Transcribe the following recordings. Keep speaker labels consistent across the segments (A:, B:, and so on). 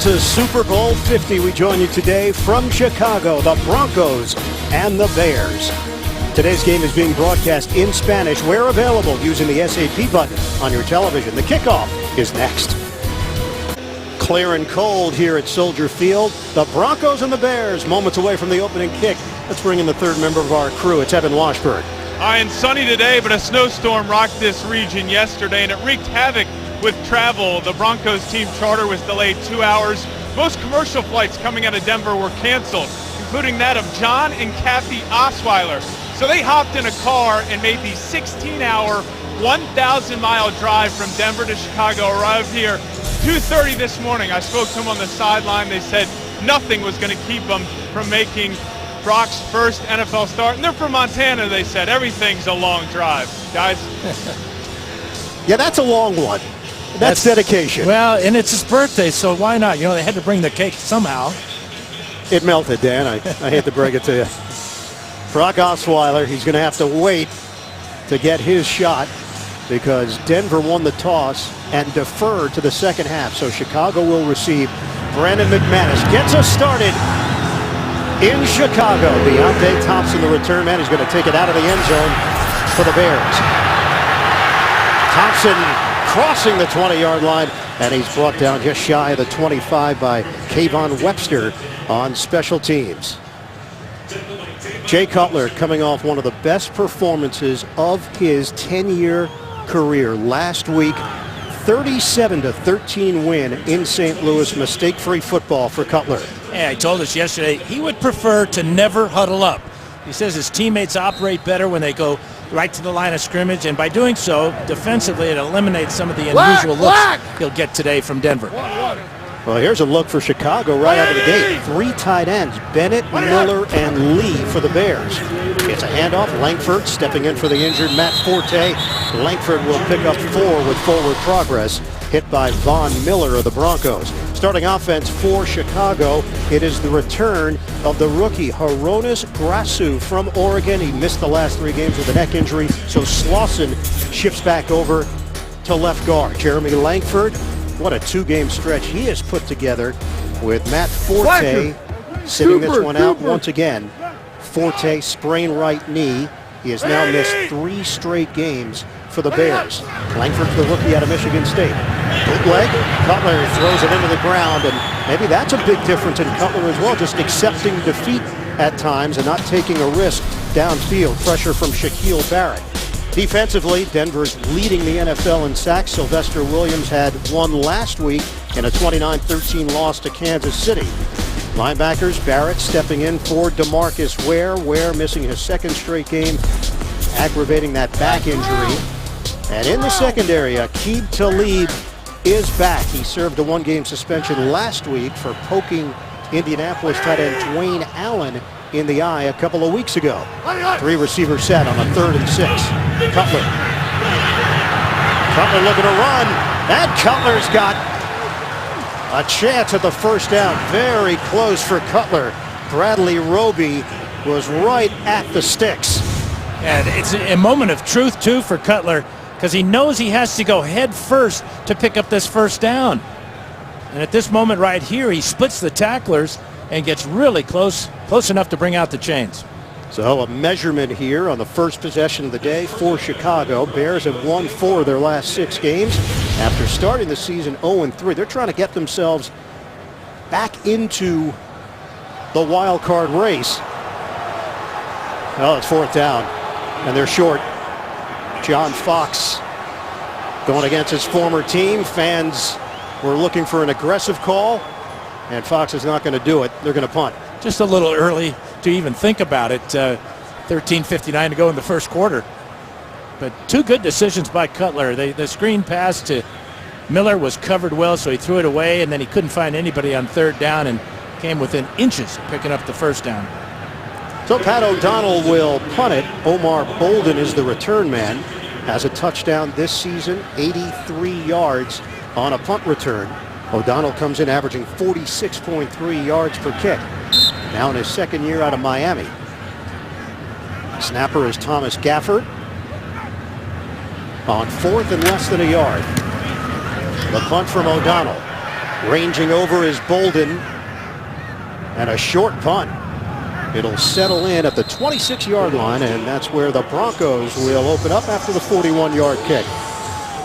A: to Super Bowl 50. We join you today from Chicago, the Broncos and the Bears. Today's game is being broadcast in Spanish where available using the SAP button on your television. The kickoff is next. Clear and cold here at Soldier Field. The Broncos and the Bears moments away from the opening kick. Let's bring in the third member of our crew. It's Evan Washburn.
B: And sunny today, but a snowstorm rocked this region yesterday, and it wreaked havoc with travel. The Broncos team charter was delayed 2 hours. Most commercial flights coming out of Denver were canceled, including that of John and Kathy Osweiler. So they hopped in a car and made the 16-hour, 1,000-mile drive from Denver to Chicago, arrived here 2:30 this morning. I spoke to them on the sideline. They said nothing was going to keep them from making Brock's first NFL start. And they're from Montana, they said. Everything's a long drive, guys.
A: Yeah, that's a long one. That's dedication.
C: Well, and it's his birthday, so why not? You know, they had to bring the cake somehow.
A: It melted, Dan. I hate to break it to you. Brock Osweiler, he's going to have to wait to get his shot because Denver won the toss and deferred to the second half. So Chicago will receive. Brandon McManus gets us started in Chicago. Deontay Thompson, the return man, is going to take it out of the end zone for the Bears. Thompson crossing the 20-yard line, and he's brought down just shy of the 25 by Kayvon Webster on special teams. Jay Cutler coming off one of the best performances of his 10-year career last week. 37-13 win in St. Louis. Mistake-free football for Cutler.
C: Yeah, he told us yesterday he would prefer to never huddle up. He says his teammates operate better when they go right to the line of scrimmage, and by doing so, defensively, it eliminates some of the unusual looks he'll get today from Denver.
A: Well, here's a look for Chicago right out of the gate. 3 tight ends, Bennett, Miller, and Lee for the Bears. It's a handoff. Langford stepping in for the injured Matt Forte. Langford will pick up 4 with forward progress. Hit by Von Miller of the Broncos. Starting offense for Chicago, it is the return of the rookie Hronis Grasu from Oregon. He missed the last 3 games with a neck injury, so Slauson shifts back over to left guard. Jeremy Langford, what a 2-game stretch he has put together with Matt Forte sitting this one out once again. Forte sprained right knee. He has now missed 3 straight games for the Bears. Langford's the rookie out of Michigan State. Bootleg, Cutler throws it into the ground, and maybe that's a big difference in Cutler as well, just accepting defeat at times and not taking a risk downfield. Pressure from Shaquille Barrett. Defensively, Denver's leading the NFL in sacks. Sylvester Williams had 1 last week in a 29-13 loss to Kansas City. Linebackers, Barrett stepping in for DeMarcus Ware. Ware missing his 2nd straight game, aggravating that back injury. And in the secondary, Aqib Talib is back. He served a 1-game suspension last week for poking Indianapolis tight end Dwayne Allen in the eye a couple of weeks ago. 3 receiver set on a 3rd and 6. Cutler looking to run. And Cutler's got a chance at the first down. Very close for Cutler. Bradley Roby was right at the sticks.
C: And it's a moment of truth, too, for Cutler, because he knows he has to go head first to pick up this first down. And at this moment right here, he splits the tacklers and gets really close enough to bring out the chains.
A: So a measurement here on the first possession of the day for Chicago. Bears have won 4 of their last 6 games after starting the season 0-3. They're trying to get themselves back into the wild card race. Oh, it's 4th down, and they're short. John Fox going against his former team. Fans were looking for an aggressive call, and Fox is not going to do it. They're going to punt.
C: Just a little early to even think about it. 13:59 to go in the first quarter. But 2 good decisions by Cutler. The screen pass to Miller was covered well, so he threw it away, and then he couldn't find anybody on 3rd down and came within inches of picking up the first down.
A: So Pat O'Donnell will punt it. Omar Bolden is the return man. Has a touchdown this season, 83 yards on a punt return. O'Donnell comes in averaging 46.3 yards per kick. Now in his 2nd year out of Miami. Snapper is Thomas Gafford. On 4th and less than a yard. The punt from O'Donnell. Ranging over is Bolden. And a short punt. It'll settle in at the 26-yard line, and that's where the Broncos will open up after the 41-yard kick.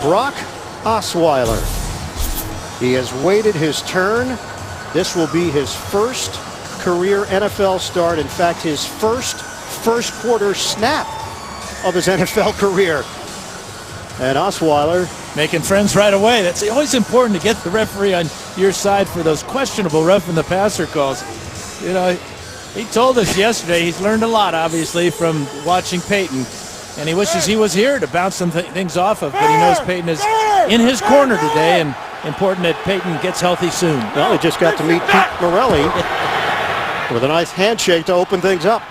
A: Brock Osweiler. He has waited his turn. This will be his first career NFL start. In fact, his first quarter snap of his NFL career. And Osweiler
C: making friends right away. That's always important to get the referee on your side for those questionable roughing the passer calls. You know, he told us yesterday he's learned a lot, obviously, from watching Peyton. And he wishes he was here to bounce some things off of, but he knows Peyton is in his corner today, and important that Peyton gets healthy soon.
A: Well, he just got to meet Pete Morelli with a nice handshake to open things up.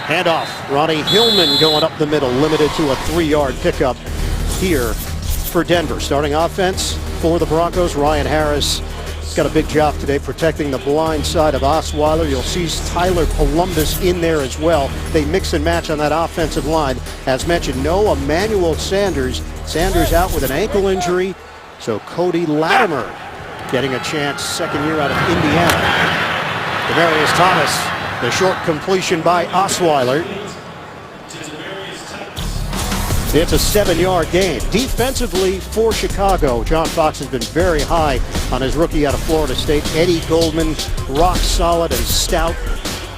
A: Handoff. Ronnie Hillman going up the middle, limited to a 3-yard pickup here for Denver. Starting offense for the Broncos, Ryan Harris got a big job today protecting the blind side of Osweiler. You'll see Tyler Columbus in there as well. They mix and match on that offensive line. As mentioned, no Emmanuel Sanders. Sanders out with an ankle injury. So Cody Latimer getting a chance, second year out of Indiana. Demaryius Thomas, the short completion by Osweiler. It's a 7-yard gain. Defensively for Chicago, John Fox has been very high on his rookie out of Florida State. Eddie Goldman, rock solid and stout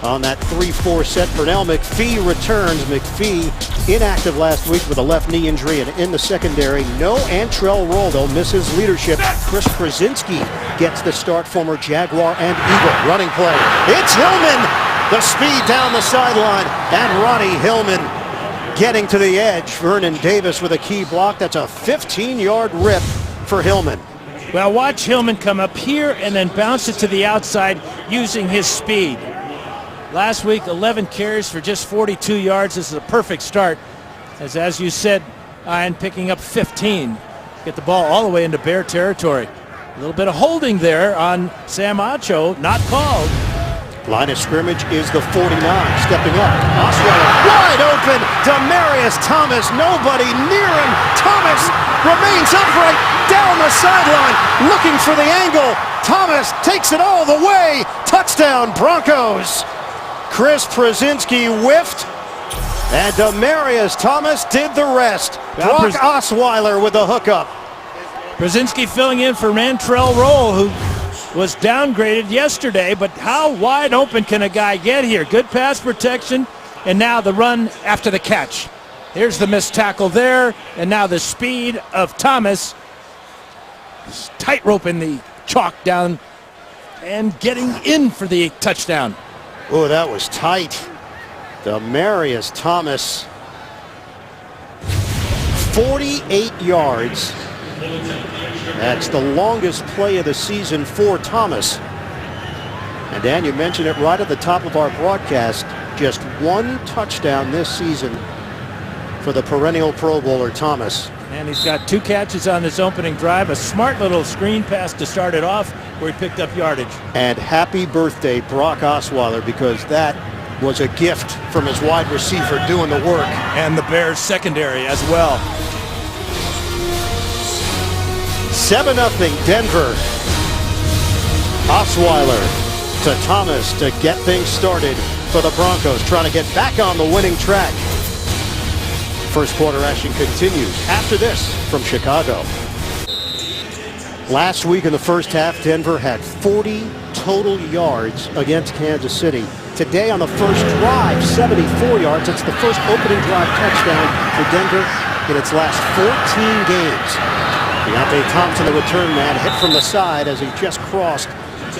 A: on that 3-4 set. Pernell McPhee returns. McPhee inactive last week with a left knee injury, and in the secondary, no Antrell Roll. They'll miss his leadership. Chris Krasinski gets the start, former Jaguar and Eagle. Running play. It's Hillman. The speed down the sideline, and Ronnie Hillman getting to the edge. Vernon Davis with a key block. That's a 15-yard rip for Hillman.
C: Well, watch Hillman come up here and then bounce it to the outside using his speed. Last week, 11 carries for just 42 yards. This is a perfect start. As you said, Ian, picking up 15. Get the ball all the way into Bear territory. A little bit of holding there on Sam Acho, not called.
A: Line of scrimmage is the 49. Stepping up. Osweiler wide open. Demaryius Thomas. Nobody near him. Thomas remains upright down the sideline looking for the angle. Thomas takes it all the way. Touchdown Broncos. Chris Krasinski whiffed. And Demaryius Thomas did the rest. Brock Osweiler with the hookup.
C: Krasinski filling in for Antrell Roll, who was downgraded yesterday, but how wide open can a guy get here? Good pass protection, and now the run after the catch. Here's the missed tackle there, and now the speed of Thomas. Tightrope in the chalk down and getting in for the touchdown.
A: Oh, that was tight. Demaryius Thomas, 48 yards. That's the longest play of the season for Thomas. And Dan, you mentioned it right at the top of our broadcast. Just one touchdown this season for the perennial Pro Bowler Thomas.
C: And he's got 2 catches on this opening drive. A smart little screen pass to start it off where he picked up yardage.
A: And happy birthday, Brock Osweiler, because that was a gift from his wide receiver doing the work.
C: And the Bears secondary as well.
A: 7-0 Denver. Osweiler to Thomas to get things started for the Broncos, trying to get back on the winning track. First quarter action continues after this from Chicago. Last week in the first half, Denver had 40 total yards against Kansas City. Today on the first drive, 74 yards. It's the first opening drive touchdown for Denver in its last 14 games. Deontay Thompson, the return man, hit from the side as he just crossed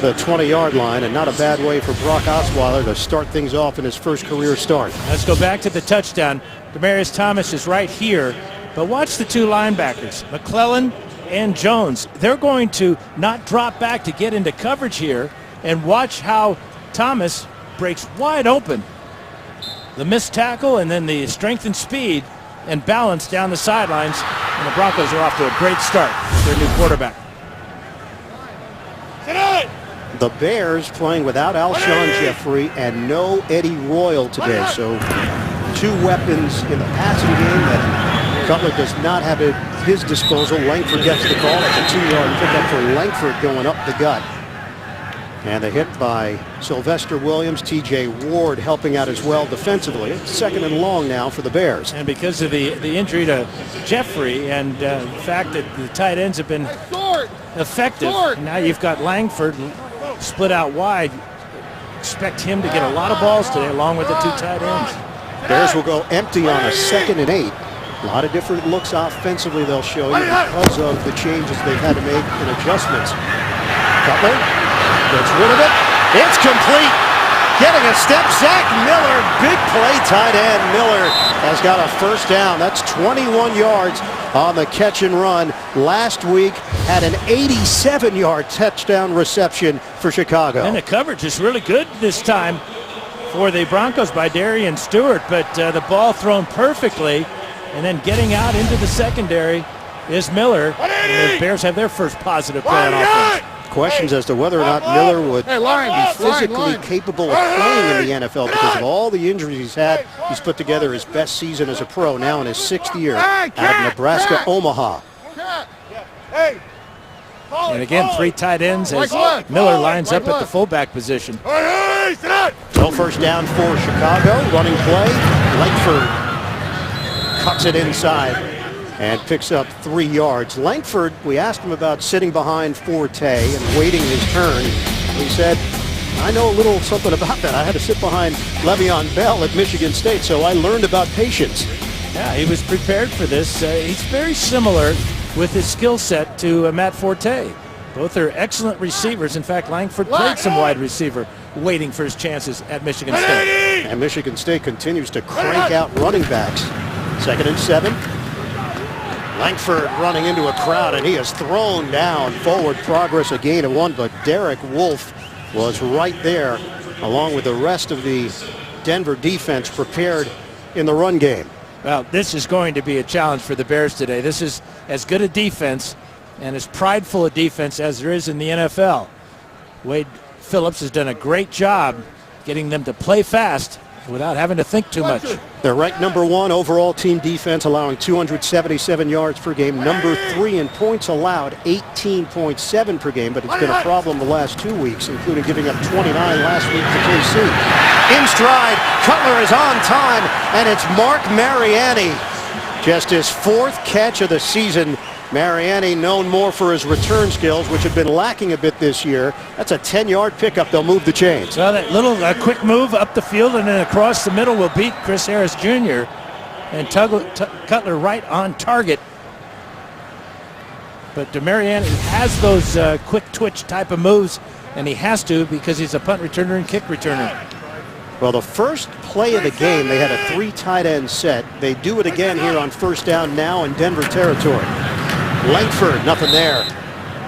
A: the 20-yard line, and not a bad way for Brock Osweiler to start things off in his first career start.
C: Let's go back to the touchdown. Demaryius Thomas is right here, but watch the 2 linebackers, McClellan and Jones. They're going to not drop back to get into coverage here, and watch how Thomas breaks wide open. The missed tackle and then the strength and speed and balance down the sidelines, and the Broncos are off to a great start with their new quarterback.
A: The Bears playing without Alshon Jeffrey and no Eddie Royal today, so 2 weapons in the passing game that Cutler does not have it at his disposal. Langford gets the call. It's a 2-yard pickup for Langford going up the gut. And the hit by Sylvester Williams. T.J. Ward helping out as well defensively. It's 2nd and long now for the Bears.
C: And because of the injury to Jeffrey and the fact that the tight ends have been effective, now you've got Langford split out wide. Expect him to get a lot of balls today along with the 2 tight ends.
A: Bears will go empty on a 2nd and 8. A lot of different looks offensively they'll show you because of the changes they've had to make and adjustments. Cutler gets rid of it. It's complete. Getting a step. Zach Miller, big play tight end. Miller has got a first down. That's 21 yards on the catch and run. Last week had an 87-yard touchdown reception for Chicago.
C: And the coverage is really good this time for the Broncos by Darian Stewart, but the ball thrown perfectly, and then getting out into the secondary is Miller. And the Bears have their first positive play on offense.
A: Questions as to whether or not Miller would be physically capable of playing in the NFL because of all the injuries he's had. He's put together his best season as a pro now in his 6th year out of Nebraska, Omaha.
C: And again, 3 tight ends as Miller lines up at the fullback position.
A: No first down for Chicago. Running play. Langford cuts it inside and picks up 3 yards. Langford, we asked him about sitting behind Forte and waiting his turn. He said, I know a little something about that. I had to sit behind Le'Veon Bell at Michigan State, so I learned about patience.
C: Yeah, he was prepared for this. He's very similar with his skill set to Matt Forte. Both are excellent receivers. In fact, Langford played some wide receiver waiting for his chances at Michigan State.
A: And Michigan State continues to crank out running backs. 2nd and 7. Langford running into a crowd, and he is thrown down. Forward progress, a gain of 1, but Derek Wolfe was right there along with the rest of the Denver defense prepared in the run game.
C: Well, this is going to be a challenge for the Bears today. This is as good a defense and as prideful a defense as there is in the NFL. Wade Phillips has done a great job getting them to play fast without having to think too much.
A: They're ranked number 1 overall team defense, allowing 277 yards per game. Number 3 in points allowed, 18.7 per game, but it's been a problem the last 2 weeks, including giving up 29 last week to KC. In stride, Cutler is on time, and it's Mark Mariani. Just his 4th catch of the season. Mariani known more for his return skills, which have been lacking a bit this year. That's a 10-yard pickup. They'll move the chains.
C: Well, that little quick move up the field and then across the middle will beat Chris Harris Jr. And Cutler right on target. But Mariani has those quick twitch type of moves, and he has to because he's a punt returner and kick returner.
A: Well, the first play of the game, they had a 3 tight end set. They do it again here on first down now in Denver territory. Langford, nothing there.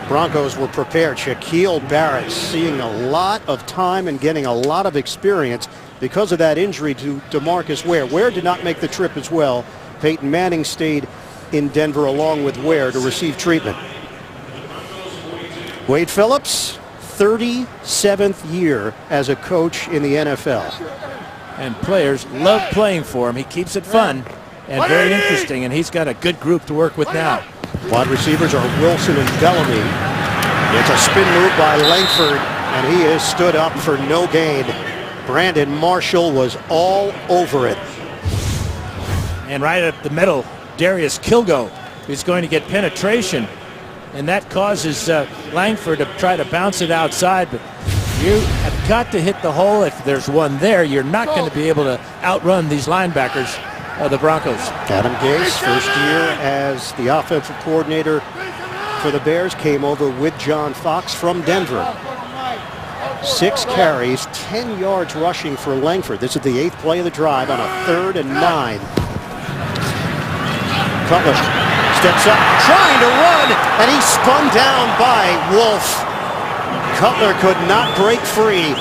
A: Broncos were prepared. Shaquille Barrett seeing a lot of time and getting a lot of experience because of that injury to DeMarcus Ware. Ware did not make the trip as well. Peyton Manning stayed in Denver along with Ware to receive treatment. Wade Phillips, 37th year as a coach in the NFL.
C: And players love playing for him. He keeps it fun and very interesting, and he's got a good group to work with now.
A: Wide receivers are Wilson and Bellamy. It's a spin move by Langford, and he is stood up for no gain. Brandon Marshall was all over it.
C: And right up the middle, Darius Kilgo is going to get penetration, and that causes Langford to try to bounce it outside, but you have got to hit the hole. If there's one there, you're not going to be able to outrun these linebackers of the Broncos.
A: Adam Gase, first year as the offensive coordinator for the Bears, came over with John Fox from Denver. 6 carries, 10 yards rushing for Langford. This is the 8th play of the drive on a 3rd and 9. Cutler steps up, trying to run, and he's spun down by Wolfe. Cutler could not break free.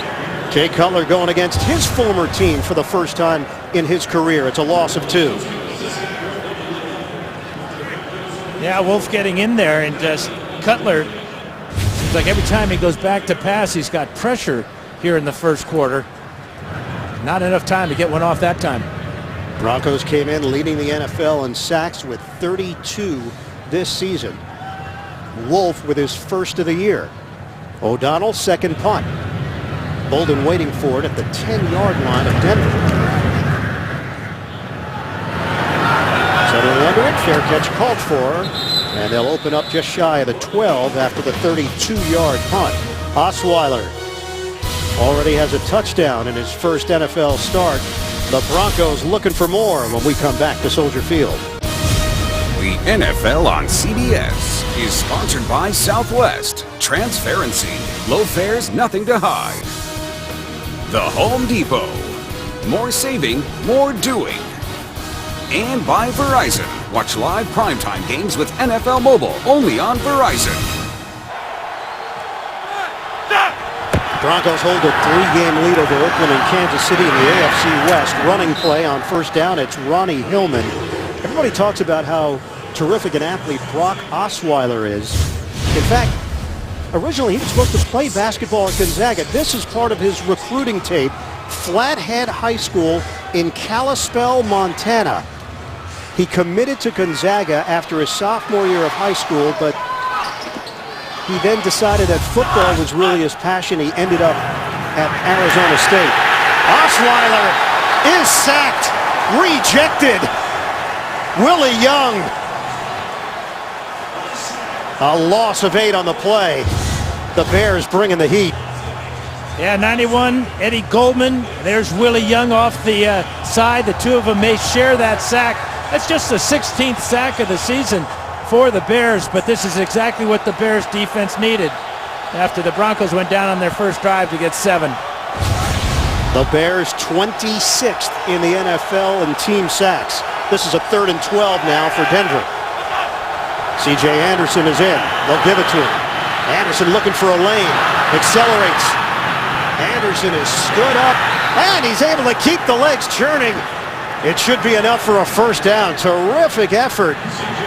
A: Jay Cutler going against his former team for the first time in his career. It's a loss of 2.
C: Yeah, Wolfe getting in there, and Cutler, seems like every time he goes back to pass, he's got pressure here in the first quarter. Not enough time to get one off that time.
A: Broncos came in leading the NFL in sacks with 32 this season. Wolf with his first of the year. O'Donnell, second punt. Bolden waiting for it at the 10-yard line of Denver. Settling under it, fair catch called for, and they'll open up just shy of the 12 after the 32-yard punt. Osweiler already has a touchdown in his first NFL start. The Broncos looking for more when we come back to Soldier Field.
D: The NFL on CBS is sponsored by Southwest. Transparency. Low fares, nothing to hide. The Home Depot. More saving, more doing. And by Verizon. Watch live primetime games with NFL Mobile only on Verizon.
A: Broncos hold a 3-game lead over Oakland and Kansas City in the AFC West. Running play on first down. It's Ronnie Hillman. Everybody talks about how terrific an athlete Brock Osweiler is. In fact, originally he was supposed to play basketball at Gonzaga. This is part of his recruiting tape. Flathead High School in Kalispell, Montana. He committed to Gonzaga after his sophomore year of high school, but he then decided that football was really his passion. He ended up at Arizona State. Osweiler is sacked, rejected. Willie Young. A loss of 8 on the play. The Bears bringing the heat.
C: Yeah, 91, Eddie Goldman. There's Willie Young off the side. The two of them may share that sack. That's just the 16th sack of the season for the Bears, but this is exactly what the Bears defense needed after the Broncos went down on their first drive to get 7.
A: The Bears 26th in the NFL in team sacks. This is a 3rd and 12 now for Denver. C.J. Anderson is in. They'll give it to him. Anderson looking for a lane. Accelerates. Anderson is stood up, and he's able to keep the legs churning. It should be enough for a first down. Terrific effort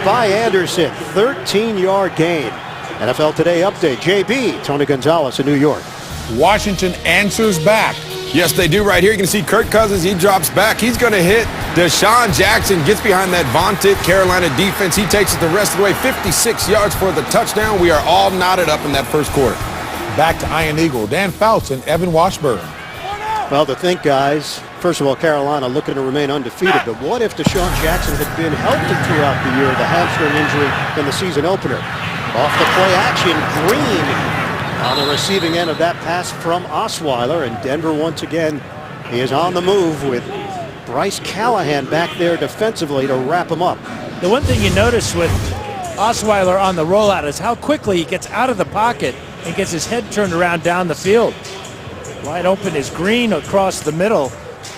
A: by Anderson. 13-yard gain. NFL Today update. JB, Tony Gonzalez in New York.
E: Washington answers back. Yes, they do right here. You can see Kirk Cousins. He drops back. He's going to hit Deshaun Jackson. Gets behind that vaunted Carolina defense. He takes it the rest of the way. 56 yards for the touchdown. We are all knotted up in that first quarter. Back to Iron Eagle. Dan Fouts and Evan Washburn.
A: Well, to think, guys, first of all, Carolina looking to remain undefeated, but what if Deshaun Jackson had been healthy throughout the year, the hamstring injury in the season opener? Off the play action, Green on the receiving end of that pass from Osweiler, and Denver once again is on the move with Bryce Callahan back there defensively to wrap him up.
C: The one thing you notice with Osweiler on the rollout is how quickly he gets out of the pocket and gets his head turned around down the field. Wide open is Green across the middle.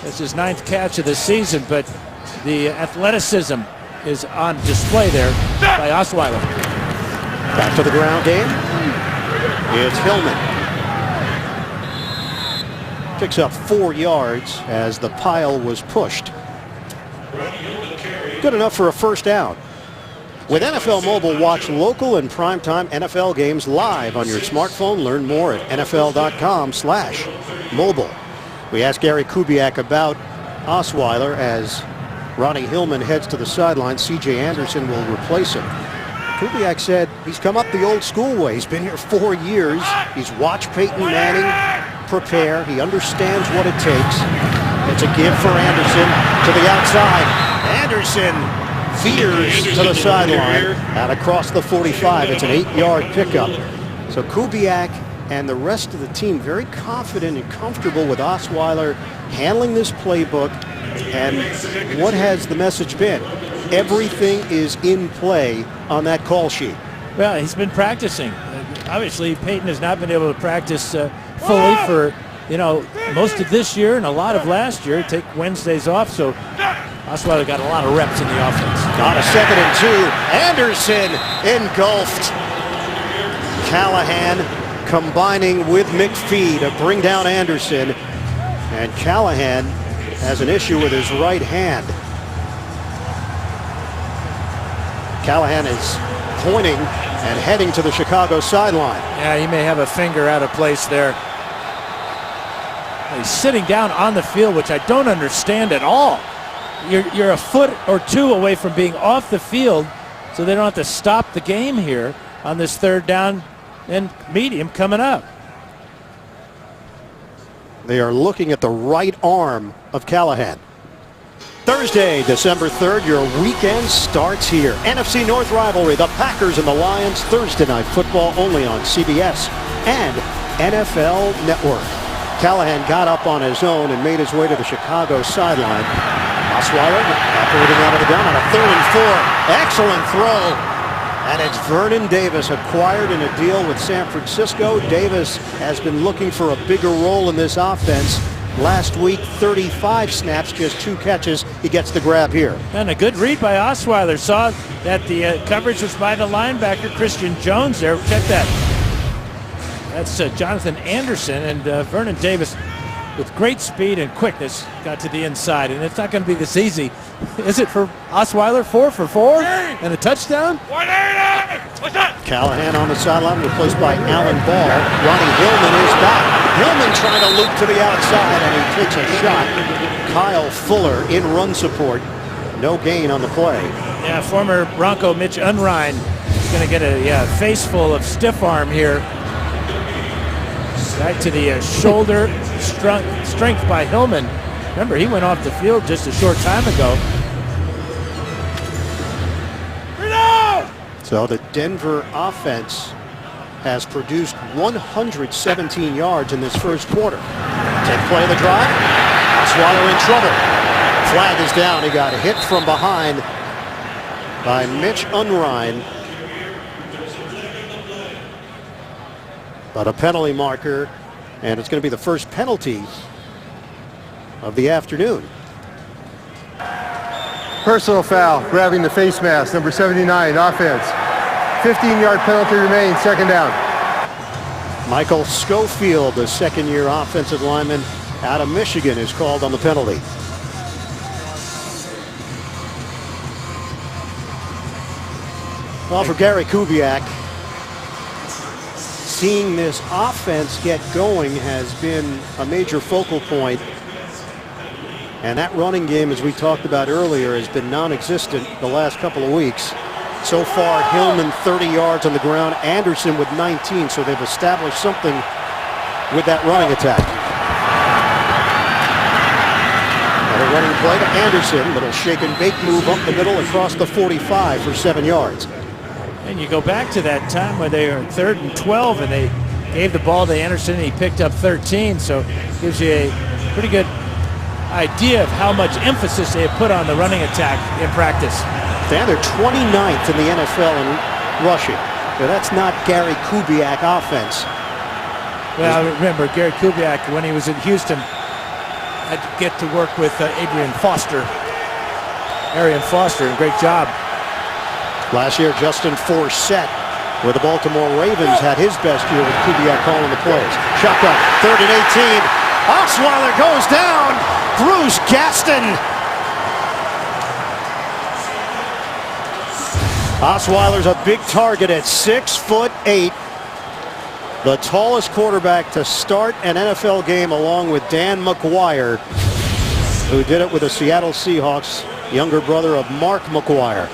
C: That's his 9th catch of the season, but the athleticism is on display there by Osweiler.
A: Back to the ground game. It's Hillman. Picks up 4 yards as the pile was pushed. Good enough for a first down. With NFL Mobile, watch local and primetime NFL games live on your smartphone. Learn more at NFL.com/mobile. We asked Gary Kubiak about Osweiler as Ronnie Hillman heads to the sideline. C.J. Anderson will replace him. Kubiak said he's come up the old school way. He's been here 4 years. He's watched Peyton Manning prepare. He understands what it takes. It's a give for Anderson to the outside. Anderson veers to the sideline and across the 45. It's an 8-yard pickup. So Kubiak and the rest of the team very confident and comfortable with Osweiler handling this playbook. And what has the message been? Everything is in play on that call sheet.
C: Well, he's been practicing. Obviously, Peyton has not been able to practice fully for, most of this year and a lot of last year. Take Wednesdays off, so Osweiler got a lot of reps in the offense.
A: On a 2nd and 2, Anderson engulfed. Callahan combining with McPhee to bring down Anderson. And Callahan has an issue with his right hand. Callahan is pointing and heading to the Chicago sideline.
C: Yeah, he may have a finger out of place there. He's sitting down on the field, which I don't understand at all. you're a foot or two away from being off the field, so they don't have to stop the game here on this third down and medium coming up.
A: They are looking at the right arm of Callahan. Thursday, December 3rd, your weekend starts here. NFC North rivalry, the Packers and the Lions, Thursday night football only on CBS and NFL Network. Callahan got up on his own and made his way to the Chicago sideline. Osweiler operating out of the gun on a 3rd and 4. Excellent throw. And it's Vernon Davis, acquired in a deal with San Francisco. Davis has been looking for a bigger role in this offense. Last week, 35 snaps, just 2 catches. He gets the grab here.
C: And a good read by Osweiler. Saw that the coverage was by the linebacker, Christian Jones there. Check that. That's Jonathan Anderson, and Vernon Davis with great speed and quickness got to the inside. And it's not going to be this easy, is it, for Osweiler? 4 for 4 and a touchdown?
B: 180! What's that?
A: Callahan on the sideline, replaced by Alan Ball. Ronnie Hillman is back. Hillman trying to loop to the outside, and he takes a shot. Kyle Fuller in run support. No gain on the play.
C: Yeah, former Bronco Mitch Unrein is going to get a face full of stiff arm here. Back to the shoulder strength by Hillman. Remember, he went off the field just a short time ago.
A: So the Denver offense has produced 117 yards in this first quarter. Take play of the drive. Osweiler in trouble. Flag is down. He got hit from behind by Mitch Unrein. But a penalty marker, and it's going to be the first penalty of the afternoon.
F: Personal foul, grabbing the face mask, number 79, offense. 15-yard penalty remains, 2nd down.
A: Michael Schofield, the second-year offensive lineman out of Michigan, is called on the penalty. Well, for Gary Kubiak, seeing this offense get going has been a major focal point. And that running game, as we talked about earlier, has been non-existent the last couple of weeks. So far, Hillman 30 yards on the ground, Anderson with 19, so they've established something with that running attack. Another running play to Anderson, little shake and bake move up the middle across the 45 for 7 yards.
C: And you go back to that time where they were 3rd and 12 and they gave the ball to Anderson and he picked up 13, so it gives you a pretty good idea of how much emphasis they have put on the running attack in practice.
A: Dan, they're 29th in the NFL in rushing. Now, that's not Gary Kubiak offense.
C: Well, I remember Gary Kubiak when he was in Houston. I'd get to work with Arian Foster, great job.
A: Last year, Justin Forsett with the Baltimore Ravens had his best year with Kubiak calling the plays. Shotgun, 3rd and 18. Osweiler goes down. Bruce Gaston. Osweiler's a big target at 6'8". The tallest quarterback to start an NFL game, along with Dan McGuire, who did it with the Seattle Seahawks, younger brother of Mark McGuire.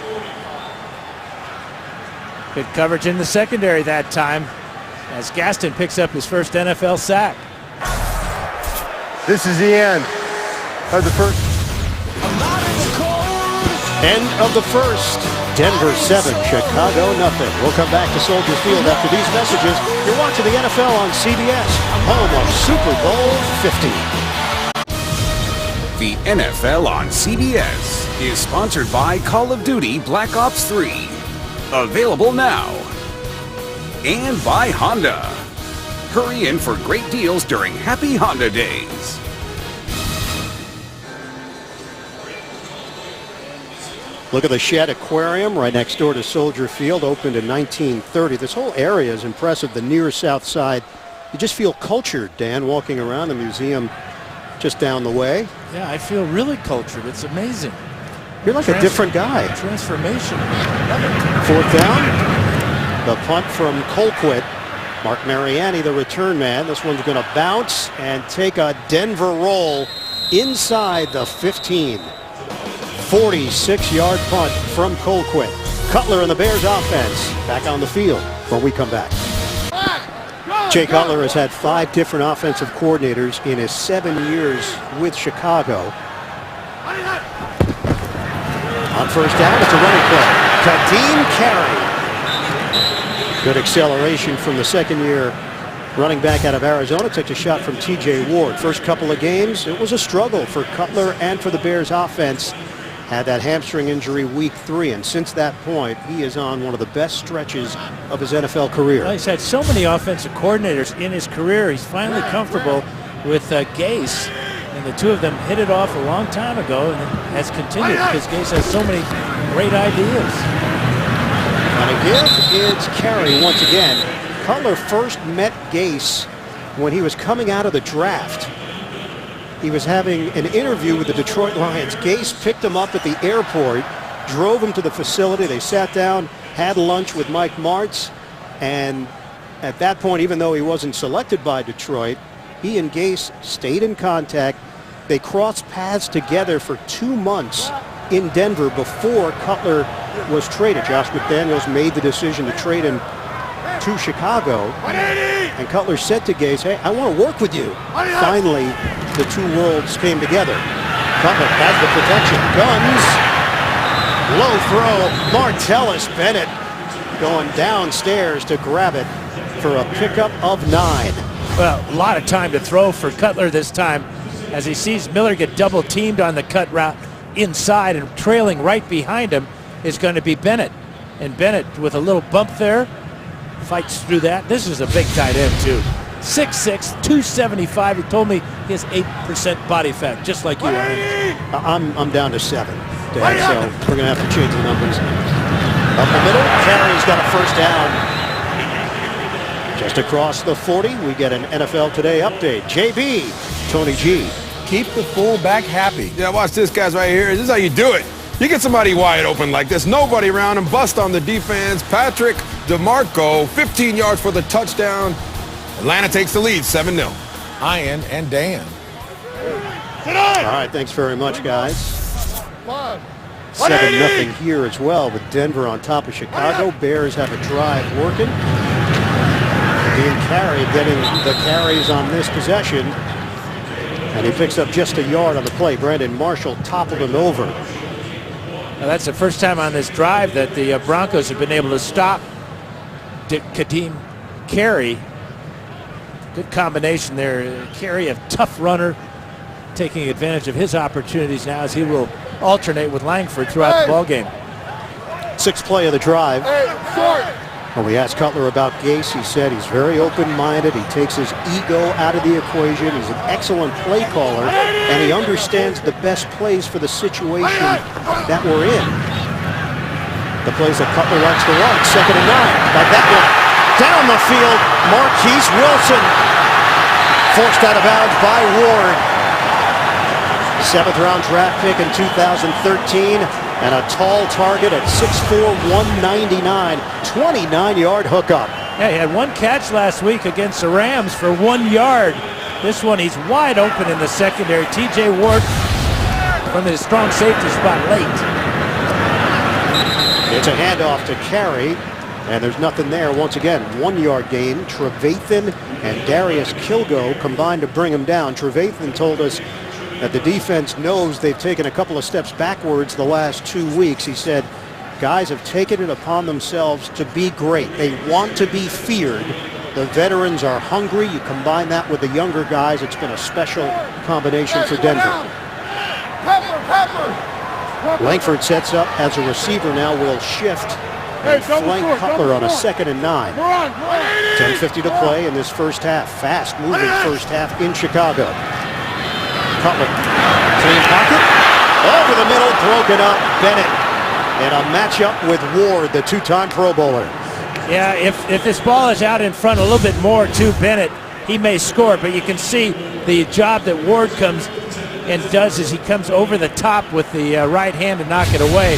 C: Good coverage in the secondary that time as Gaston picks up his first NFL sack.
F: This is the end of the first.
A: End of the first. Denver 7, Chicago nothing. We'll come back to Soldier Field after these messages. You're watching the NFL on CBS, home of Super Bowl 50.
D: The NFL on CBS is sponsored by Call of Duty Black Ops 3. Available now. And by Honda. Hurry in for great deals during Happy Honda Days.
A: Look at the Shed Aquarium right next door to Soldier Field, opened in 1930. This whole area is impressive, the near south side. You just feel cultured, Dan, walking around the museum just down the way.
C: Yeah, I feel really cultured. It's amazing.
A: You're like a different guy.
C: Transformation.
A: 4th down. The punt from Colquitt. Mark Mariani, the return man. This one's going to bounce and take a Denver roll inside the 15. 46-yard punt from Colquitt. Cutler and the Bears offense back on the field when we come back. Jay Cutler has had 5 different offensive coordinators in his 7 years with Chicago. On first down, it's a running play. Kadeem Carey. Good acceleration from the second-year running back out of Arizona. Takes a shot from T.J. Ward. First couple of games, it was a struggle for Cutler and for the Bears offense. Had that hamstring injury week 3, and since that point, he is on one of the best stretches of his NFL career.
C: Well, he's had so many offensive coordinators in his career. He's finally comfortable with Gase, and the two of them hit it off a long time ago, and it has continued because Gase has so many great ideas.
A: And again, it's Carey once again. Cutler first met Gase when he was coming out of the draft. He was having an interview with the Detroit Lions. Gase picked him up at the airport, drove him to the facility. They sat down, had lunch with Mike Martz, and at that point, even though he wasn't selected by Detroit, he and Gase stayed in contact. They crossed paths together for 2 months in Denver before Cutler was traded. Josh McDaniels made the decision to trade him to Chicago, and Cutler said to Gase, "Hey, I want to work with you." Finally, the two worlds came together. Cutler has the protection. Guns. Low throw. Martellus Bennett going downstairs to grab it for a pickup of 9.
C: Well, a lot of time to throw for Cutler this time as he sees Miller get double teamed on the cut route inside, and trailing right behind him is going to be Bennett. And Bennett with a little bump there fights through that. This is a big tight end too. 6'6", 275. He told me he has 8% body fat, just like you, Ryan.
A: I'm down to 7, Dad, so we're going to have to change the numbers. Up the middle, Carey's got a first down. Just across the 40, we get an NFL Today update. JB, Tony G.
E: Keep the fullback happy. Yeah, watch this, guys, right here. This is how you do it. You get somebody wide open like this, nobody around him, bust on the defense. Patrick DeMarco, 15 yards for the touchdown. Atlanta takes the lead, 7-0. Ian and Dan.
A: All right, thanks very much, guys. 7-0 here as well with Denver on top of Chicago. Bears have a drive working. Dean Carey getting the carries on this possession. And he picks up just a yard on the play. Brandon Marshall toppled him over.
C: Now, that's the first time on this drive that the Broncos have been able to stop Kadeem Carey. Good combination there. Carey, a tough runner, taking advantage of his opportunities now as he will alternate with Langford throughout the ballgame.
A: 6th play of the drive. When we asked Cutler about Gase, he said he's very open-minded. He takes his ego out of the equation. He's an excellent play caller, and he understands the best plays for the situation that we're in. The plays that Cutler likes to run. 2nd and 9. Like that one. Down the field, Marquise Wilson. Forced out of bounds by Ward. 7th-round draft pick in 2013. And a tall target at 6'4", 199, 29-yard hookup.
C: Yeah, he had 1 catch last week against the Rams for 1 yard. This one, he's wide open in the secondary. T.J. Ward from his strong safety spot late.
A: It's a handoff to Carey, and there's nothing there. Once again, 1-yard gain. Trevathan and Darius Kilgo combined to bring him down. Trevathan told us that the defense knows they've taken a couple of steps backwards the last 2 weeks. He said guys have taken it upon themselves to be great. They want to be feared. The veterans are hungry. You combine that with the younger guys, it's been a special combination for Denver. Langford sets up as a receiver now, will shift and flank Cutler on a 2nd and 9. 10:50 to play in this first half. Fast-moving first half in Chicago. Cutler, clean pocket, over the middle, broken up. Bennett in a matchup with Ward, the 2-time Pro Bowler.
C: Yeah, if this ball is out in front a little bit more to Bennett, he may score, but you can see the job that Ward comes and does is he comes over the top with the right hand to knock it away.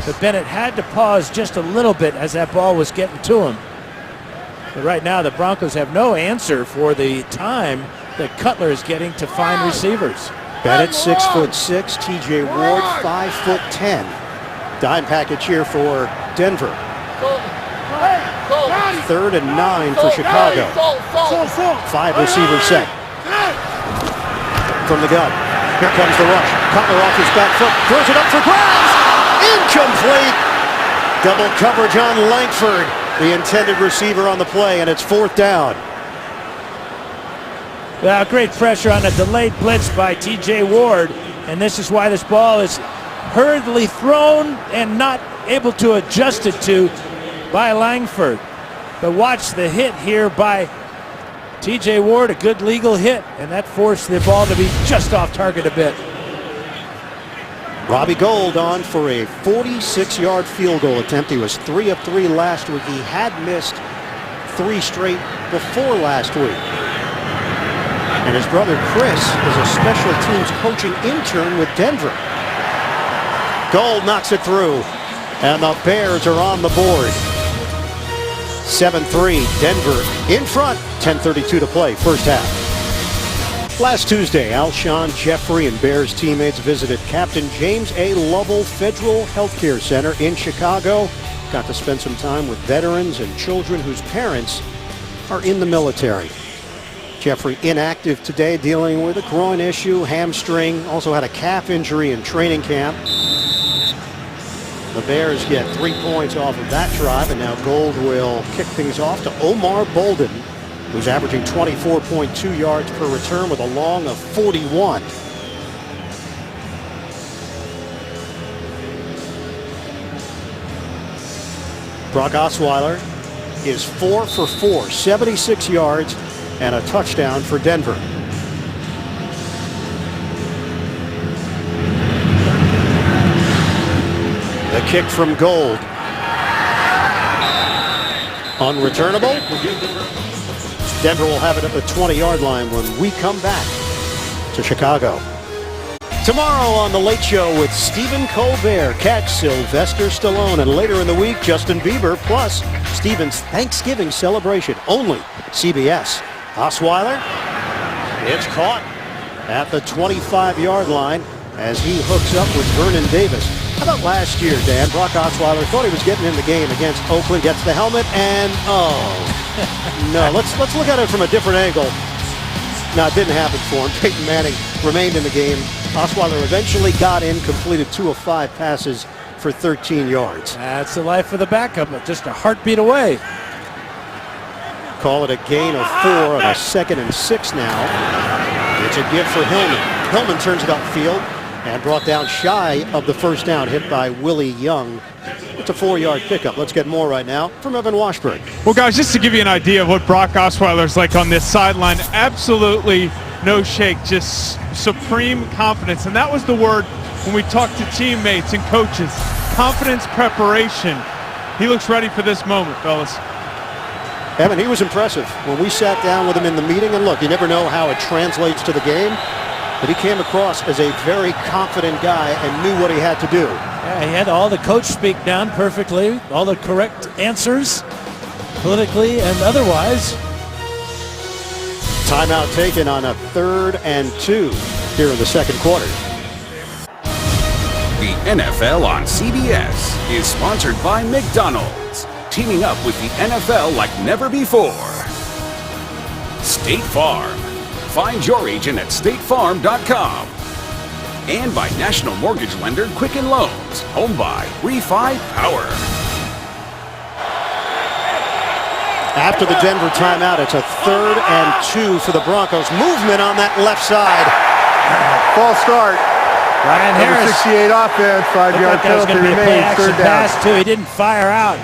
C: But Bennett had to pause just a little bit as that ball was getting to him. But right now the Broncos have no answer for the time that Cutler is getting to find receivers.
A: Bennett 6'6", T.J. Ward 5'10". Dime package here for Denver. 3rd and 9 for Chicago. 5 receivers set. From the gun. Here comes the rush. Cutler off his back foot. Throws it up for grabs. Incomplete. Double coverage on Langford, the intended receiver on the play, and it's 4th down.
C: Well, great pressure on a delayed blitz by T.J. Ward, and this is why this ball is hurriedly thrown and not able to adjust it to by Langford. But watch the hit here by T.J. Ward, a good legal hit, and that forced the ball to be just off target a bit.
A: Robbie Gould on for a 46-yard field goal attempt. He was 3 of 3 last week. He had missed 3 straight before last week. And his brother Chris is a special teams coaching intern with Denver. Gould knocks it through, and the Bears are on the board. 7-3, Denver in front. 10:32 to play, first half. Last Tuesday, Alshon Jeffrey and Bears teammates visited Captain James A. Lovell Federal Healthcare Center in Chicago. Got to spend some time with veterans and children whose parents are in the military. Jeffrey inactive today, dealing with a groin issue, hamstring, also had a calf injury in training camp. The Bears get 3 points off of that drive, and now Gould will kick things off to Omar Bolden, who's averaging 24.2 yards per return with a long of 41. Brock Osweiler is 4 for 4, 76 yards and a touchdown for Denver. The kick from Gould. Unreturnable. Denver will have it at the 20-yard line when we come back to Chicago. Tomorrow on The Late Show with Stephen Colbert, catch Sylvester Stallone, and later in the week, Justin Bieber, plus Stephen's Thanksgiving celebration, only CBS. Osweiler, it's caught at the 25-yard line as he hooks up with Vernon Davis. How about last year, Dan? Brock Osweiler thought he was getting in the game against Oakland, gets the helmet, and no. Let's look at it from a different angle. No, it didn't happen for him. Peyton Manning remained in the game. Osweiler eventually got in, completed 2 of 5 passes for 13 yards.
C: That's the life of the backup, just a heartbeat away.
A: Call it a gain of 4 on a 2nd and 6 now. It's a give for Hillman. Hillman turns it upfield and brought down shy of the first down, hit by Willie Young. It's a 4-yard pickup. Let's get more right now from Evan Washburn.
B: Well, guys, just to give you an idea of what Brock Osweiler's like on this sideline, absolutely no shake, just supreme confidence. And that was the word when we talked to teammates and coaches. Confidence, preparation. He looks ready for this moment, fellas.
A: Evan, he was impressive when we sat down with him in the meeting. And look, you never know how it translates to the game, but he came across as a very confident guy and knew what he had to do.
C: Yeah, he had all the coach speak down perfectly, all the correct answers, politically and otherwise.
A: Timeout taken on a 3rd and 2 here in the second quarter.
D: The NFL on CBS is sponsored by McDonald's, teaming up with the NFL like never before. State Farm. Find your agent at statefarm.com. And by National Mortgage Lender Quicken Loans. Home buy, refi, power.
A: After the Denver timeout, it's a 3rd and 2 for the Broncos. Movement on that left side.
F: False start.
C: Ryan
F: Number
C: Harris.
F: 68 offense, 5-yard
C: That was
F: penalty
C: going to be a play
F: remains,
C: action
F: 3rd down.
C: pass too. He didn't fire out.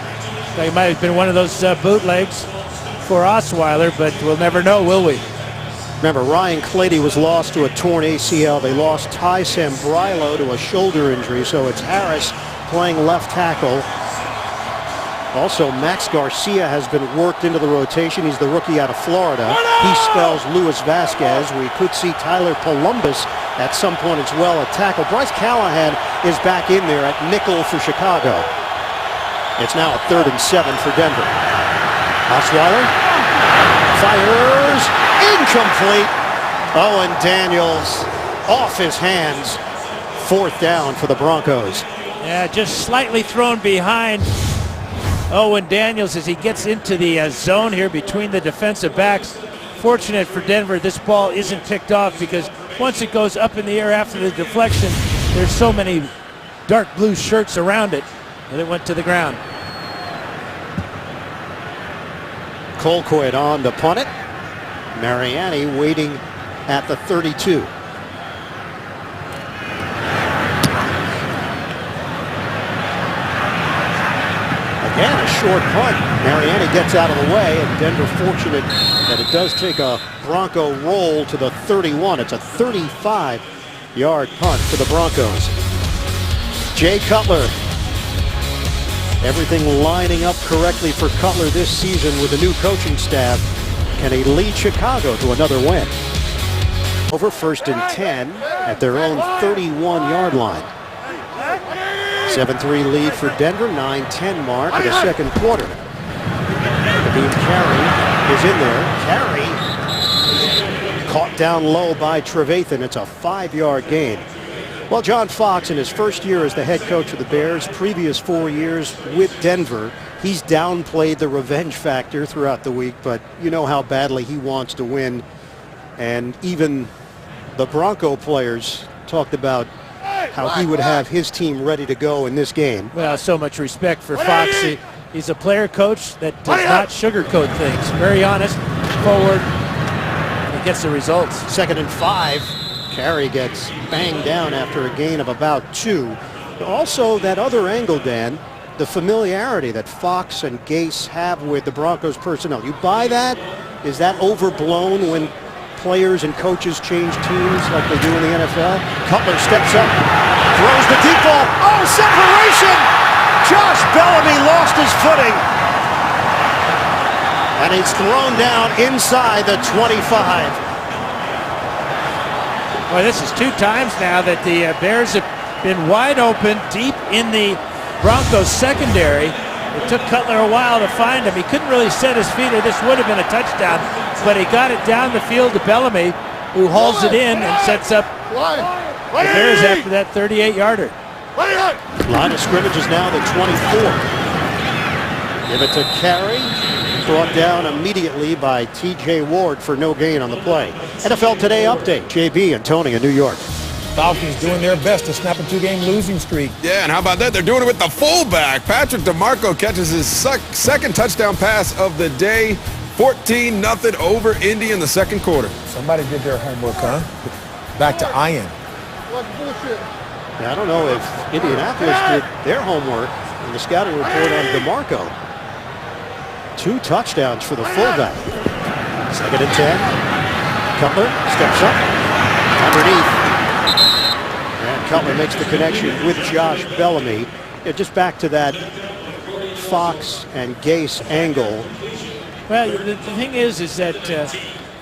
C: It might have been one of those bootlegs for Osweiler, but we'll never know, will we?
A: Remember, Ryan Clady was lost to a torn ACL. They lost Ty Sambrailo to a shoulder injury, so it's Harris playing left tackle. Also, Max Garcia has been worked into the rotation. He's the rookie out of Florida. He spells Luis Vasquez. We could see Tyler Columbus at some point as well at tackle. Bryce Callahan is back in there at nickel for Chicago. It's now a 3rd and 7 for Denver. Osweiler fires. Incomplete. Owen Daniels off his hands. 4th down for the Broncos.
C: Yeah, just slightly thrown behind Owen Daniels as he gets into the zone here between the defensive backs. Fortunate for Denver, this ball isn't picked off because once it goes up in the air after the deflection, there's so many dark blue shirts around it that it went to the ground.
A: Colquitt on to punt it. Mariani waiting at the 32. Again, a short punt. Mariani gets out of the way, and Denver fortunate that it does take a Bronco roll to the 31. It's a 35-yard punt for the Broncos. Jay Cutler. Everything lining up correctly for Cutler this season with the new coaching staff. Can he lead Chicago to another win? Over 1st and 10 at their own 31-yard line. 7-3 lead for Denver, 9-10 mark in the second quarter. Nadeem Carey is in there. Carey caught down low by Trevathan. It's a 5-yard gain. Well, John Fox, in his first year as the head coach of the Bears, previous 4 years with Denver, he's downplayed the revenge factor throughout the week, but you know how badly he wants to win. And even the Bronco players talked about how he would have his team ready to go in this game.
C: Well, so much respect for Fox. He's a player coach that does not sugarcoat things. Very honest, forward, and he gets the results.
A: 2nd and 5. Carey gets banged down after a gain of about 2. Also, that other angle, Dan, the familiarity that Fox and Gase have with the Broncos personnel. You buy that? Is that overblown when players and coaches change teams like they do in the NFL? Cutler steps up, throws the deep ball. Oh, separation! Josh Bellamy lost his footing. And he's thrown down inside the 25.
C: Well, this is 2 times now that the Bears have been wide open deep in the Broncos secondary. It took Cutler a while to find him. He couldn't really set his feet or this would have been a touchdown, but he got it down the field to Bellamy, who hauls it in and sets up the Bears after that 38-yarder.
A: Line of scrimmage is now the 24. Give it to Carey. Brought down immediately by T.J. Ward for no gain on the play. NFL Today update. JB and Tony in New York.
G: Falcons doing their best to snap a 2-game losing streak.
E: Yeah, and how about that? They're doing it with the fullback. Patrick DeMarco catches his second touchdown pass of the day. 14-0 over Indy in the second quarter.
G: Somebody did their homework, huh? Back to Ian.
A: Yeah, I don't know if Indianapolis did their homework in the scouting report on DeMarco. 2 touchdowns for the fullback. 2nd and 10. Cutler steps up. Underneath. And Cutler makes the connection with Josh Bellamy. Yeah, just back to that Fox and Gase angle.
C: Well, the thing is that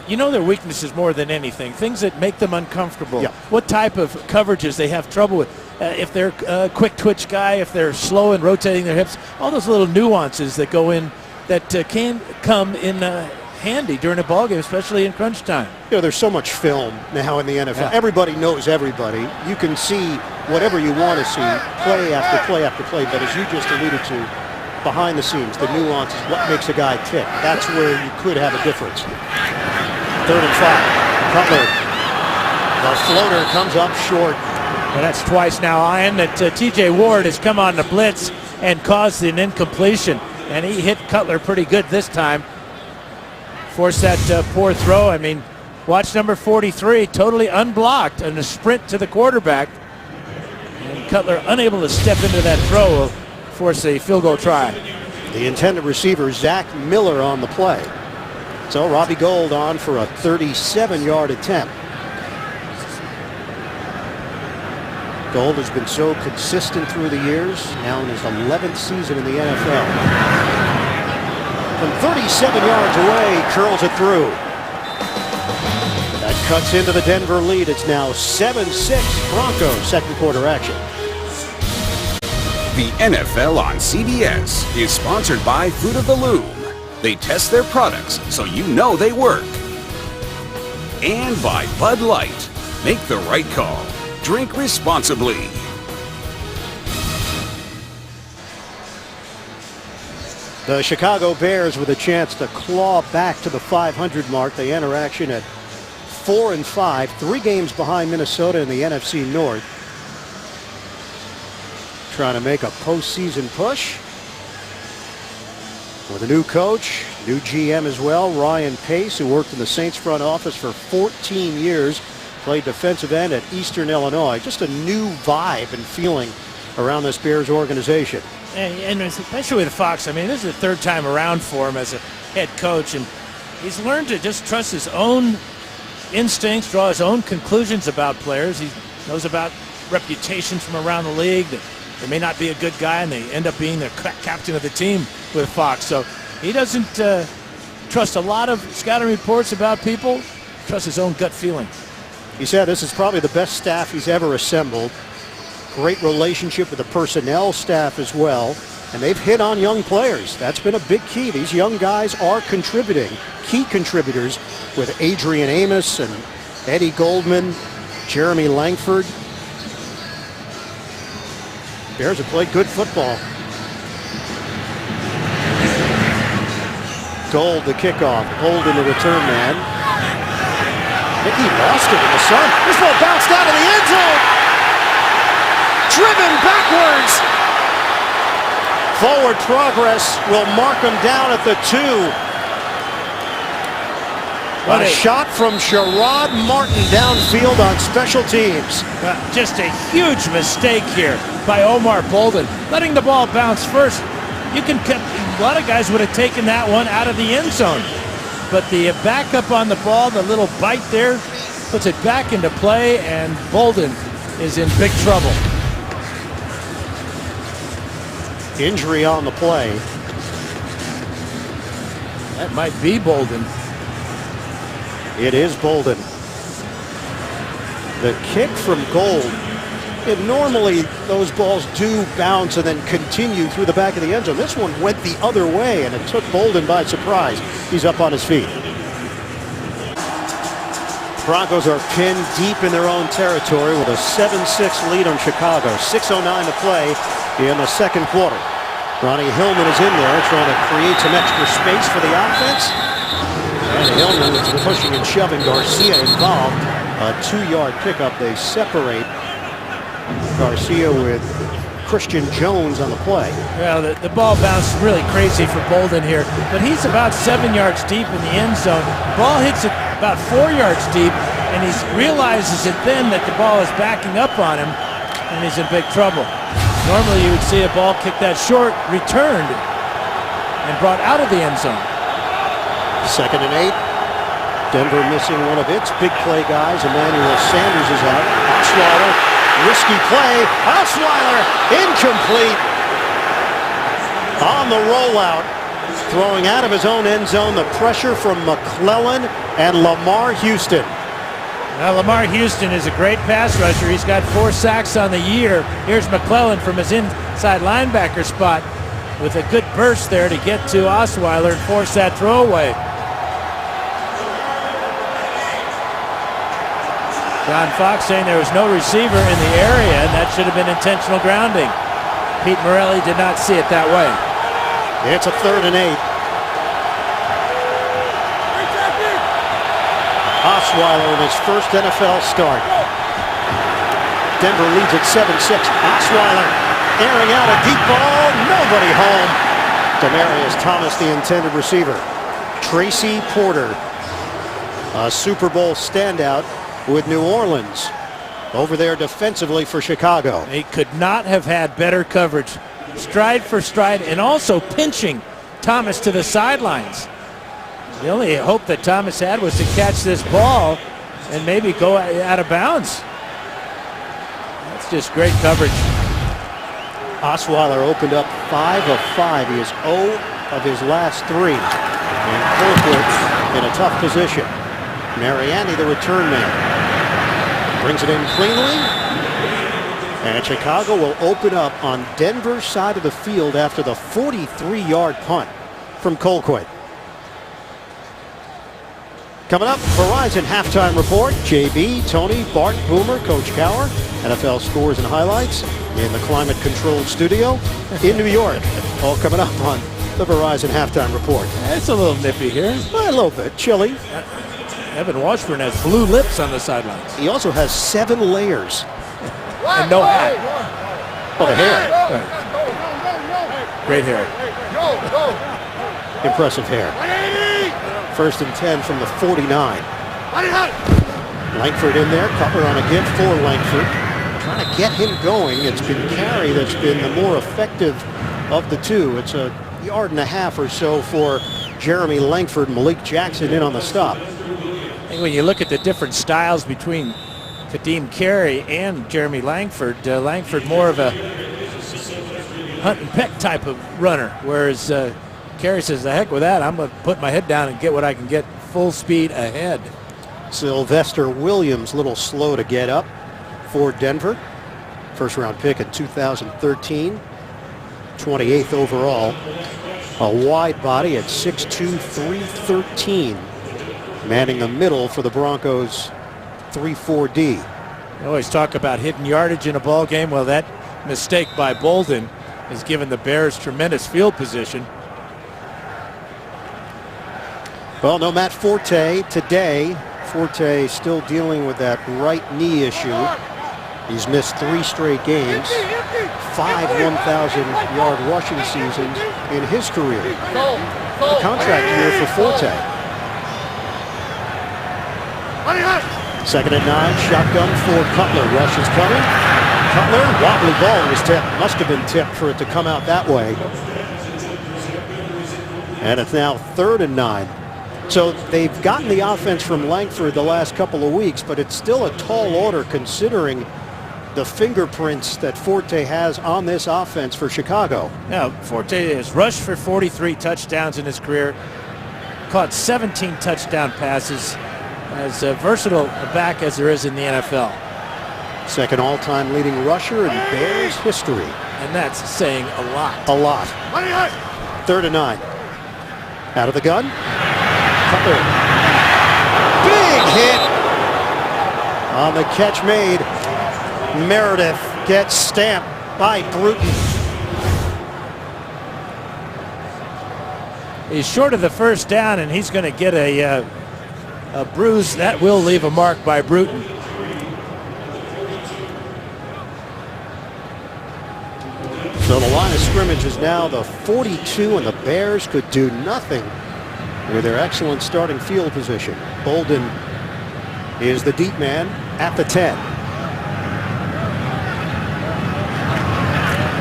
C: you know their weaknesses more than anything. Things that make them uncomfortable.
A: Yeah.
C: What type of coverages they have trouble with. If they're a quick twitch guy, if they're slow in rotating their hips, all those little nuances that go in that can come in handy during a ballgame, especially in crunch time.
A: You know, there's so much film now in the NFL.
C: Yeah.
A: Everybody knows everybody. You can see whatever you want to see, play after play after play. But as you just alluded to, behind the scenes, the nuances, what makes a guy tick. That's where you could have a difference. 3rd and 5. Cutler. The floater comes up short.
C: Well, that's twice now, Ian, that T.J. Ward has come on the blitz and caused an incompletion. And he hit Cutler pretty good this time. Forced that poor throw. I mean, watch number 43, totally unblocked, and a sprint to the quarterback. And Cutler unable to step into that throw will force a field goal try.
A: The intended receiver, Zach Miller, on the play. So Robbie Gould on for a 37-yard attempt. Gould has been so consistent through the years, now in his 11th season in the NFL. From 37 yards away, curls it through. That cuts into the Denver lead. It's now 7-6 Broncos, second quarter action.
D: The NFL on CBS is sponsored by Fruit of the Loom. They test their products so you know they work. And by Bud Light. Make the right call. Drink responsibly.
A: The Chicago Bears with a chance to claw back to the 500 mark. They enter action at 4-5, 3 games behind Minnesota in the NFC North. Trying to make a postseason push with a new coach, new GM as well, Ryan Pace, who worked in the Saints front office for 14 years, played defensive end at Eastern Illinois. Just a new vibe and feeling around this Bears organization.
C: And especially with Fox, I mean, this is the 3rd time around for him as a head coach, and he's learned to just trust his own instincts, draw his own conclusions about players. He knows about reputations from around the league that they may not be a good guy, and they end up being the captain of the team with Fox. So he doesn't trust a lot of scouting reports about people, trusts his own gut feeling.
A: He said this is probably the best staff he's ever assembled. Great relationship with the personnel staff as well. And they've hit on young players. That's been a big key. These young guys are contributing, key contributors, with Adrian Amos and Eddie Goldman, Jeremy Langford. Bears have played good football. Gold the kickoff. Holden the return man. Mickey lost it in the sun. This ball bounced out of the end zone. Driven backwards. Forward progress will mark him down at the 2. What a shot from Sherrod Martin downfield on special teams.
C: Just a huge mistake here by Omar Bolden, letting the ball bounce first. A lot of guys would have taken that one out of the end zone, but the backup on the ball, the little bite there, puts it back into play, and Bolden is in big trouble.
A: Injury on the play.
C: That might be Bolden.
A: It is Bolden. The kick from Gold. And normally those balls do bounce and then continue through the back of the end zone. This one went the other way, and it took Bolden by surprise. He's up on his feet. Broncos are pinned deep in their own territory with a 7-6 lead on Chicago. 6:09 to play in the second quarter. Ronnie Hillman is in there trying to create some extra space for the offense. And Hillman is pushing and shoving. Garcia involved. A 2-yard pickup. They separate Garcia with Christian Jones on the play.
C: Well, the ball bounced really crazy for Bolden here, but he's about 7 yards deep in the end zone. The ball hits it about 4 yards deep, and he realizes it then that the ball is backing up on him, and he's in big trouble. Normally you would see a ball kick that short, returned, and brought out of the end zone.
A: 2nd and 8. Denver missing one of its big play guys. Emmanuel Sanders is out. Osweiler, risky play. Osweiler, incomplete. On the rollout, throwing out of his own end zone. The pressure from McClellan and Lamar Houston.
C: Now, Lamar Houston is a great pass rusher. He's got 4 sacks on the year. Here's McClellan from his inside linebacker spot with a good burst there to get to Osweiler and force that throwaway. John Fox saying there was no receiver in the area, and that should have been intentional grounding. Pete Morelli did not see it that way.
A: It's a 3rd and 8. Osweiler in his first NFL start. Denver leads at 7-6. Osweiler airing out a deep ball. Nobody home. Demaryius Thomas, the intended receiver. Tracy Porter, a Super Bowl standout with New Orleans, over there defensively for Chicago.
C: They could not have had better coverage, stride for stride, and also pinching Thomas to the sidelines. The only hope that Thomas had was to catch this ball and maybe go out of bounds. That's just great coverage.
A: Osweiler opened up 5 of 5. He is 0 of his last 3. And Colquitt in a tough position. Mariani, the return man, brings it in cleanly. And Chicago will open up on Denver's side of the field after the 43-yard punt from Colquitt. Coming up, Verizon Halftime Report. JB, Tony, Bart, Boomer, Coach Cower. NFL scores and highlights in the climate-controlled studio in New York. All coming up on the Verizon Halftime Report.
C: It's a little nippy here.
A: A little bit chilly.
C: Evan Washburn has blue lips on the sidelines.
A: He also has 7 layers.
C: And no hat.
A: Oh, the hair.
C: Great hair.
A: Impressive hair. 1st and 10 from the 49. Langford in there. Cutler on a give for Langford. Trying to get him going. It's been Carey that's been the more effective of the two. It's a yard and a half or so for Jeremy Langford. Malik Jackson in on the stop.
C: I think when you look at the different styles between Kadeem Carey and Jeremy Langford, Langford more of a hunt and peck type of runner, whereas Carey says, the heck with that, I'm going to put my head down and get what I can get full speed ahead.
A: Sylvester Williams, a little slow to get up for Denver. First round pick in 2013, 28th overall. A wide body at 6'2", 313. Manning the middle for the Broncos 3-4-D.
C: We always talk about hidden yardage in a ball game. Well, that mistake by Bolden has given the Bears tremendous field position.
A: Well, no Matt Forte today. Forte still dealing with that right knee issue. He's missed 3 straight games. 5 1,000-yard rushing seasons in his career. A contract year for Forte. 2nd and 9, shotgun for Cutler. Rush is coming. Cutler, wobbly ball was tipped. Must have been tipped for it to come out that way. And it's now 3rd and 9. So they've gotten the offense from Langford the last couple of weeks, but it's still a tall order considering the fingerprints that Forte has on this offense for Chicago.
C: Now, Forte has rushed for 43 touchdowns in his career, caught 17 touchdown passes, as versatile a back as there is in the NFL.
A: 2nd all-time leading rusher in Bears history.
C: And that's saying a lot.
A: A lot. 3rd and 9. Out of the gun. Cutler. Big hit on the catch made. Meredith gets stamped by Bruton.
C: He's short of the first down, and he's going to get a bruise that will leave a mark by Bruton.
A: So the line of scrimmage is now the 42, and the Bears could do nothing with their excellent starting field position. Bolden is the deep man at the 10.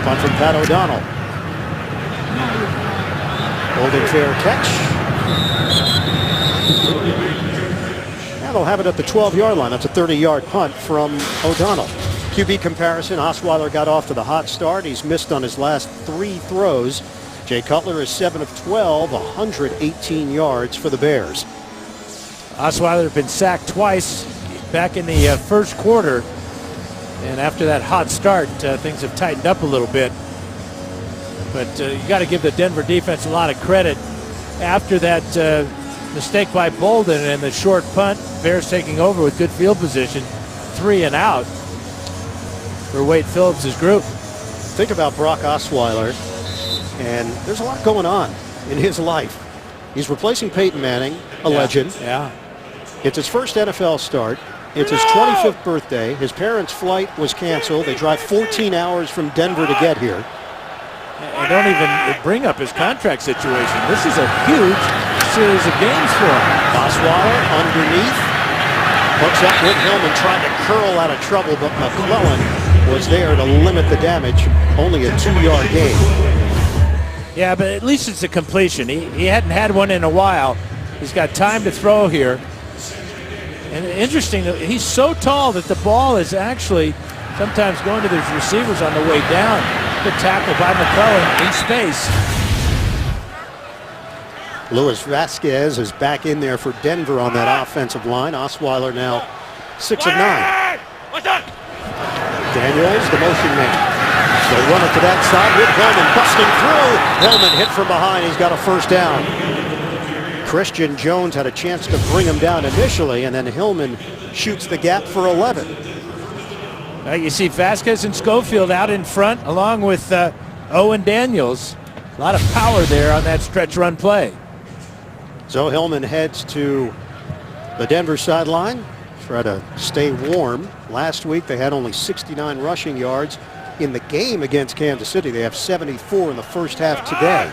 A: Punt from Pat O'Donnell. Bolden fair catch. And they'll have it at the 12-yard line. That's a 30-yard punt from O'Donnell. QB comparison, Osweiler got off to the hot start. He's missed on his last 3 throws. Jay Cutler is 7 of 12, 118 yards for the Bears.
C: Osweiler had been sacked twice back in the first quarter. And after that hot start, things have tightened up a little bit. But you got to give the Denver defense a lot of credit. After that mistake by Bolden and the short punt, Bears taking over with good field position. 3 and out for Wade Phillips' group.
A: Think about Brock Osweiler, and there's a lot going on in his life. He's replacing Peyton Manning, a legend.
C: Yeah.
A: It's his first NFL start. It's his 25th birthday. His parents' flight was canceled. They drive 14 hours from Denver to get here.
C: And don't even bring up his contract situation. This is a huge series of games for him.
A: Osweiler underneath. Hooks up with Hillman trying to curl out of trouble, but McClellan was there to limit the damage. Only a 2-yard gain.
C: Yeah, but at least it's a completion. He hadn't had one in a while. He's got time to throw here. And interesting, he's so tall that the ball is actually sometimes going to the receivers on the way down. Good tackle by McClellan in space.
A: Luis Vasquez is back in there for Denver on that offensive line. Osweiler now 6 of 9. Daniels, the motion man. They'll run it to that side with Hillman busting through. Hillman hit from behind. He's got a first down. Christian Jones had a chance to bring him down initially, and then Hillman shoots the gap for 11.
C: You see Vasquez and Schofield out in front along with Owen Daniels. A lot of power there on that stretch run play.
A: So Hillman heads to the Denver sideline, try to stay warm. Last week they had only 69 rushing yards. In the game against Kansas City, they have 74 in the first half today.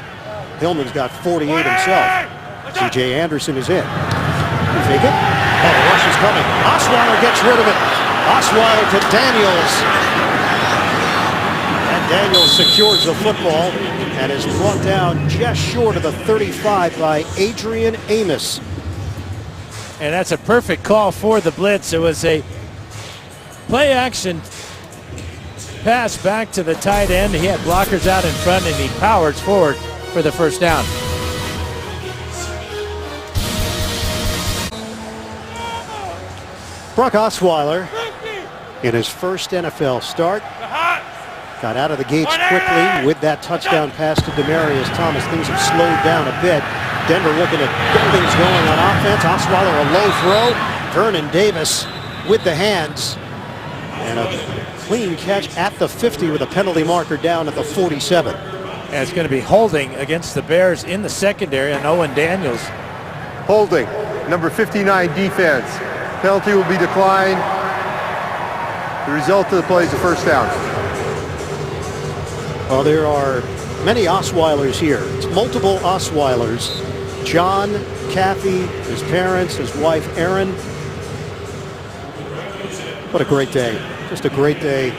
A: Hillman's got 48 himself. C.J. Anderson is in. Take it. Oh, the rush is coming. Osweiler gets rid of it. Osweiler to Daniels. And Daniels secures the football and is brought down just short of the 35 by Adrian Amos.
C: And that's a perfect call for the blitz. It was a play action pass back to the tight end. He had blockers out in front and he powers forward for the first down.
A: Brock Osweiler in his first NFL start got out of the gates quickly with that touchdown pass to Demaryius Thomas. Things have slowed down a bit. Denver looking at getting things going on offense. Osweiler a low throw. Vernon Davis with the hands. And a clean catch at the 50 with a penalty marker down at the 47.
C: And it's going to be holding against the Bears in the secondary on Owen Daniels.
F: Holding, number 59 defense. Penalty will be declined. The result of the play is a first down.
A: Well, there are many Osweilers here. It's multiple Osweilers. John, Kathy, his parents, his wife, Erin. What a great day. Just a great day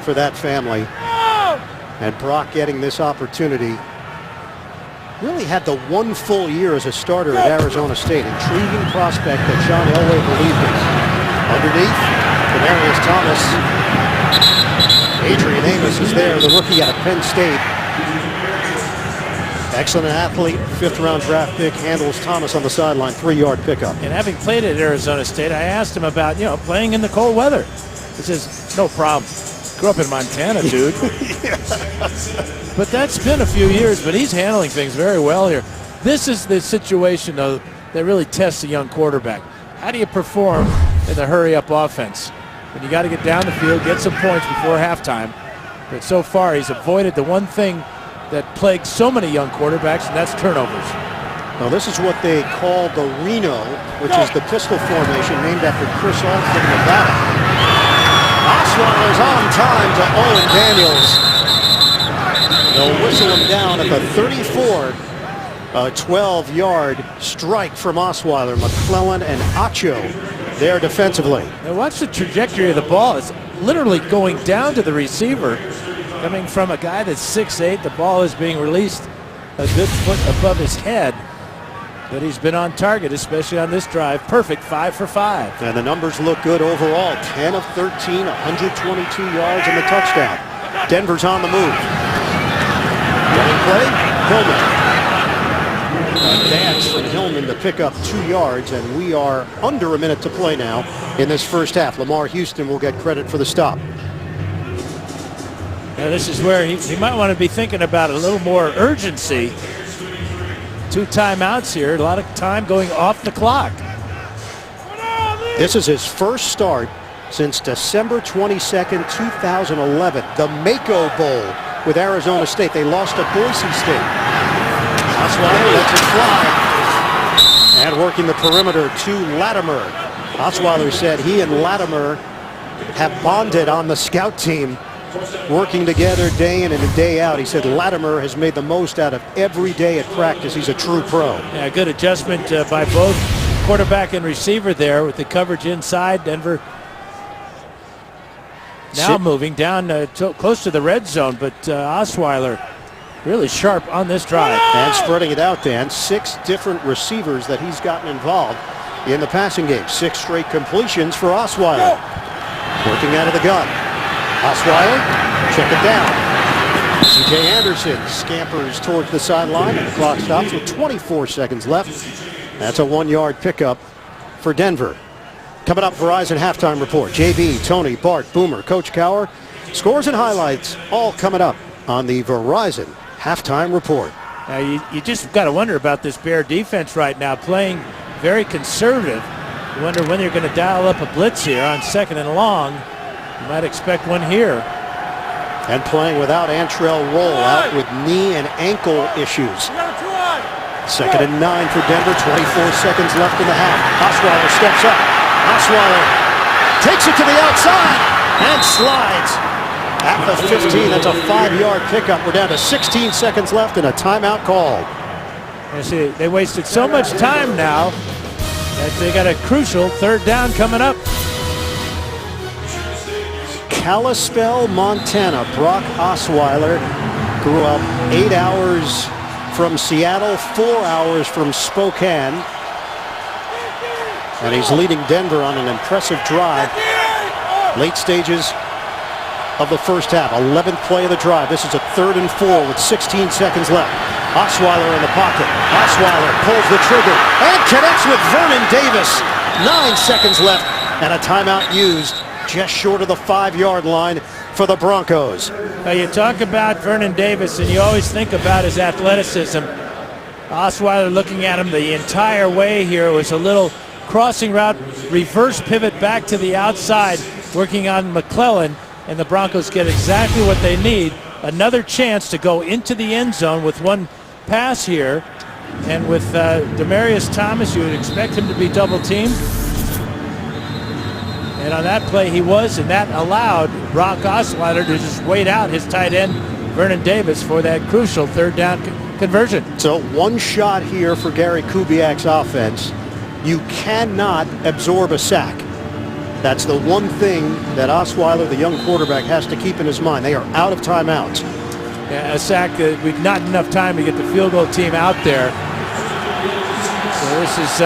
A: for that family. And Brock getting this opportunity. Really had the one full year as a starter at Arizona State. Intriguing prospect that Sean Elway believed in. Underneath, Demaryius Thomas. Adrian Amos is there, the rookie out of Penn State. Excellent athlete, 5th-round draft pick, handles Thomas on the sideline, 3-yard pickup.
C: And having played at Arizona State, I asked him about, playing in the cold weather. He says, no problem. Grew up in Montana, dude. But that's been a few years, but he's handling things very well here. This is the situation, though, that really tests a young quarterback. How do you perform in the hurry-up offense? When you got to get down the field, get some points before halftime. But so far, he's avoided the one thing that plagues so many young quarterbacks, and that's turnovers.
A: Now, this is what they call the Reno, which is the pistol formation named after Chris Alford, Nevada. Osweiler's on time to Owen Daniels. They'll whistle him down at the 34. A 12-yard strike from Osweiler. McClellan and Acho there defensively.
C: Now watch the trajectory of the ball. It's literally going down to the receiver. Coming from a guy that's 6'8", the ball is being released a good foot above his head. But he's been on target, especially on this drive. Perfect, 5 for 5.
A: And the numbers look good overall. 10 of 13, 122 yards and the touchdown. Denver's on the move. Running play, Hillman. A dance from Hillman to pick up 2 yards, and we are under a minute to play now in this first half. Lamar Houston will get credit for the stop.
C: Now this is where he might want to be thinking about a little more urgency. 2 timeouts here, a lot of time going off the clock.
A: This is his first start since December 22nd, 2011, the Mako Bowl with Arizona State. They lost to Boise State. Osweiler lets it fly. And working the perimeter to Latimer. Osweiler said he and Latimer have bonded on the scout team, working together day in and day out. He said Latimer has made the most out of every day at practice. He's a true pro.
C: Yeah, good adjustment by both quarterback and receiver there with the coverage inside. Denver now moving down close to the red zone, but Osweiler really sharp on this drive.
A: And spreading it out, Dan. 6 different receivers that he's gotten involved in the passing game. 6 straight completions for Osweiler. Working out of the gun. Osweiler, check it down. C.J. Anderson scampers towards the sideline, and the clock stops with 24 seconds left. That's a 1-yard pickup for Denver. Coming up, Verizon Halftime Report. JB, Tony, Bart, Boomer, Coach Cowher. Scores and highlights all coming up on the Verizon Halftime Report.
C: You just got to wonder about this Bear defense right now, playing very conservative. You wonder when they're going to dial up a blitz here on 2nd and long. You might expect one here.
A: And playing without Antrell Roll, out with knee and ankle issues. 2nd and 9 for Denver, 24 seconds left in the half. Osweiler steps up. Osweiler takes it to the outside and slides. At the 15, that's a 5-yard pickup. We're down to 16 seconds left and a timeout called.
C: You see, they wasted so much time now that they got a crucial 3rd down coming up.
A: Kalispell, Montana. Brock Osweiler grew up 8 hours from Seattle, 4 hours from Spokane. And he's leading Denver on an impressive drive. Late stages of the first half. 11th play of the drive. This is a 3rd and 4 with 16 seconds left. Osweiler in the pocket. Osweiler pulls the trigger and connects with Vernon Davis. 9 seconds left and a timeout used just short of the 5-yard line for the Broncos.
C: Now you talk about Vernon Davis and you always think about his athleticism. Osweiler looking at him the entire way here was a little crossing route, reverse pivot back to the outside, working on McClellan. And the Broncos get exactly what they need. Another chance to go into the end zone with one pass here. And with Demaryius Thomas, you would expect him to be double teamed. And on that play he was, and that allowed Brock Osweiler to just wait out his tight end, Vernon Davis, for that crucial 3rd down conversion.
A: So one shot here for Gary Kubiak's offense. You cannot absorb a sack. That's the one thing that Osweiler, the young quarterback, has to keep in his mind. They are out of timeouts.
C: Yeah, a sack, with not enough time to get the field goal team out there. So this is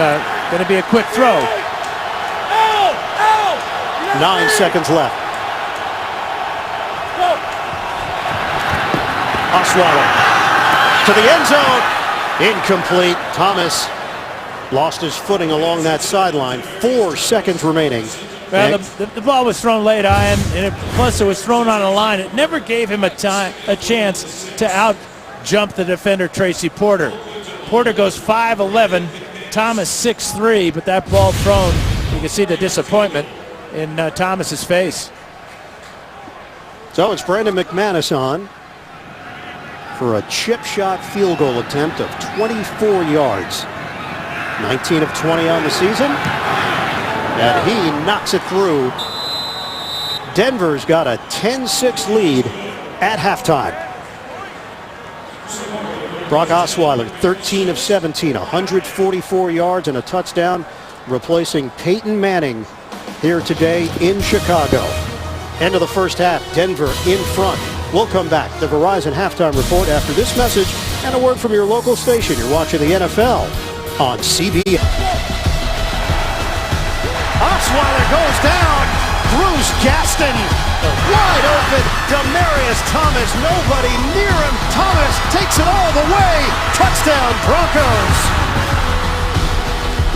C: going to be a quick throw.
A: 9 seconds left. Osweiler to the end zone. Incomplete. Thomas lost his footing along that sideline. 4 seconds remaining.
C: Well, the ball was thrown late, Ian, and plus it was thrown on a line. It never gave him a chance to out-jump the defender, Tracy Porter. Porter goes 5'11", Thomas 6'3", but that ball thrown, you can see the disappointment in Thomas's face.
A: So it's Brandon McManus on for a chip shot field goal attempt of 24 yards. 19 of 20 on the season. And he knocks it through. Denver's got a 10-6 lead at halftime. Brock Osweiler, 13 of 17, 144 yards and a touchdown, replacing Peyton Manning here today in Chicago. End of the first half, Denver in front. We'll come back. The Verizon Halftime Report after this message and a word from your local station. You're watching the NFL on CBS. Osweiler goes down. Bruce Gaston wide open. Demaryius Thomas, nobody near him. Thomas takes it all the way. Touchdown Broncos.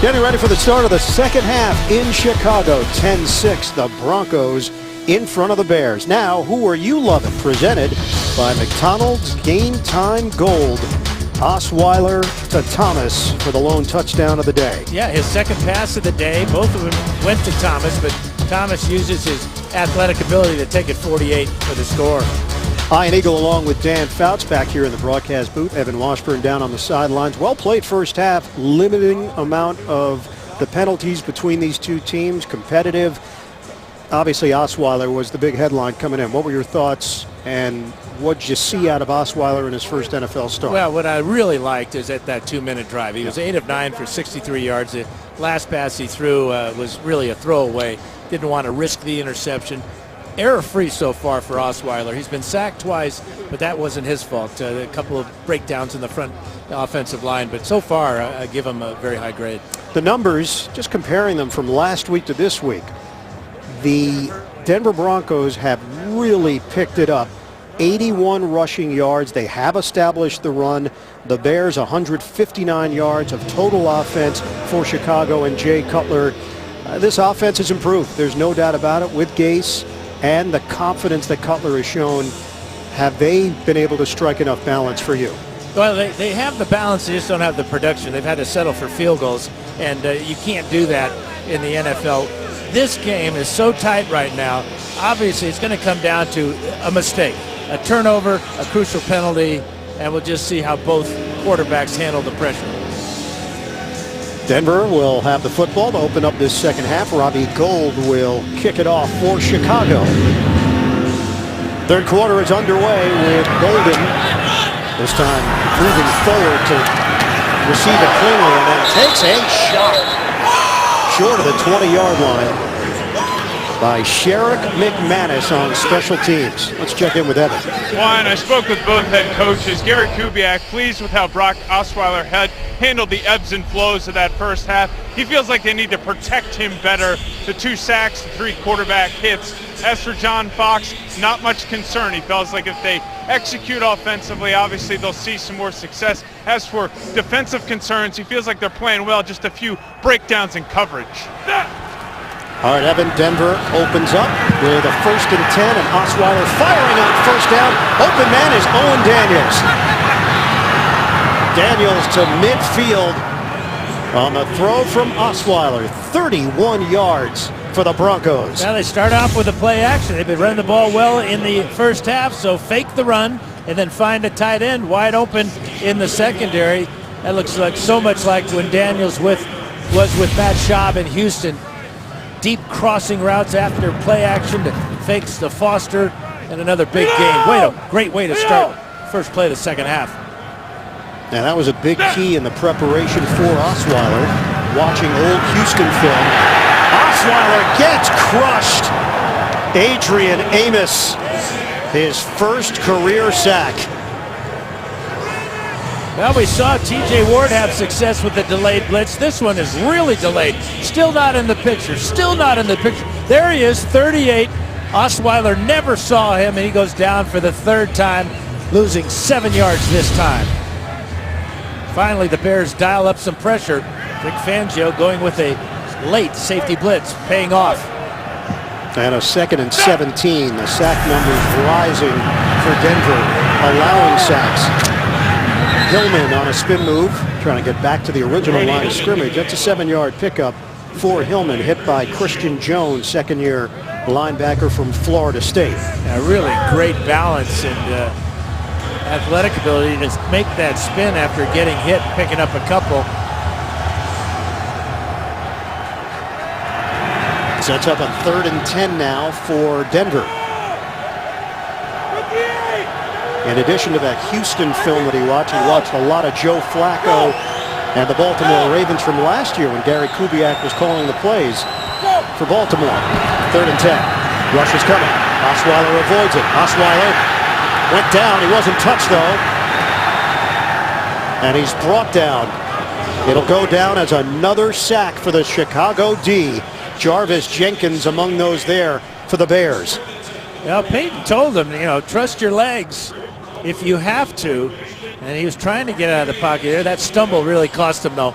A: Getting ready for the start of the second half in Chicago. 10-6, the Broncos in front of the Bears. Now, who are you loving? Presented by McDonald's Game Time Gold. Osweiler to Thomas for the lone touchdown of the day.
C: Yeah, his second pass of the day. Both of them went to Thomas, but Thomas uses his athletic ability to take it 48 for the score.
A: Ian Eagle along with Dan Fouts back here in the broadcast booth. Evan Washburn down on the sidelines. Well played first half. Limiting amount of the penalties between these two teams. Competitive. Obviously, Osweiler was the big headline coming in. What were your thoughts, and what did you see out of Osweiler in his first NFL start?
C: Well, what I really liked is at that 2-minute drive. He was 8 of 9 for 63 yards. The last pass he threw was really a throwaway. Didn't want to risk the interception. Error-free so far for Osweiler. He's been sacked twice, but that wasn't his fault. A couple of breakdowns in the front offensive line, but so far I give him a very high grade.
A: The numbers, just comparing them from last week to this week, the Denver Broncos have really picked it up. 81 rushing yards. They have established the run. The Bears 159 yards of total offense for Chicago and Jay Cutler. This offense has improved. There's no doubt about it with Gase and the confidence that Cutler has shown. Have they been able to strike enough balance for you?
C: Well, they have the balance, they just don't have the production. They've had to settle for field goals, and you can't do that in the NFL. This game is so tight right now. Obviously, it's going to come down to a mistake, a turnover, a crucial penalty, and we'll just see how both quarterbacks handle the pressure.
A: Denver will have the football to open up this second half. Robbie Gould will kick it off for Chicago. Third quarter is underway with Golden. This time moving forward to receive it cleanly and then takes a shot short of the 20-yard line by Sherrick McManus on special teams. Let's check in with Evan.
B: Juan, I spoke with both head coaches. Gary Kubiak pleased with how Brock Osweiler had handled the ebbs and flows of that first half. He feels like they need to protect him better. The 2 sacks, the 3 quarterback hits. As for John Fox, not much concern. He feels like if they execute offensively, obviously they'll see some more success. As for defensive concerns, he feels like they're playing well, just a few breakdowns in coverage.
A: All right, Evan, Denver opens up with a 1st and 10, and Osweiler firing on first down. Open man is Owen Daniels. Daniels to midfield on the throw from Osweiler. 31 yards for the Broncos.
C: Now they start off with a play action. They've been running the ball well in the first half, so fake the run and then find a tight end wide open in the secondary. That looks like so much like when Daniels was with Matt Schaub in Houston. Deep crossing routes after play action to fakes the Foster, and another big gain. Great way to start first play of the second half.
A: Now that was a big key in the preparation for Osweiler. Watching old Houston film. Osweiler gets crushed. Adrian Amos, his first career sack.
C: Well, we saw T.J. Ward have success with the delayed blitz. This one is really delayed. Still not in the picture. Still not in the picture. There he is, 38. Osweiler never saw him, and he goes down for the 3rd time, losing 7 yards this time. Finally, the Bears dial up some pressure. Vic Fangio going with a late safety blitz, paying off.
A: And a 2nd and 17. The sack numbers rising for Denver, allowing sacks. Hillman on a spin move, trying to get back to the original line of scrimmage. That's a 7-yard pickup for Hillman, hit by Christian Jones, 2nd-year linebacker from Florida State.
C: A really great balance and athletic ability to make that spin after getting hit, picking up a couple.
A: Sets up a 3rd and 10 now for Denver. In addition to that Houston film that he watched a lot of Joe Flacco and the Baltimore Ravens from last year when Gary Kubiak was calling the plays for Baltimore. 3rd and 10. Rush is coming. Osweiler avoids it. Osweiler went down. He wasn't touched, though. And he's brought down. It'll go down as another sack for the Chicago D. Jarvis Jenkins among those there for the Bears.
C: Well, Peyton told him, trust your legs if you have to, and he was trying to get out of the pocket there. That stumble really cost him, though.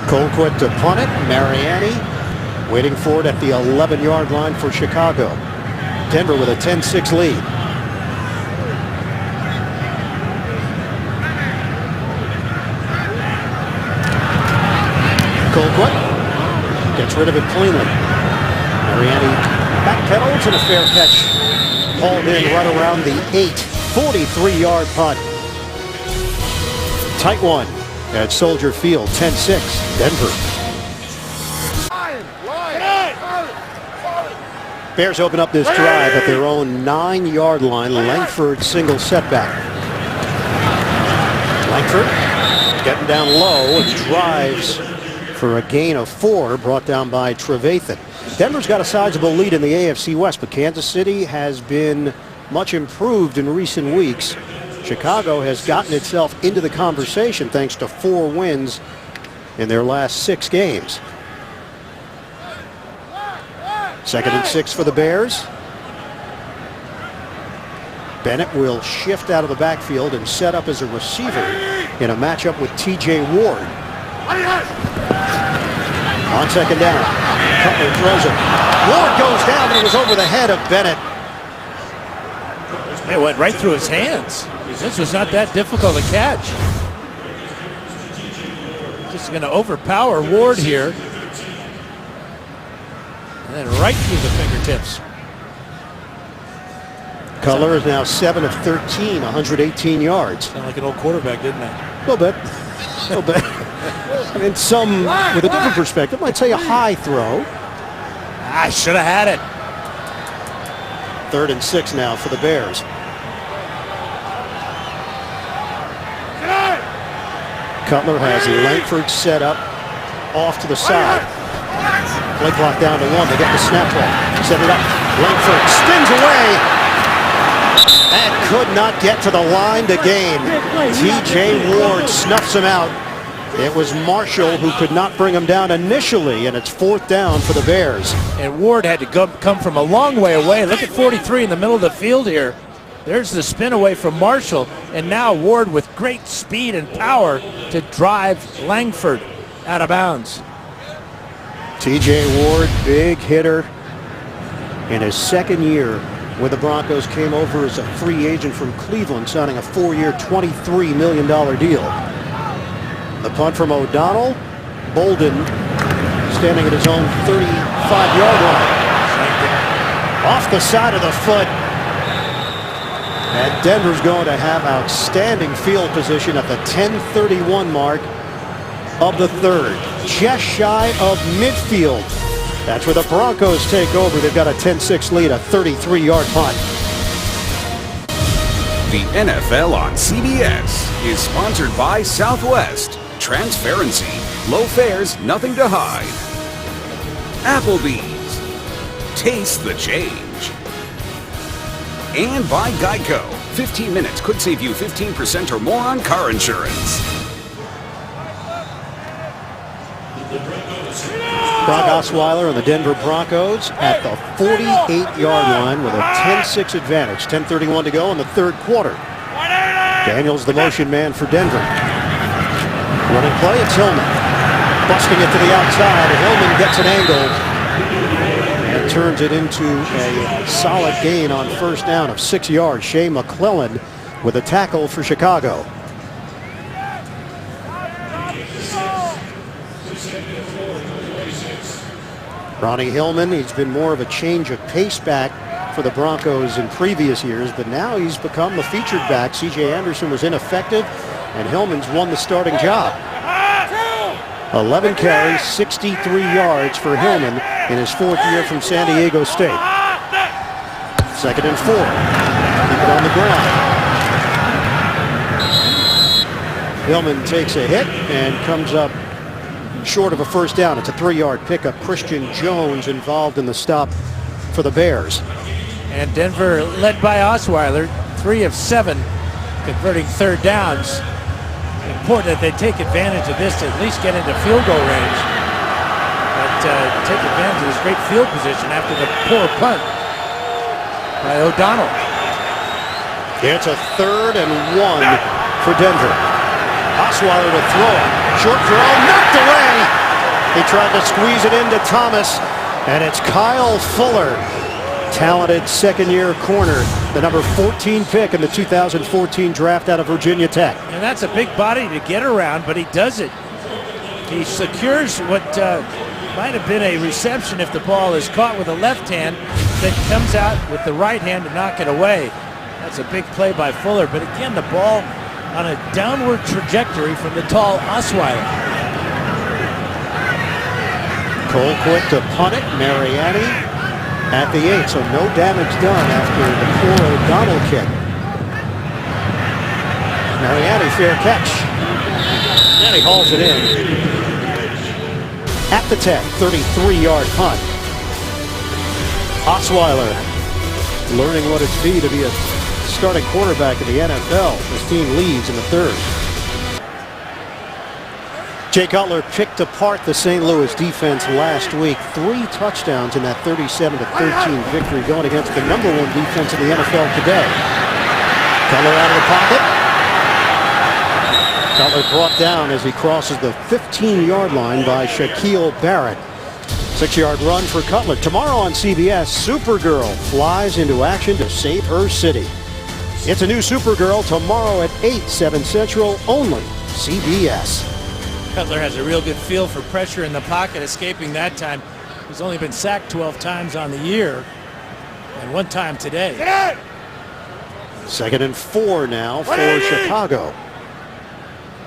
A: Colquitt to punt it. Mariani waiting for it at the 11-yard line for Chicago. Denver with a 10-6 lead. Colquitt gets rid of it cleanly. Mariani backpedals and a fair catch. Hauled in right around the 8. 43-yard punt. Tight one at Soldier Field. 10-6 Denver. Bears open up this drive at their own 9-yard line. Langford single setback. Langford getting down low and drives for a gain of 4, brought down by Trevathan. Denver's got a sizable lead in the AFC West, but Kansas City has been much improved in recent weeks. Chicago has gotten itself into the conversation thanks to 4 wins in their last 6 games. 2nd and 6 for the Bears. Bennett will shift out of the backfield and set up as a receiver in a matchup with T.J. Ward. On 2nd down. Cutler throws it. Ward goes down, and it was over the head of Bennett.
C: It went right through his hands. This was not that difficult to catch. Just going to overpower Ward here. And then right through the fingertips.
A: Cutler is now 7 of 13, 118 yards.
C: Sounded like an old quarterback, didn't it?
A: A little bit. A little bit. I mean, some with a different perspective might say a high throw.
C: I should have had it.
A: 3rd and 6 now for the Bears. Cutler has Langford set up off to the side. Play clock down to 1. They get the snap ball. Set it up. Langford spins away and could not get to the line to gain. T.J. Ward snuffs him out. It was Marshall who could not bring him down initially, and it's 4th down for the Bears.
C: And Ward had to come from a long way away. Look at 43 in the middle of the field here. There's the spin away from Marshall, and now Ward with great speed and power to drive Langford out of bounds.
A: T.J. Ward, big hitter in his 2nd year with the Broncos, came over as a free agent from Cleveland, signing a 4-year, $23 million deal. The punt from O'Donnell. Bolden standing at his own 35-yard line. Off the side of the foot. And Denver's going to have outstanding field position at the 10:31 mark of the 3rd. Just shy of midfield. That's where the Broncos take over. They've got a 10-6 lead, a 33-yard punt.
D: The NFL on CBS is sponsored by Southwest. Transparency. Low fares, nothing to hide. Applebee's. Taste the change. And by Geico. 15 minutes could save you 15% or more on car insurance.
A: Brock Osweiler and the Denver Broncos at the 48-yard line with a 10-6 advantage. 10:31 to go in the 3rd quarter. Daniels the motion man for Denver. Running play, it's Hillman. Busting it to the outside. Hillman gets an angle and turns it into a solid gain on 1st down of 6 yards. Shea McClellan with a tackle for Chicago. Ronnie Hillman, he's been more of a change of pace back for the Broncos in previous years, but now he's become the featured back. C.J. Anderson was ineffective, and Hillman's won the starting job. 11 carries, 63 yards for Hillman in his 4th year from San Diego State. 2nd and 4. Keep it on the ground. Hillman takes a hit and comes up short of a 1st down. It's a 3-yard pickup. Christian Jones involved in the stop for the Bears.
C: And Denver, led by Osweiler, 3 of 7, converting 3rd downs. Important that they take advantage of this to at least get into field goal range. But take advantage of this great field position after the poor punt by O'Donnell.
A: It's a 3rd and 1 for Denver. Osweiler to throw. Short throw, knocked away. He tried to squeeze it into Thomas, and it's Kyle Fuller, talented 2nd-year corner, the number 14 pick in the 2014 draft out of Virginia Tech.
C: And that's a big body to get around, but he does it. He secures what might have been a reception if the ball is caught with a left hand, then comes out with the right hand to knock it away. That's a big play by Fuller, but again, the ball on a downward trajectory from the tall Osweiler.
A: Colquitt to punt it. Mariani at the 8, so no damage done after the poor O'Donnell kick. Mariani, fair catch. And he hauls it in. At the 10, 33-yard punt. Osweiler learning what it's be to be a starting quarterback in the NFL. His team leads in the 3rd. Jay Cutler picked apart the St. Louis defense last week. 3 touchdowns in that 37-13 victory going against the number 1 defense in the NFL today. Cutler out of the pocket. Cutler brought down as he crosses the 15-yard line by Shaquille Barrett. 6-yard run for Cutler. Tomorrow on CBS, Supergirl flies into action to save her city. It's a new Supergirl tomorrow at 8, 7 Central, only CBS.
C: Cutler has a real good feel for pressure in the pocket, escaping that time. He's only been sacked 12 times on the year, and 1 time today.
A: 2nd and 4 now for Chicago.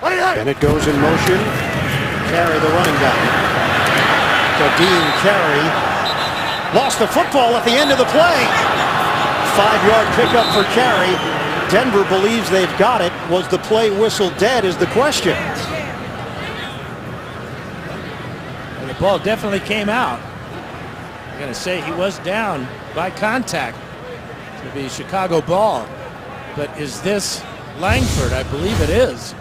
A: Bennett goes in motion. Carey, the running back. Kadeem Carey lost the football at the end of the play. 5-yard pickup for Carey. Denver believes they've got it. Was the play whistle dead is the question.
C: And the ball definitely came out. I'm going to say he was down by contact. To be Chicago ball. But is this Langford? I believe it is.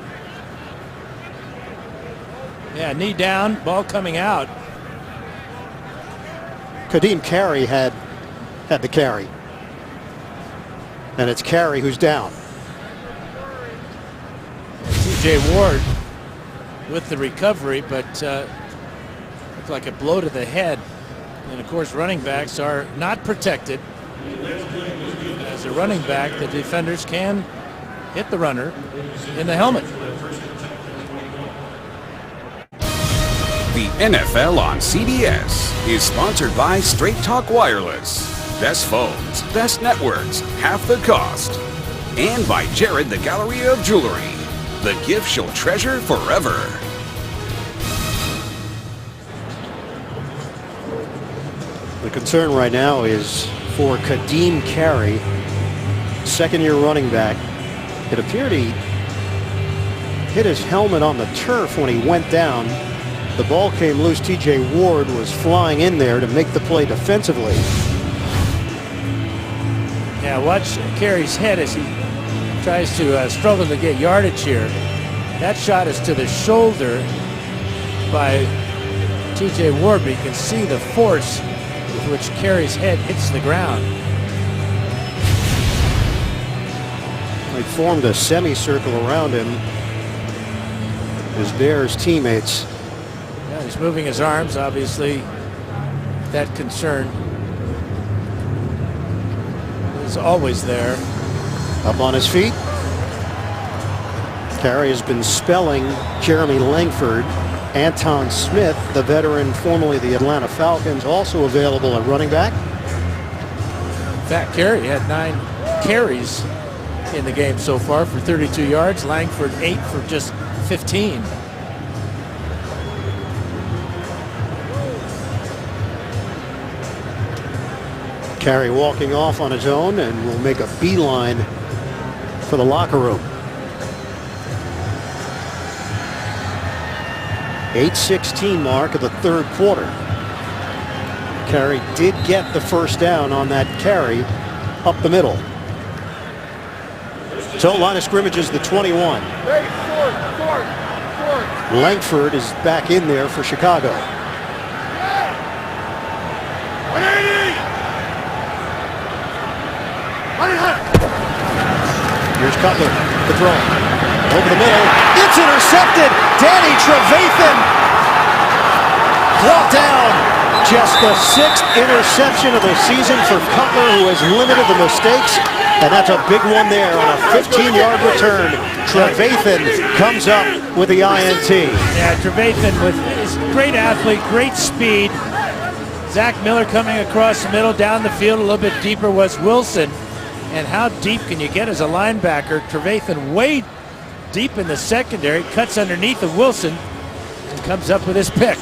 C: Yeah, knee down, ball coming out.
A: Kadeem Carey had the carry. And it's Carey who's down.
C: TJ Ward with the recovery, but looked like a blow to the head. And of course, running backs are not protected. As a running back, the defenders can hit the runner in the helmet.
D: The NFL on CBS is sponsored by Straight Talk Wireless. Best phones, best networks, half the cost. And by Jared the Galleria of Jewelry, the gift she'll treasure forever.
A: The concern right now is for Kadeem Carey, 2nd-year running back. It appeared he hit his helmet on the turf when he went down. The ball came loose. TJ Ward was flying in there to make the play defensively.
C: Yeah, watch Carey's head as he tries to struggle to get yardage here. That shot is to the shoulder by TJ Ward, but you can see the force with which Carey's head hits the ground.
A: They formed a semicircle around him. His Bears teammates.
C: Yeah, he's moving his arms, obviously. That concern is always there.
A: Up on his feet. Carey has been spelling Jeremy Langford. Anton Smith, the veteran, formerly the Atlanta Falcons, also available at running back.
C: In fact, Carey had 9 carries in the game so far for 32 yards. Langford 8 for just 15.
A: Carey walking off on his own and will make a beeline for the locker room. 8:16 mark of the 3rd quarter. Carey did get the first down on that carry up the middle. So line of scrimmage is the 21. Langford is back in there for Chicago. Here's Cutler, the throw. Over the middle, it's intercepted. Danny Trevathan brought down. Just the 6th interception of the season for Cutler, who has limited the mistakes. And that's a big one there on a 15-yard return. Trevathan comes up with the INT.
C: Yeah, Trevathan with his great athlete, great speed. Zach Miller coming across the middle, down the field a little bit deeper was Wilson. And how deep can you get as a linebacker? Trevathan way deep in the secondary, cuts underneath of Wilson and comes up with his pick.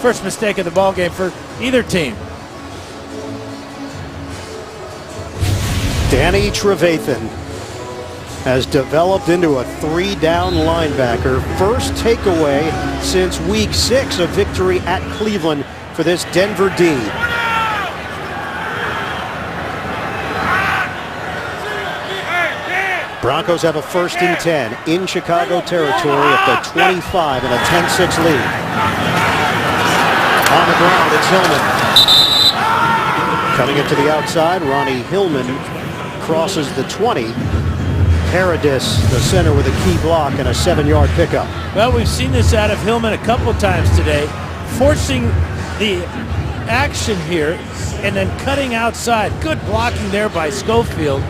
C: First mistake of the ball game for either team.
A: Danny Trevathan has developed into a 3-down linebacker. First takeaway since week 6, a victory at Cleveland for this Denver D. Broncos have a 1st and 10 in Chicago territory at the 25 and a 10-6 lead. On the ground, it's Hillman. Cutting it to the outside, Ronnie Hillman crosses the 20. Paradis, the center, with a key block and a 7-yard pickup.
C: Well, we've seen this out of Hillman a couple times today, forcing the action here and then cutting outside. Good blocking there by Schofield.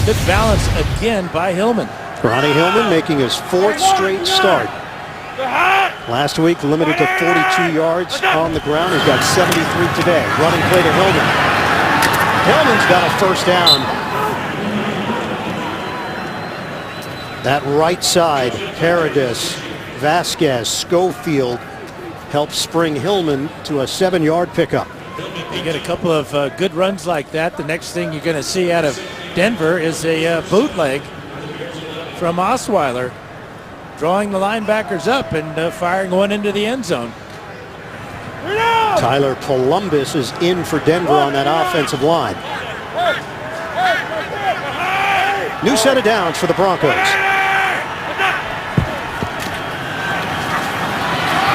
C: Good balance again by Hillman.
A: Ronnie Hillman making his 4th straight start. Last week limited to 42 yards on the ground. He's got 73 today. Running play to Hillman. Hillman's got a first down. That right side, Paradis, Vasquez, Schofield helped spring Hillman to a 7-yard pickup.
C: You get a couple of good runs like that. The next thing you're going to see out of Denver is a bootleg from Osweiler, drawing the linebackers up and firing one into the end zone.
A: Tyler Columbus is in for Denver on that offensive line. New set of downs for the Broncos.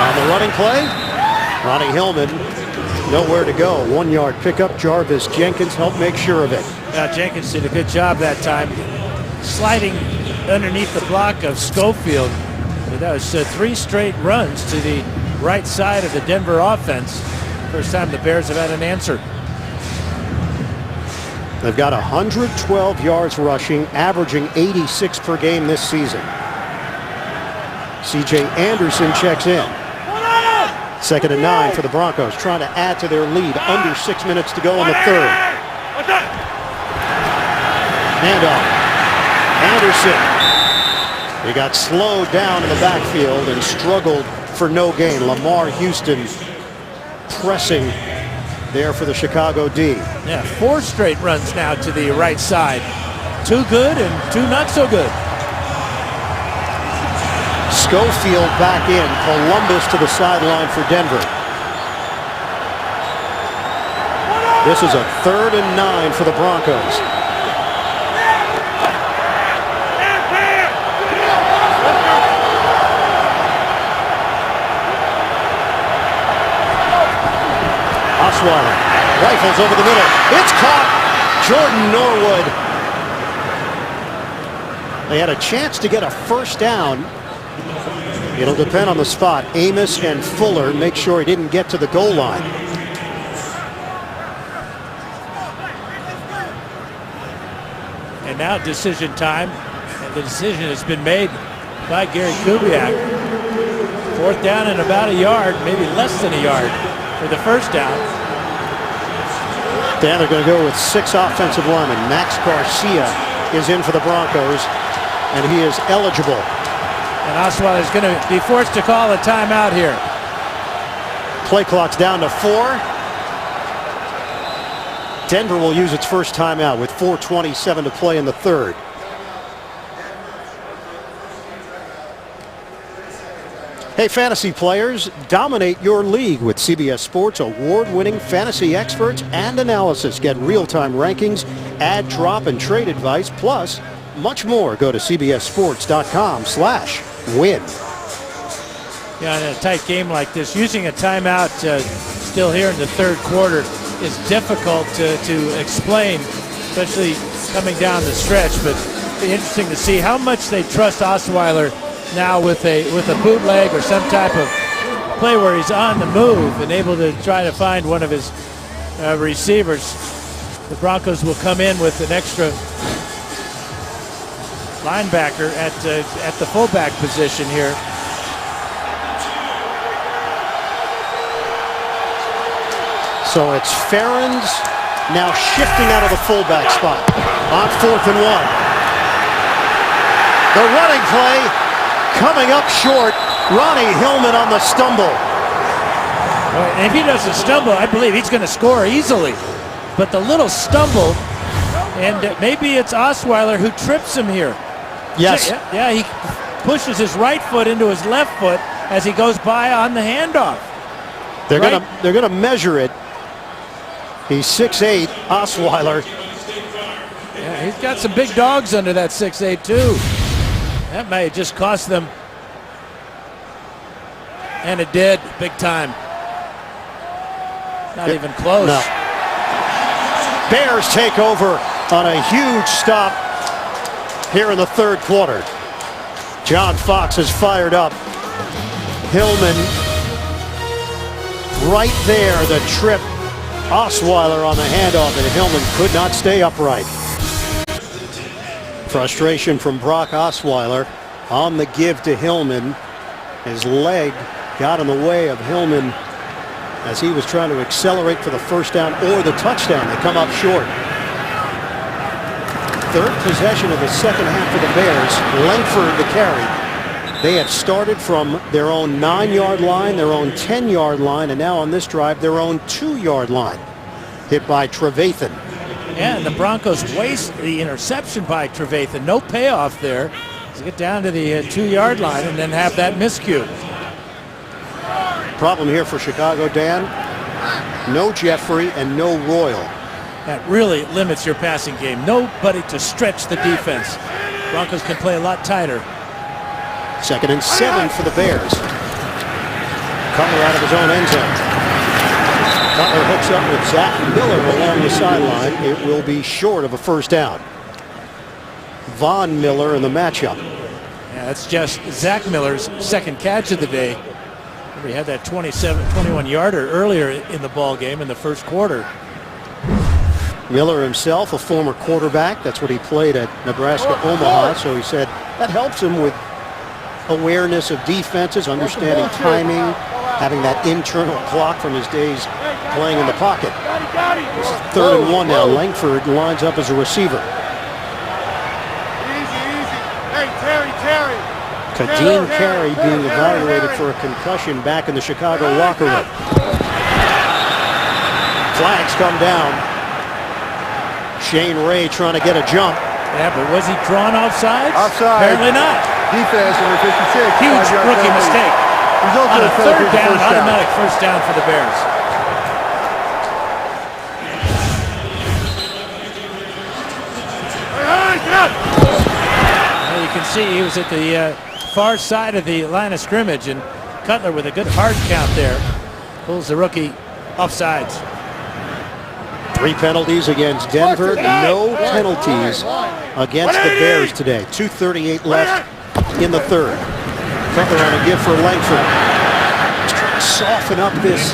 A: On the running play, Ronnie Hillman, nowhere to go. 1-yard pickup. Jarvis Jenkins helped make sure of it.
C: Jenkins did a good job that time, sliding underneath the block of Schofield. But that was 3 straight runs to the right side of the Denver offense. First time the Bears have had an answer.
A: They've got 112 yards rushing, averaging 86 per game this season. C.J. Anderson checks in. 2nd and 9 for the Broncos, trying to add to their lead. Under 6 minutes to go in the 3rd. Handoff. Anderson. He got slowed down in the backfield and struggled for no gain. Lamar Houston pressing there for the Chicago D.
C: Yeah, 4 straight runs now to the right side. 2 good and 2 not so good.
A: Schofield back in. Columbus to the sideline for Denver. This is a 3rd and 9 for the Broncos. Osweiler rifles over the middle. It's caught. Jordan Norwood. They had a chance to get a first down. It'll depend on the spot. Amos and Fuller make sure he didn't get to the goal line.
C: And now decision time. And the decision has been made by Gary Kubiak. 4th down and about a yard, maybe less than a yard for the first down.
A: Then they're going to go with 6 offensive linemen. Max Garcia is in for the Broncos, and he is eligible.
C: And Osweiler is going to be forced to call a timeout here.
A: Play clock's down to 4. Denver will use its first timeout with 4:27 to play in the 3rd. Hey, fantasy players, dominate your league with CBS Sports award-winning fantasy experts and analysis. Get real-time rankings, add, drop, and trade advice, plus much more. Go to cbssports.com/win.
C: Yeah, in a tight game like this, using a timeout still here in the 3rd quarter is difficult to explain, especially coming down the stretch. But it'll be interesting to see how much they trust Osweiler now with a bootleg or some type of play where he's on the move and able to try to find one of his receivers. The Broncos will come in with an extra linebacker at the fullback position here.
A: So it's Ferentz now shifting out of the fullback spot on 4th and 1. The running play coming up short. Ronnie Hillman on the stumble.
C: And if he doesn't stumble, I believe he's going to score easily. But the little stumble, and maybe it's Osweiler who trips him here.
A: Yes.
C: Yeah, he pushes his right foot into his left foot as he goes by on the handoff.
A: They're gonna measure it. He's 6'8", Osweiler.
C: Yeah, he's got some big dogs under that 6'8", too. That may have just cost them. And it did, big time. Not even close.
A: No. Bears take over on a huge stop here in the 3rd quarter. John Fox is fired up. Hillman Right there, the trip. Osweiler on the handoff, and Hillman could not stay upright. Frustration from Brock Osweiler on the give to Hillman. His leg got in the way of Hillman as he was trying to accelerate for the first down or the touchdown. They come up short. Third possession of the second half for the Bears. Langford the carry. They have started from their own 9-yard line, their own 10-yard line, and now on this drive, their own 2-yard line. Hit by Trevathan.
C: Yeah, and the Broncos waste the interception by Trevathan. No payoff there to get down to the 2-yard line and then have that miscue.
A: Problem here for Chicago, Dan. No Jeffrey and no Royal.
C: That really limits your passing game. Nobody to stretch the defense. Broncos can play a lot tighter.
A: 2nd and 7 for the Bears. Cutler out of his own end zone. Cutler hooks up with Zach Miller along the sideline. It will be short of a first down. Von Miller in the matchup.
C: Yeah, that's just Zach Miller's second catch of the day. He had that 21-yarder earlier in the ball game in the first quarter.
A: Miller himself, a former quarterback. That's what he played at Nebraska Omaha. So he said that helps him with awareness of defenses, understanding timing, having that internal clock from his days playing in the pocket. This is 3rd and 1 now. Langford lines up as a receiver. Kadeem Carey being evaluated for a concussion back in the Chicago locker room. Flags come down. Shane Ray trying to get a jump.
C: Yeah, but was he drawn offsides?
F: Offside.
C: Apparently not.
F: Defense number 56.
C: Huge
F: 5-yard
C: rookie
F: penalty.
C: mistake.
F: Results
C: On
F: in
C: a
F: penalty
C: third
F: for
C: down,
F: first
C: automatic first down for the Bears. Well, you can see he was at the far side of the line of scrimmage, and Cutler with a good hard count there pulls the rookie offsides.
A: 3 penalties against Denver. No penalties against the Bears today. 2:38 left in the third. Cutler on a give for Langford. Just trying to soften up this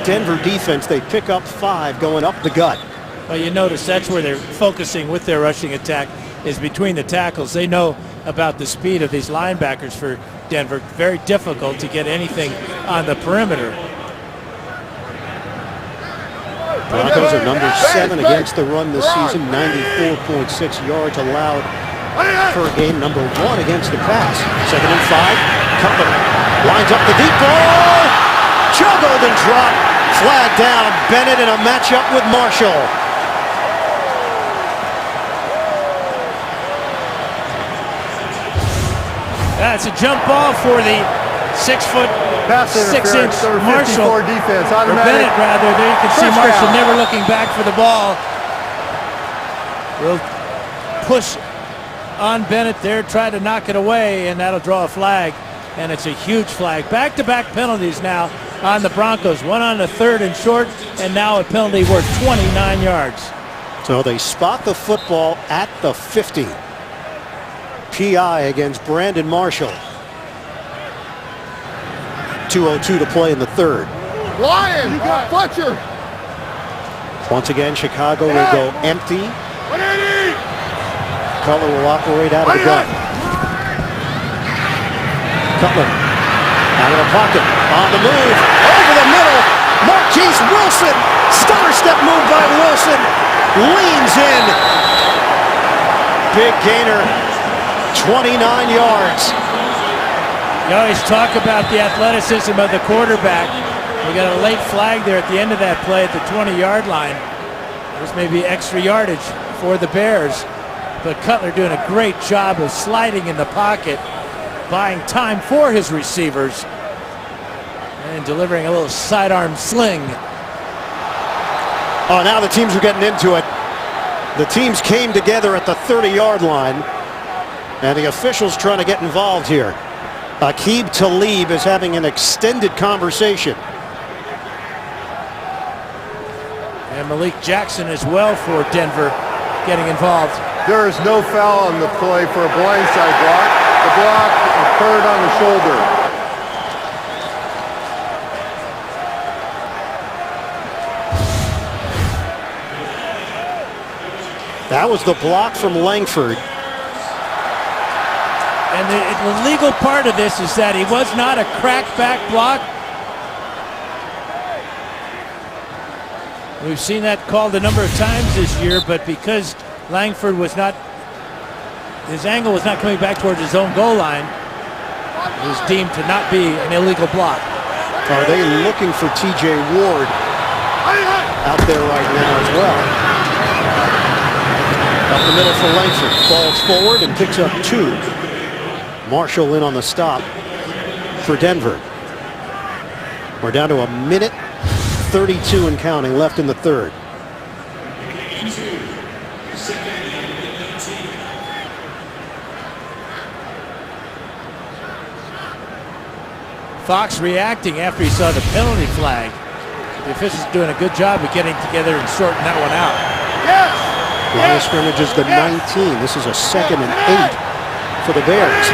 A: Denver defense. They pick up 5 going up the gut.
C: Well, you notice that's where they're focusing with their rushing attack, is between the tackles. They know about the speed of these linebackers for Denver. Very difficult to get anything on the perimeter.
A: Broncos are number 7 against the run this season. 94.6 yards allowed per game. Number 1 against the pass. 2nd and 5. Cutler lines up the deep ball. Juggled and dropped. Flag down. Bennett in a matchup with Marshall.
C: That's a jump ball for the 6'6" Marshall.
F: Defense,
C: or Bennett, rather. There you can see Marshall never looking back for the ball. Will push on Bennett there, try to knock it away, and that'll draw a flag. And it's a huge flag. Back-to-back penalties now on the Broncos. One on the 3rd and short, and now a penalty worth 29 yards.
A: So they spot the football at the 50. PI against Brandon Marshall. 2:02 to play in the third.
F: Lion, Fletcher.
A: Once again, Chicago will go empty. Cutler will operate out of the gun. Cutler out of the pocket, on the move, over the middle. Marquise Wilson, stutter step move by Wilson, leans in. Big gainer, 29 yards.
C: You always talk about the athleticism of the quarterback. We got a late flag there at the end of that play at the 20-yard line. This may be extra yardage for the Bears. But Cutler doing a great job of sliding in the pocket, buying time for his receivers, and delivering a little sidearm sling.
A: Oh, now the teams are getting into it. The teams came together at the 30-yard line, and the officials trying to get involved here. Aqib Talib is having an extended conversation.
C: And Malik Jackson as well for Denver getting involved.
F: There is no foul on the play for a blindside block. The block occurred on the shoulder.
A: That was the block from Langford.
C: And the legal part of this is that he was not a crackback block. We've seen that called a number of times this year, but because Langford was not, his angle was not coming back towards his own goal line, it was deemed to not be an illegal block.
A: Are they looking for TJ Ward out there right now as well? Up the middle for Langford. Falls forward and picks up 2. Marshall in on the stop for Denver. We're down to 1:32 and counting left in the third.
C: Fox reacting after he saw the penalty flag. The officials doing a good job of getting together and sorting that one out.
A: Line of scrimmage is the 19. This is a 2nd and 8 for the Bears.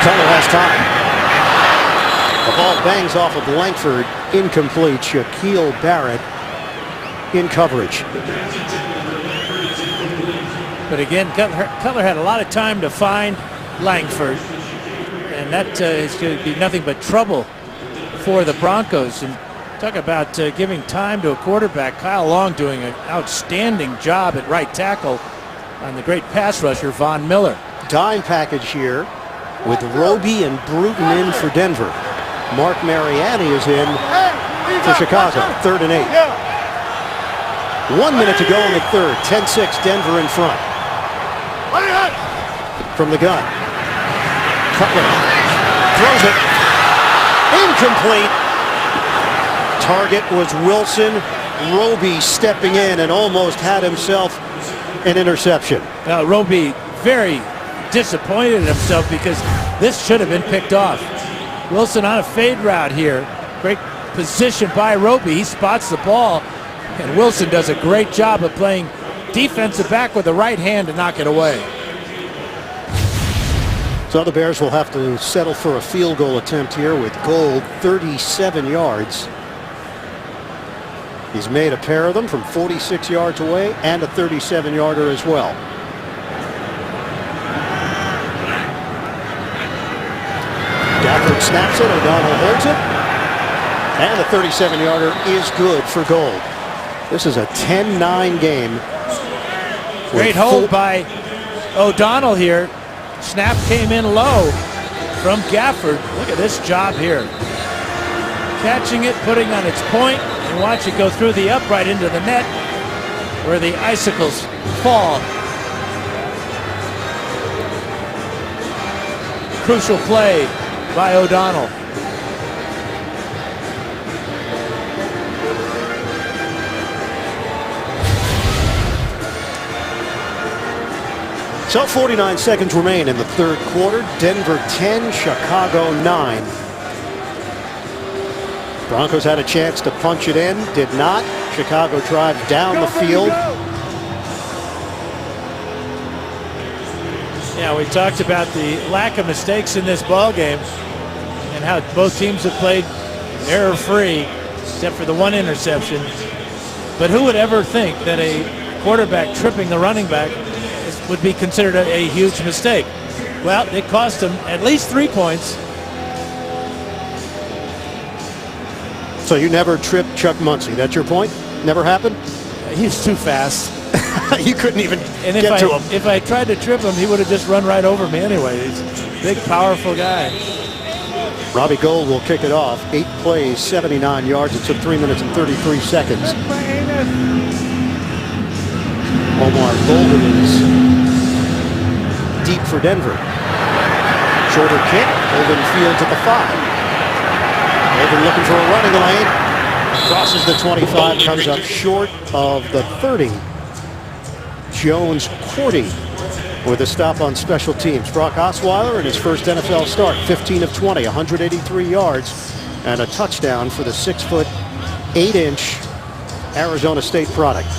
A: Cutler has time. The ball bangs off of Langford. Incomplete. Shaquille Barrett in coverage.
C: But again, Cutler had a lot of time to find Langford. And that is going to be nothing but trouble for the Broncos. And talk about giving time to a quarterback. Kyle Long doing an outstanding job at right tackle on the great pass rusher, Von Miller.
A: Dime package here with Roby and Bruton in for Denver. Mark Mariani is in for Chicago. 3rd and 8. 1 minute to go in the third. 10-6 Denver in front. From the gun. Cutler throws it. Incomplete. Target was Wilson. Roby stepping in and almost had himself an interception.
C: Roby very disappointed in himself because this should have been picked off. Wilson on a fade route here. Great position by Roby. He spots the ball, and Wilson does a great job of playing defensive back with the right hand to knock it away.
A: So the Bears will have to settle for a field goal attempt here with Gold, 37 yards. He's made a pair of them from 46 yards away and a 37-yarder as well. Gafford snaps it. O'Donnell holds it. And the 37-yarder is good for Gold. This is a 10-9 game.
C: Great hold by O'Donnell here. Snap came in low from Gafford. Look at this job here. Catching it, putting on its point, and watch it go through the upright into the net where the icicles fall. Crucial play by O'Donnell.
A: So 49 seconds remain in the third quarter. Denver 10, Chicago 9. Broncos had a chance to punch it in, did not. Chicago drives down the field.
C: Yeah, we talked about the lack of mistakes in this ball game and how both teams have played error-free except for the one interception. But who would ever think that a quarterback tripping the running back would be considered a huge mistake? Well, it cost him at least 3 points.
A: So you never tripped Chuck Muncie. That's your point? Never happened?
C: He's too fast.
A: You couldn't even
C: And
A: get to him.
C: if I tried to trip him, he would have just run right over me anyway. He's a big, powerful guy.
A: Robbie Gould will kick it off. 8 plays, 79 yards. It took 3 minutes and 33 seconds. Omar Golden is deep for Denver. Shorter kick. Golden fields at the 5. Golden looking for a running lane. Crosses the 25, comes up short of the 30. Jones Cordy with a stop on special teams. Brock Osweiler in his first NFL start, 15 of 20, 183 yards, and a touchdown for the 6'8" Arizona State product.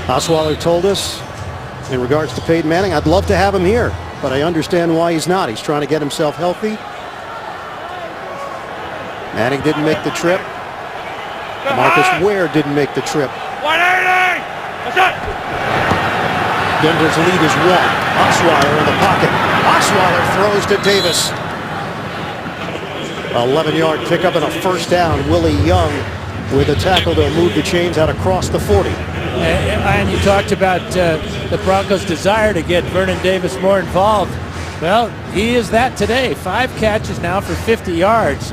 A: Osweiler told us in regards to Peyton Manning, I'd love to have him here, but I understand why he's not. He's trying to get himself healthy Manning didn't make the trip. Marcus Ware didn't make the trip.
B: 180! What's up?
A: Denver's lead is 1. Osweiler in the pocket. Osweiler throws to Davis. 11-yard pickup and a first down. Willie Young with a tackle to move the chains out across the 40.
C: And you talked about the Broncos' desire to get Vernon Davis more involved. Well, he is that today. 5 catches now for 50 yards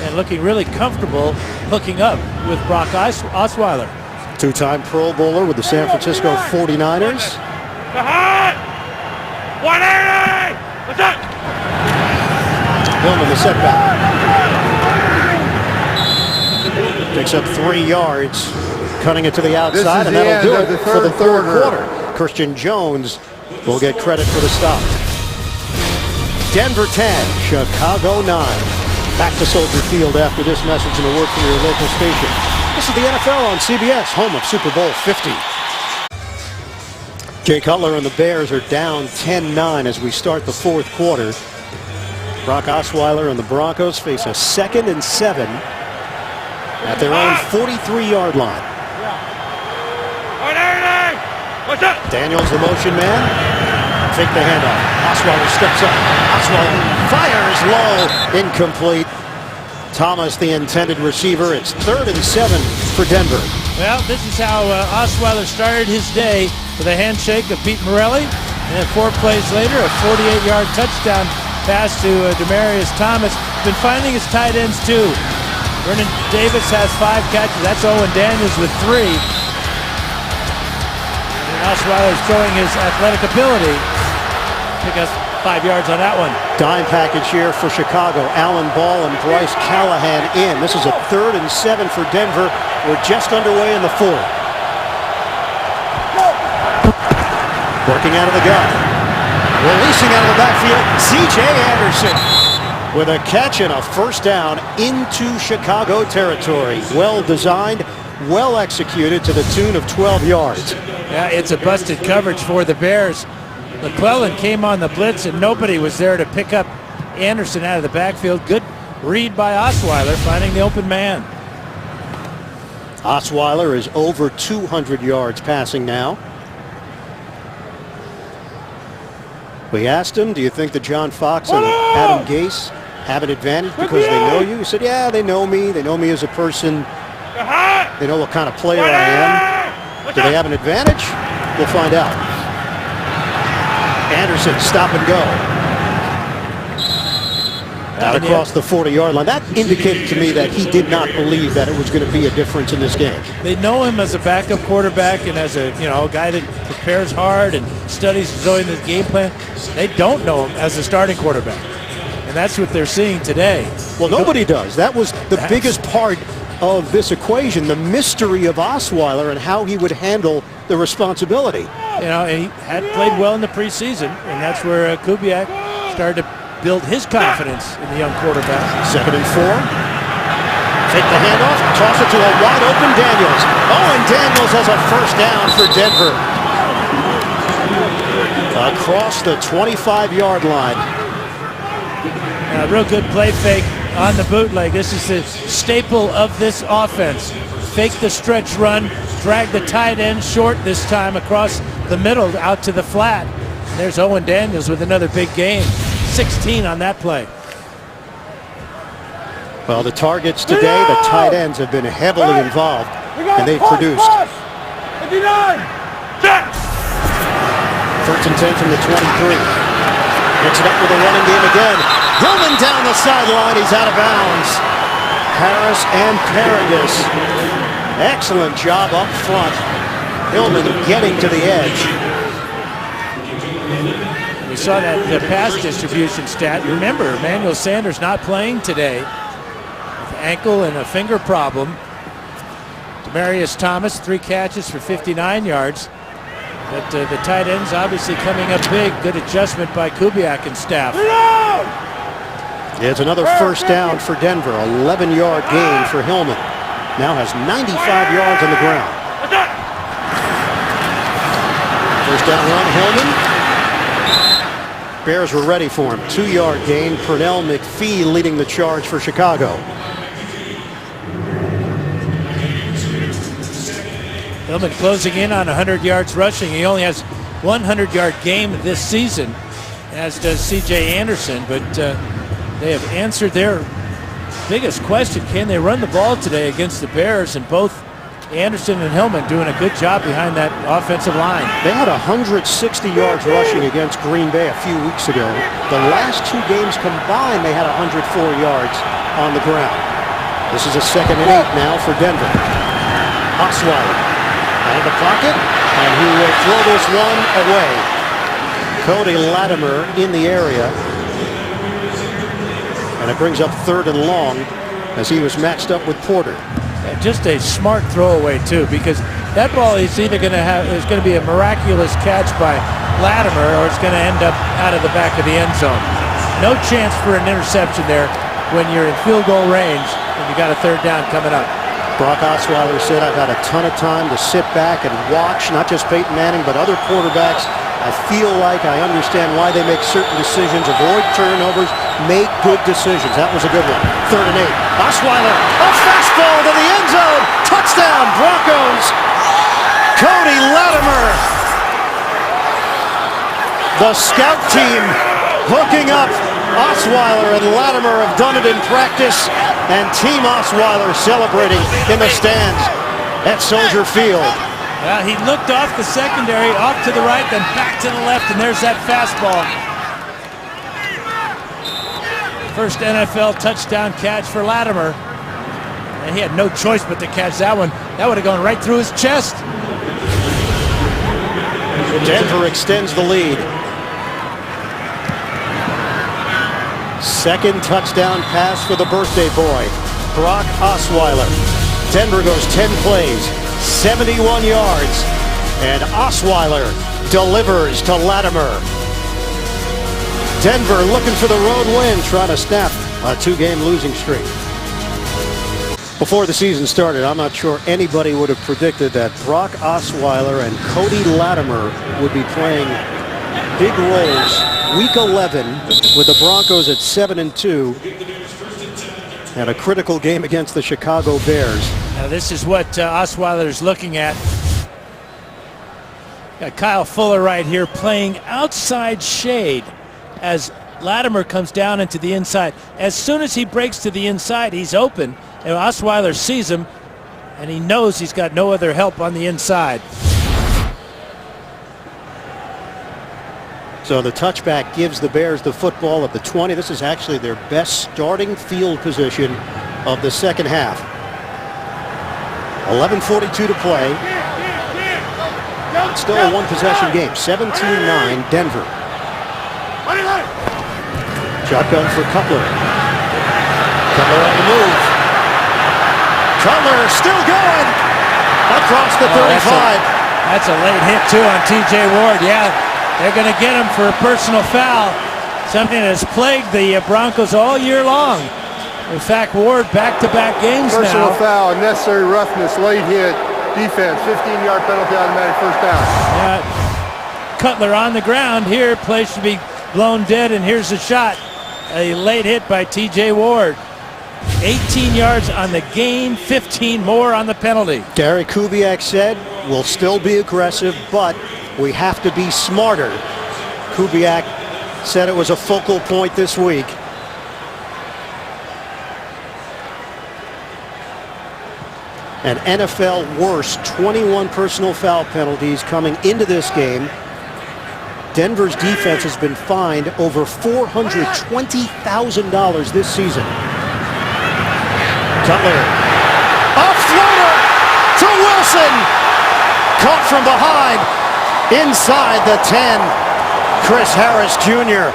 C: and looking really comfortable hooking up with Brock Osweiler.
A: 2-time Pro Bowler with the San Francisco 49ers.
B: 180! What's up?
A: Hillman the setback. Picks up 3 yards, cutting it to the outside, and that'll do it for the third quarter. Christian Jones will get credit for the stop. Denver 10, Chicago 9. Back to Soldier Field after this message and a word from your local station. This is the NFL on CBS, home of Super Bowl 50. Jay Cutler and the Bears are down 10-9 as we start the fourth quarter. Brock Osweiler and the Broncos face a 2nd and 7 at their own 43-yard line.
B: 180! What's up?
A: Daniels, the motion man. Fake the handoff. Osweiler steps up. Osweiler fires low. Incomplete. Thomas, the intended receiver. It's 3rd and 7 for Denver.
C: Well, this is how Osweiler started his day with a handshake of Pete Morelli. And then 4 plays later, a 48-yard touchdown pass to Demaryius Thomas. Been finding his tight ends, too. Vernon Davis has 5 catches. That's Owen Daniels with 3. And Osweiler's showing his athletic ability. Pick us 5 yards on that one.
A: Dime package here for Chicago. Alan Ball and Bryce Callahan in. This is a 3rd and 7 for Denver. We're just underway in the 4th. Working out of the gun. Releasing out of the backfield, C.J. Anderson with a catch and a first down into Chicago territory. Well designed, well executed to the tune of 12 yards.
C: Yeah, it's a busted coverage for the Bears. McClellan came on the blitz and nobody was there to pick up Anderson out of the backfield. Good read by Osweiler, finding the open man.
A: Osweiler is over 200 yards passing now. We asked him, do you think that John Fox and Adam Gase have an advantage because they know you? He said, yeah, they know me. They know me as a person. They know what kind of player I am. Do they have an advantage? We'll find out. Anderson, stop and go. Out across the 40-yard line. That indicated to me that he did not believe that it was going to be a difference in this game.
C: They know him as a backup quarterback and as a guy that prepares hard and studies knowing the game plan. They don't know him as a starting quarterback. And that's what they're seeing today.
A: Well, nobody does. That was the biggest part of this equation, the mystery of Osweiler and how he would handle the responsibility.
C: And he had played well in the preseason, and that's where Kubiak started to build his confidence in the young quarterback.
A: 2nd and 4. Take the handoff, toss it to a wide open Daniels. And Daniels has a first down for Denver. Across the 25-yard line.
C: A real good play fake on the bootleg. This is the staple of this offense. Fake the stretch run, drag the tight end short this time across the middle out to the flat. And there's Owen Daniels with another big game. 16 on that play.
A: Well, the targets today, the tight ends have been heavily involved, and they've produced. 1st and 10 from the 23. Mix it up with a running game again. Hillman down the sideline. He's out of bounds. Harris and Paragus. Excellent job up front. Hillman getting to the edge.
C: We saw that the pass distribution stat. Remember, Emmanuel Sanders not playing today. With ankle and a finger problem. Demaryius Thomas, 3 catches for 59 yards. But the tight ends obviously coming up big. Good adjustment by Kubiak and staff.
A: It's another first down for Denver. 11-yard gain for Hillman. Now has 95 yards on the ground. First down run, Hillman. Bears were ready for him. 2-yard gain. Pernell McPhee leading the charge for Chicago.
C: Hillman closing in on 100 yards rushing. He only has 100-yard game this season, as does C.J. Anderson, but they have answered their biggest question. Can they run the ball today against the Bears? And both Anderson and Hillman doing a good job behind that offensive line.
A: They had 160 yards rushing against Green Bay a few weeks ago. The last 2 games combined, they had 104 yards on the ground. This is a 2nd and 8 now for Denver. Osweiler out of the pocket, and he will throw this one away. Cody Latimer in the area. And it brings up 3rd and long as he was matched up with Porter.
C: And just a smart throwaway too, because that ball is either going to be a miraculous catch by Latimer, or it's going to end up out of the back of the end zone. No chance for an interception there when you're in field goal range and you got a 3rd down coming up.
A: Brock Osweiler said, "I've had a ton of time to sit back and watch, not just Peyton Manning, but other quarterbacks. I feel like I understand why they make certain decisions, avoid turnovers, make good decisions." That was a good one. 3rd and 8. Osweiler, a fastball to the end zone. Touchdown, Broncos. Cody Latimer. The scout team hooking up. Osweiler and Latimer have done it in practice, and Team Osweiler celebrating in the stands at Soldier Field.
C: Well, he looked off the secondary, off to the right, then back to the left, and there's that fastball. First NFL touchdown catch for Latimer. And he had no choice but to catch that one. That would have gone right through his chest.
A: Denver extends the lead. 2nd touchdown pass for the birthday boy, Brock Osweiler. Denver goes 10 plays, 71 yards, and Osweiler delivers to Latimer. Denver looking for the road win, trying to snap a 2-game losing streak. Before the season started, I'm not sure anybody would have predicted that Brock Osweiler and Cody Latimer would be playing big roles Week 11 with the Broncos at 7-2 and a critical game against the Chicago Bears.
C: Now this is what Osweiler's looking at. Got Kyle Fuller right here playing outside shade as Latimer comes down into the inside. As soon as he breaks to the inside, he's open, and Osweiler sees him, and he knows he's got no other help on the inside.
A: So the touchback gives the Bears the football at the 20. This is actually their best starting field position of the 2nd half. 11:42 to play. It's still a 1-possession game. 17-9 Denver. Shotgun for Cutler. Cutler on the move. Cutler still going. Across the 35.
C: That's a late hit too on T.J. Ward. Yeah, they're going to get him for a personal foul. Something that has plagued the Broncos all year long. In fact, Ward back-to-back games
F: Personal
C: now.
F: foul, unnecessary roughness, late hit, defense, 15-yard penalty, automatic 1st down.
C: Cutler on the ground here. Play should be blown dead, and here's the shot. A late hit by T.J. Ward. 18 yards on the gain, 15 more on the penalty.
A: Gary Kubiak said, "We'll still be aggressive, but we have to be smarter." Kubiak said it was a focal point this week. An NFL worst 21 personal foul penalties coming into this game. Denver's defense has been fined over $420,000 this season. Cutler, a floater to Wilson, caught from behind, inside the 10. Chris Harris Jr.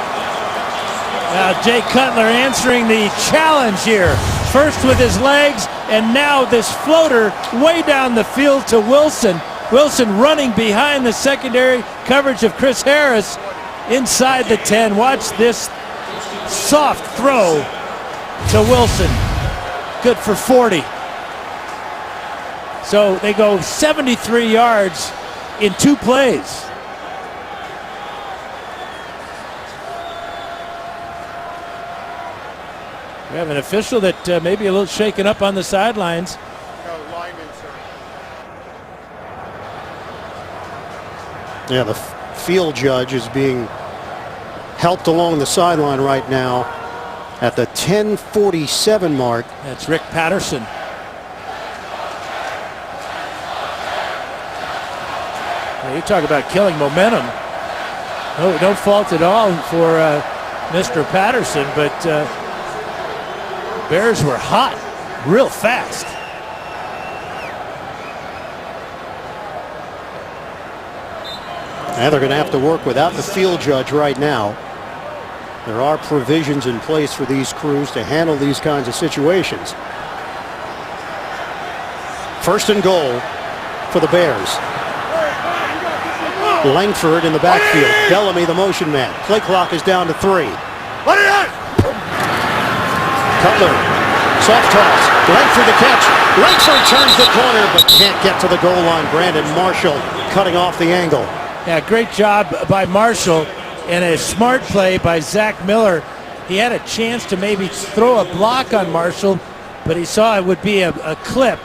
C: Now Jay Cutler answering the challenge here. First with his legs, and now this floater way down the field to Wilson. Wilson running behind the secondary coverage of Chris Harris inside the 10. Watch this soft throw to Wilson. Good for 40. So they go 73 yards in 2 plays. We have an official that may be a little shaken up on the sidelines.
F: No, lineman, sir.
A: Yeah, the field judge is being helped along the sideline right now at the 10:47 mark.
C: That's Rick Patterson. Yeah, you talk about killing momentum. No fault at all for Mr. Patterson, but Bears were hot real fast.
A: And they're going to have to work without the field judge right now. There are provisions in place for these crews to handle these kinds of situations. First and goal for the Bears. Langford in the backfield. Bellamy the motion man. Play clock is down to 3. Cutler. Soft toss. Langford to catch. Langford turns the corner but can't get to the goal line. Brandon Marshall cutting off the angle.
C: Yeah, great job by Marshall and a smart play by Zach Miller. He had a chance to maybe throw a block on Marshall, but he saw it would be a clip,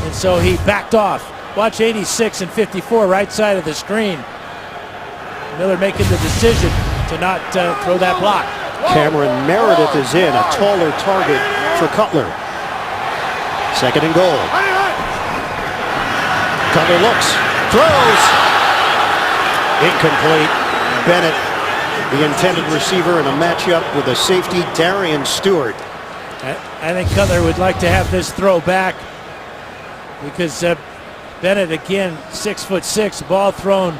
C: and so he backed off. Watch 86 and 54 right side of the screen. Miller making the decision to not throw that block.
A: Cameron Meredith is in, a taller target for Cutler. Second and goal. Cutler looks, throws. Incomplete. Bennett, the intended receiver, in a matchup with a safety, Darian Stewart.
C: I think Cutler would like to have this throw back because Bennett, again, 6'6", ball thrown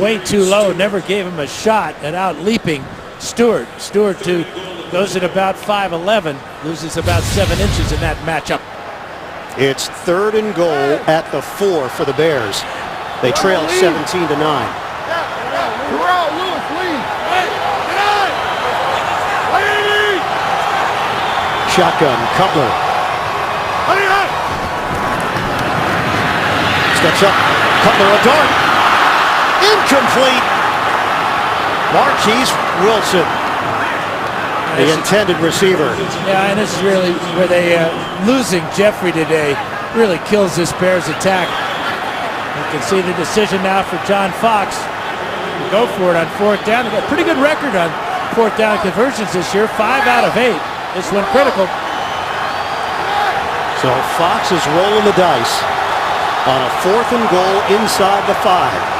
C: way too low, never gave him a shot at out leaping Stewart. Stewart, who goes at about 5'11", loses about 7 inches in that matchup.
A: It's third and goal at the 4 for the Bears. They trail 17-9. Shotgun, Cutler. Steps up, Cutler a dart. Incomplete. Marquise Wilson, the intended receiver.
C: Yeah, and this is really where they losing Jeffrey today really kills this Bears attack. You can see the decision now for John Fox to go for it on 4th down. They've got a pretty good record on 4th down conversions this year, 5 out of 8. This one critical.
A: So Fox is rolling the dice on a 4th and goal inside the 5.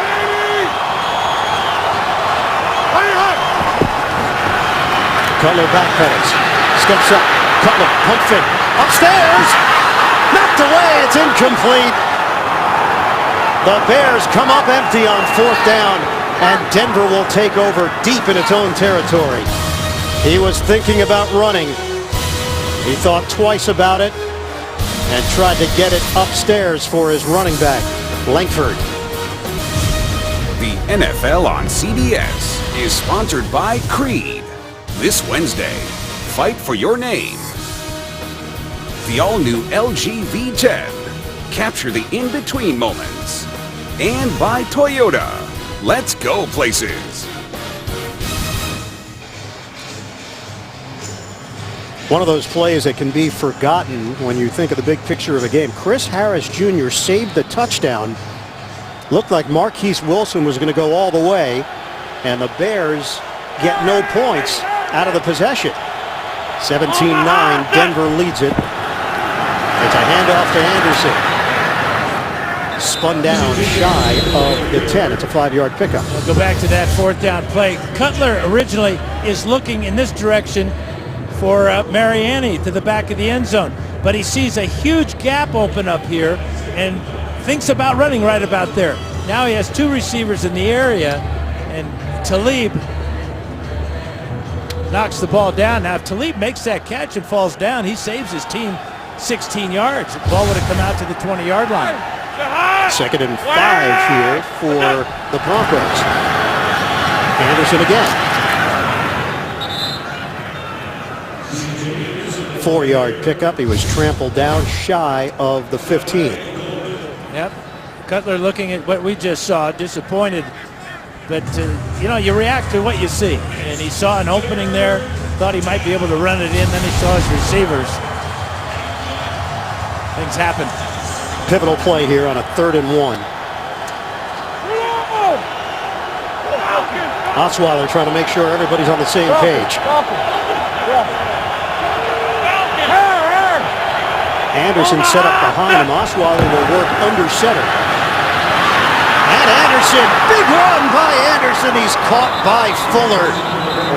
A: Cutler backpedals, steps up, Cutler, pump fake, upstairs, knocked away, it's incomplete. The Bears come up empty on 4th down, and Denver will take over deep in its own territory. He was thinking about running. He thought twice about it and tried to get it upstairs for his running back, Langford.
D: The NFL on CBS is sponsored by Creed. This Wednesday, fight for your name. The all-new LG V10. Capture the in-between moments. And by Toyota. Let's go places.
A: One of those plays that can be forgotten when you think of the big picture of a game. Chris Harris Jr. saved the touchdown. Looked like Marquise Wilson was going to go all the way, and the Bears get no points out of the possession. 17-9, Denver leads it. It's a handoff to Anderson. Spun down shy of the 10. It's a 5-yard pickup.
C: We'll go back to that 4th down play. Cutler originally is looking in this direction for Mariani to the back of the end zone, but he sees a huge gap open up here and thinks about running right about there. Now he has 2 receivers in the area, and Talib knocks the ball down. Now if Talib makes that catch and falls down, he saves his team 16 yards. The ball would have come out to the 20-yard line.
A: 2nd and 5 here for the Broncos. Anderson again. 4-yard pickup. He was trampled down shy of the 15.
C: Yep. Cutler looking at what we just saw, disappointed. But, you react to what you see. And he saw an opening there, thought he might be able to run it in. Then he saw his receivers. Things happen.
A: Pivotal play here on a 3rd and 1. Osweiler trying to make sure everybody's on the same page. Anderson set up behind him. Osweiler will work under center. And Anderson, big run by Anderson. He's caught by Fuller.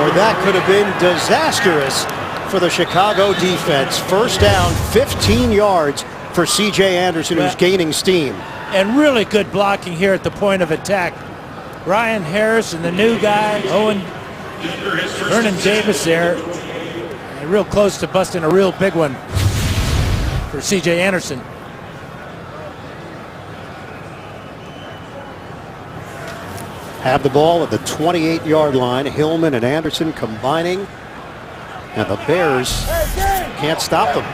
A: Or that could have been disastrous for the Chicago defense. First down, 15 yards for C.J. Anderson, who's gaining steam.
C: And really good blocking here at the point of attack. Ryan Harris and the new guy, Vernon Davis there. And real close to busting a real big one for C.J. Anderson.
A: Have the ball at the 28-yard line. Hillman and Anderson combining. And the Bears can't stop them.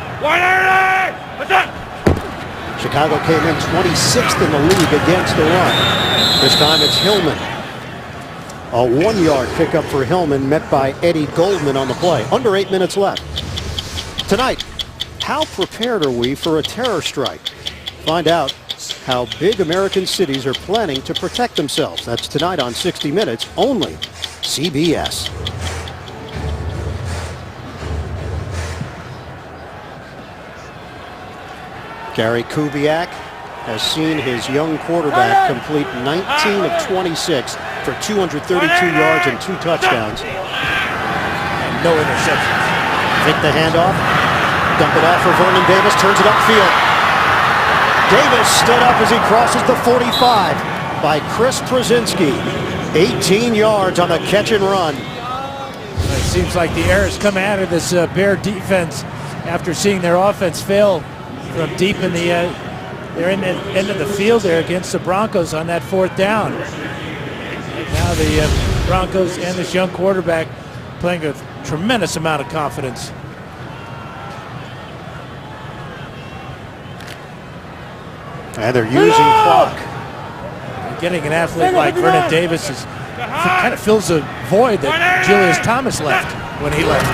A: Chicago came in 26th in the league against the run. This time it's Hillman. A 1-yard pickup for Hillman, met by Eddie Goldman on the play. Under 8 minutes left. Tonight, how prepared are we for a terror strike? Find out how big American cities are planning to protect themselves. That's tonight on 60 Minutes, only CBS. Gary Kubiak has seen his young quarterback complete 19 of 26 for 232 yards and 2 touchdowns.
C: And no interceptions.
A: Take the handoff. Dump it off for Vernon Davis. Turns it upfield. Davis stood up as he crosses the 45 by Chris Przinski. 18 yards on the catch and run.
C: It seems like the air has come out of this Bear defense after seeing their offense fail from deep in the they're in the end of the field there against the Broncos on that 4th down. And now the Broncos and this young quarterback playing a tremendous amount of confidence.
A: And they're using clock.
C: Getting an athlete like Vernon Davis is kind of fills a void that Julius Thomas left when he left.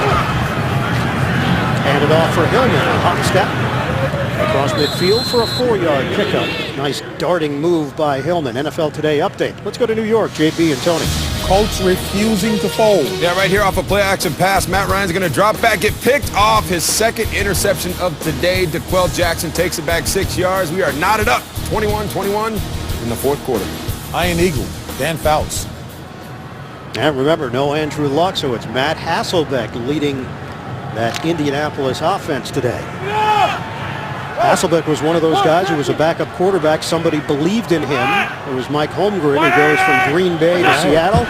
A: Handed off for Hillman. A hop step across midfield for a 4-yard pickup. Nice darting move by Hillman. NFL Today update. Let's go to New York. JB and Tony.
G: Colts refusing to fold.
E: Yeah, right here off a play action pass. Matt Ryan's going to drop back, get picked off. His second interception of today. DeQuell Jackson takes it back 6 yards. We are knotted up 21-21 in the 4th quarter.
G: Iron Eagle, Dan Fouts.
A: And remember, no Andrew Luck, so it's Matt Hasselbeck leading that Indianapolis offense today. Hasselbeck was one of those guys who was a backup quarterback. Somebody believed in him. It was Mike Holmgren, who goes from Green Bay to Seattle,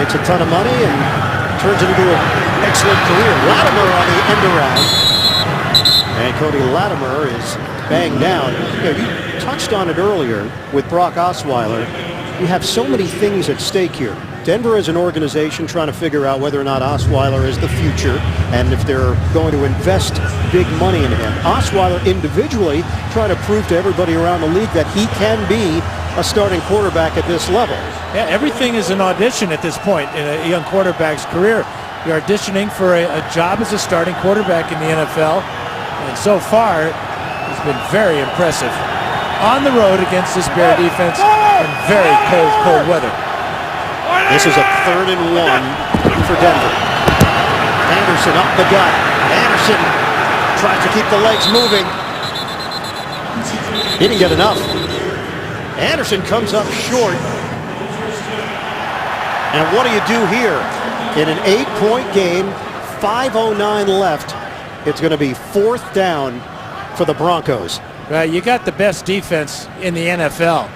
A: makes a ton of money, and turns it into an excellent career. Latimer on the end around. And Cody Latimer is banged down. You touched on it earlier with Brock Osweiler. You have so many things at stake here. Denver as an organization trying to figure out whether or not Osweiler is the future and if they're going to invest big money in him. Osweiler individually trying to prove to everybody around the league that he can be a starting quarterback at this level.
C: Yeah, everything is an audition at this point in a young quarterback's career. You're auditioning for a job as a starting quarterback in the NFL, and so far it's been very impressive. On the road against this Bear defense in very cold weather.
A: This is a 3rd and 1 for Denver. Anderson up the gut. Anderson tries to keep the legs moving. He didn't get enough. Anderson comes up short. And what do you do here? In an 8-point game, 5:09 left. It's going to be 4th down for the Broncos.
C: Right, you got the best defense in the NFL.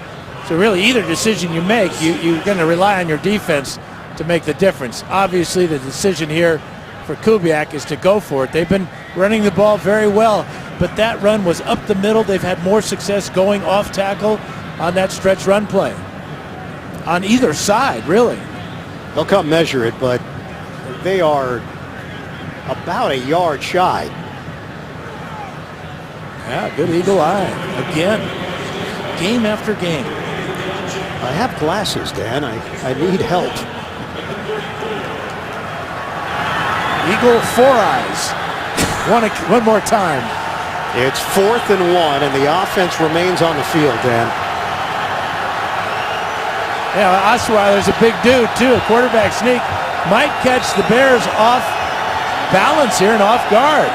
C: So really, either decision you make, you're going to rely on your defense to make the difference. Obviously, the decision here for Kubiak is to go for it. They've been running the ball very well, but that run was up the middle. They've had more success going off tackle on that stretch run play. On either side, really.
A: They'll come measure it, but they are about a yard shy.
C: Yeah, good eagle eye. Again, game after game.
A: I have glasses, Dan. I need help.
C: Eagle 4 eyes. One more time.
A: It's 4th and 1, and the offense remains on the field, Dan.
C: Yeah, Osweiler's a big dude, too. A quarterback sneak might catch the Bears off balance here and off guard.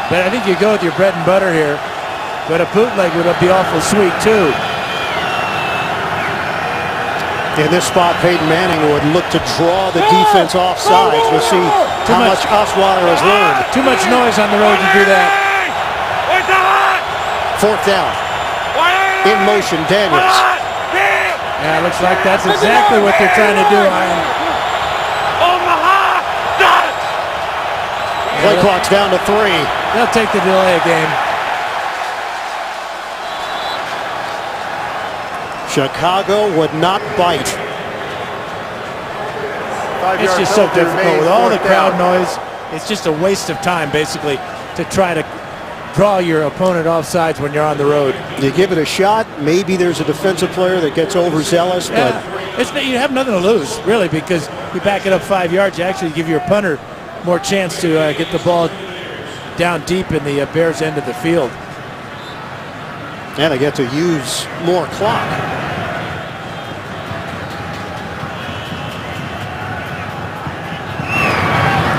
C: But I think you go with your bread and butter here. But a bootleg would be awful sweet, too.
A: In this spot, Peyton Manning would look to draw the defense off sides. We'll see how much Osweiler has learned.
C: Too much noise on the road to do that.
A: Fourth down. In motion, Daniels.
C: Yeah, it looks like that's exactly what they're trying to do, Ian.
A: Play clock's down to 3.
C: They'll take the delay game.
A: Chicago would not bite.
C: It's just so difficult with all the crowd noise. It's just a waste of time, basically, to try to draw your opponent off sides when you're on the road.
A: You give it a shot. Maybe there's a defensive player that gets overzealous, but
C: you have nothing to lose, really, because you back it up 5 yards. You actually give your punter more chance to get the ball down deep in the Bears' end of the field.
A: And they get to use more clock.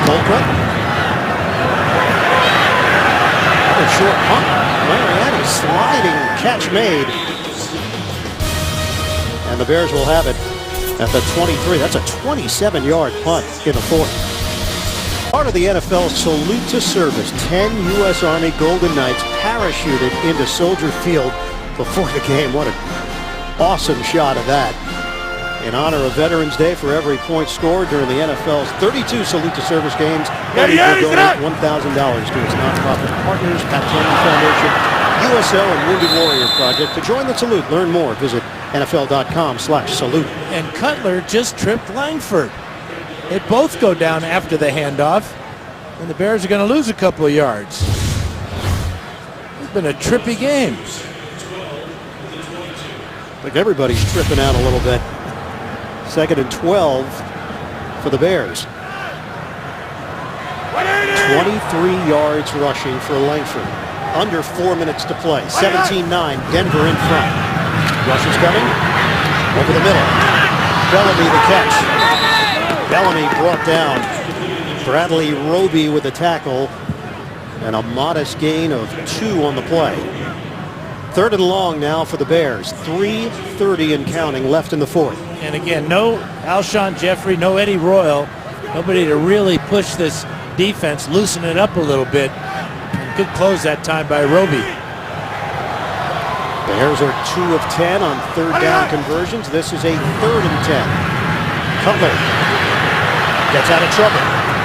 A: Colquitt. A short punt. Mariani sliding catch made. And the Bears will have it at the 23. That's a 27-yard punt in the fourth. Part of the NFL salute to service. 10 U.S. Army Golden Knights parachuted into Soldier Field before the game. What an awesome shot of that. In honor of Veterans Day, for every point scored during the NFL's 32 salute to service games, Army will donate $1,000 to its nonprofit partners, Pat Cannon Foundation, USO, and Wounded Warrior Project. To join the salute, learn more. Visit NFL.com/salute.
C: And Cutler just tripped Langford. They both go down after the handoff, and the Bears are going to lose a couple of yards. It's been a trippy game.
A: Like everybody's tripping out a little bit. 2nd and 12 for the Bears. 23 yards rushing for Langford. Under 4 minutes to play. 17-9, Denver in front. Rush is coming. Over the middle. Bellamy the catch. Bellamy brought down. Bradley Roby with the tackle. And a modest gain of 2 on the play. 3rd and long now for the Bears. 3:30 and counting left in the fourth.
C: And again, no Alshon Jeffrey, no Eddie Royal. Nobody to really push this defense, loosen it up a little bit. And good close that time by Roby.
A: Bears are 2 of 10 on 3rd down conversions. This is a 3rd and 10. Cutler gets out of trouble.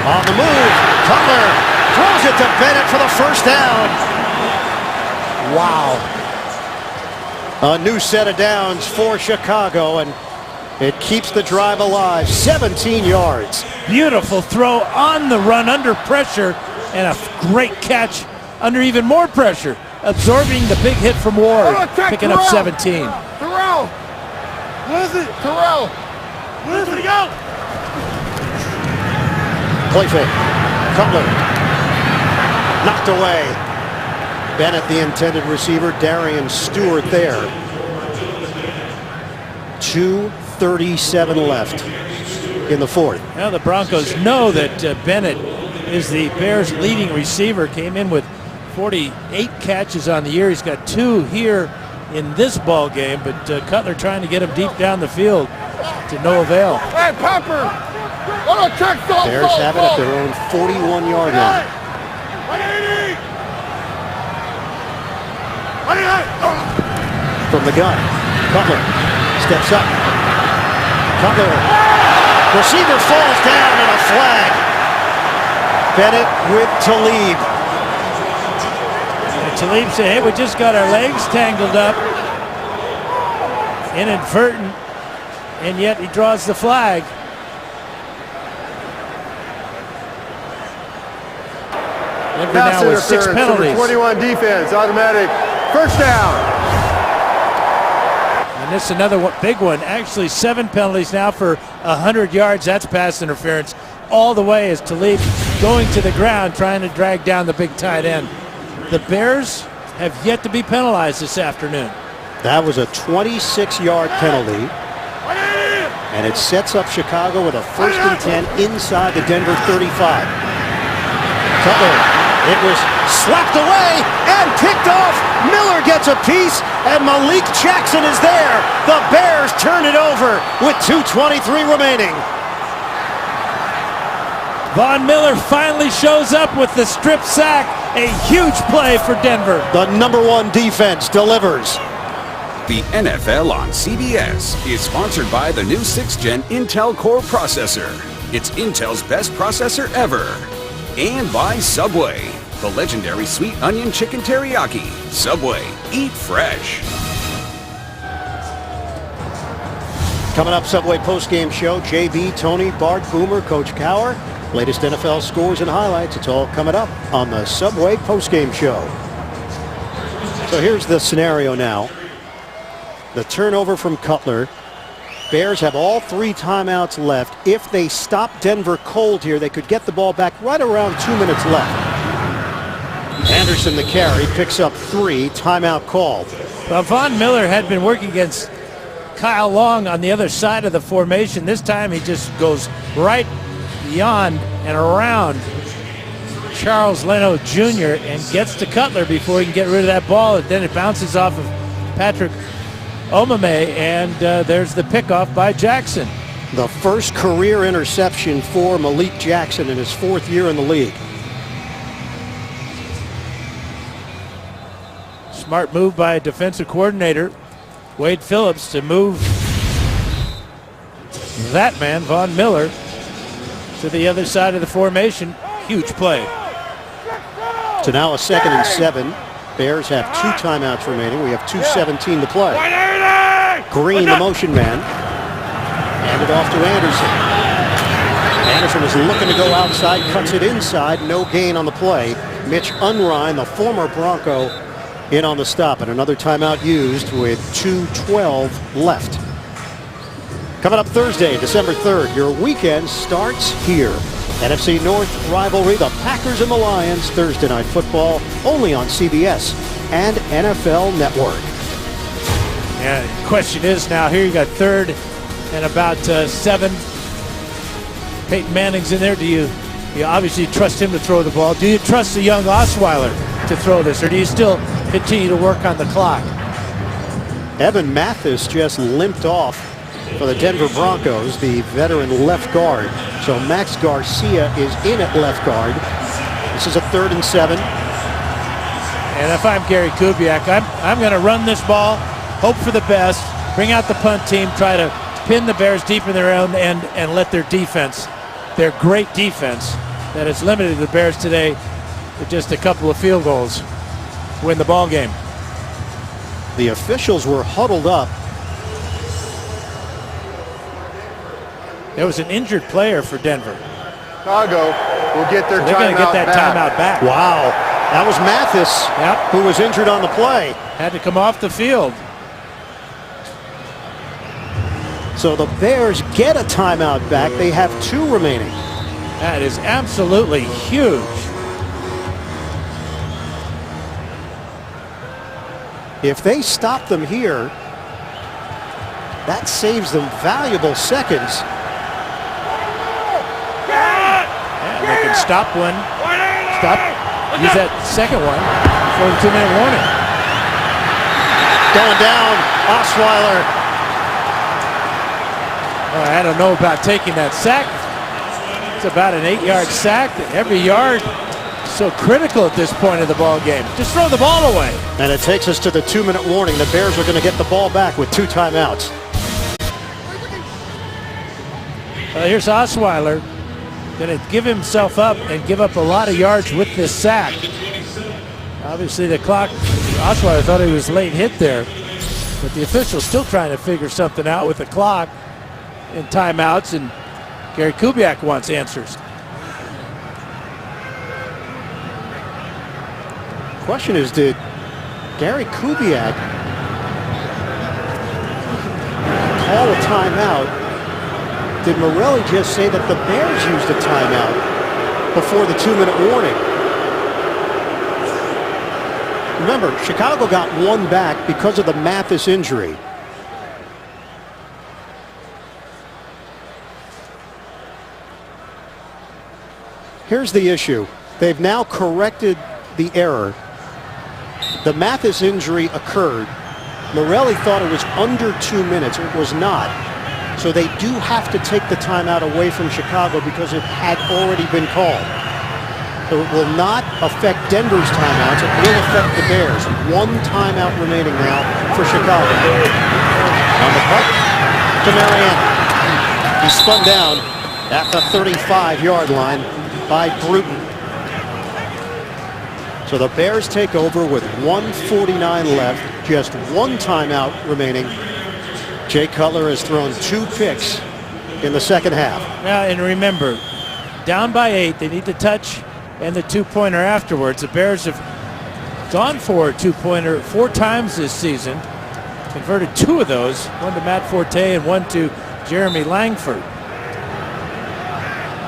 A: On the move. Cutler throws it to Bennett for the first down. Wow. A new set of downs for Chicago, and it keeps the drive alive. 17 yards.
C: Beautiful throw on the run under pressure, and a great catch under even more pressure, absorbing the big hit from Ward, picking up 17.
F: Terrell! What is it? Terrell! Where did he go?
A: Play fake. Cutler knocked away. Bennett, the intended receiver. Darian Stewart there. 2:37 left in the fourth.
C: Now the Broncos know that Bennett is the Bears' leading receiver. Came in with 48 catches on the year. He's got 2 here in this ball game, but Cutler trying to get him deep down the field to no avail.
F: Hey, Pepper!
A: Bears have it at their own 41-yard line. From the gun, Cutler steps up. Cutler, receiver falls down and a flag. Bennett with Talib.
C: And Talib said, hey, we just got our legs tangled up. Inadvertent, and yet he draws the flag. Denver now with 6 penalties.
F: 21 defense, automatic first down.
C: And this is another big one. Actually, 7 penalties now for 100 yards. That's pass interference all the way as Talib going to the ground trying to drag down the big tight end. The Bears have yet to be penalized this afternoon.
A: That was a 26-yard penalty. And it sets up Chicago with a 1st and 10 inside the Denver 35. Cutler, it was slapped away and picked off. Miller gets a piece, and Malik Jackson is there. The Bears turn it over with 2:23 remaining.
C: Von Miller finally shows up with the strip sack. A huge play for Denver.
A: The #1 defense delivers.
D: The NFL on CBS is sponsored by the new 6th Gen Intel Core processor. It's Intel's best processor ever. And by Subway, the legendary sweet onion chicken teriyaki. Subway, eat fresh.
A: Coming up, Subway postgame show. JB, Tony, Bart, Boomer, Coach Cower. Latest NFL scores and highlights. It's all coming up on the Subway postgame show. So here's the scenario now. The turnover from Cutler. Bears have all 3 timeouts left. If they stop Denver cold here, they could get the ball back right around 2 minutes left. Anderson, the carry, picks up 3. Timeout called.
C: Well, Von Miller had been working against Kyle Long on the other side of the formation. This time he just goes right beyond and around Charles Leno Jr. and gets to Cutler before he can get rid of that ball. And then it bounces off of Patrick Omame, and there's the pickoff by Jackson.
A: The first career interception for Malik Jackson in his 4th year in the league.
C: Smart move by defensive coordinator Wade Phillips to move that man, Von Miller, to the other side of the formation. Huge play.
A: So now a 2nd and 7. Bears have 2 timeouts remaining. We have 2:17 to play. Green, the motion man. Handed off to Anderson. Anderson is looking to go outside, cuts it inside. No gain on the play. Mitch Unrein, the former Bronco, in on the stop. And another timeout used with 2:12 left. Coming up Thursday, December 3rd, your weekend starts here. NFC North rivalry, the Packers and the Lions, Thursday Night Football, only on CBS and NFL Network.
C: Yeah, the question is now, here you got 3rd and about 7. Peyton Manning's in there. Do you obviously trust him to throw the ball? Do you trust the young Osweiler to throw this, or do you still continue to work on the clock?
A: Evan Mathis just limped off for the Denver Broncos, the veteran left guard. So Max Garcia is in at left guard. This is a 3rd and 7.
C: And if I'm Gary Kubiak, I'm going to run this ball, hope for the best, bring out the punt team, try to pin the Bears deep in their own end, and let their defense, their great defense that has limited the Bears today with just a couple of field goals, win the ball game.
A: The officials were huddled up.
C: There was an injured player for Denver.
F: Chicago will get their
C: They're going to get that timeout back.
A: Wow. That was Mathis, who was injured on the play.
C: Had to come off the field.
A: So the Bears get a timeout back. They have 2 remaining.
C: That is absolutely huge.
A: If they stop them here, that saves them valuable seconds.
C: And they can stop one. Use that second one for the 2-minute warning.
A: Going down, Osweiler.
C: Well, I don't know about taking that sack. It's about an 8-yard sack. Every yard so critical at this point of the ball game. Just throw the ball away.
A: And it takes us to the 2-minute warning. The Bears are going to get the ball back with 2 timeouts.
C: Here's Osweiler. Going to give himself up and give up a lot of yards with this sack. Obviously the clock, Osweiler thought he was late hit there, but the official's still trying to figure something out with the clock and timeouts, and Gary Kubiak wants answers.
A: Question is, did Gary Kubiak call a timeout? Did Morelli just say that the Bears used a timeout before the 2-minute warning? Remember, Chicago got one back because of the Mathis injury. Here's the issue. They've now corrected the error. The Mathis injury occurred. Morelli thought it was under 2 minutes. It was not. So they do have to take the timeout away from Chicago because it had already been called. So it will not affect Denver's timeouts. It will affect the Bears. One timeout remaining now for Chicago. On the punt to Mariano. He's spun down at the 35-yard line by Bruton. So the Bears take over with 1:49 left. Just one timeout remaining. Jay Cutler has thrown 2 picks in the second half.
C: Now, and remember, down by 8, they need the touch and the 2-pointer afterwards. The Bears have gone for a 2-pointer 4 times this season. Converted 2 of those, one to Matt Forte and one to Jeremy Langford.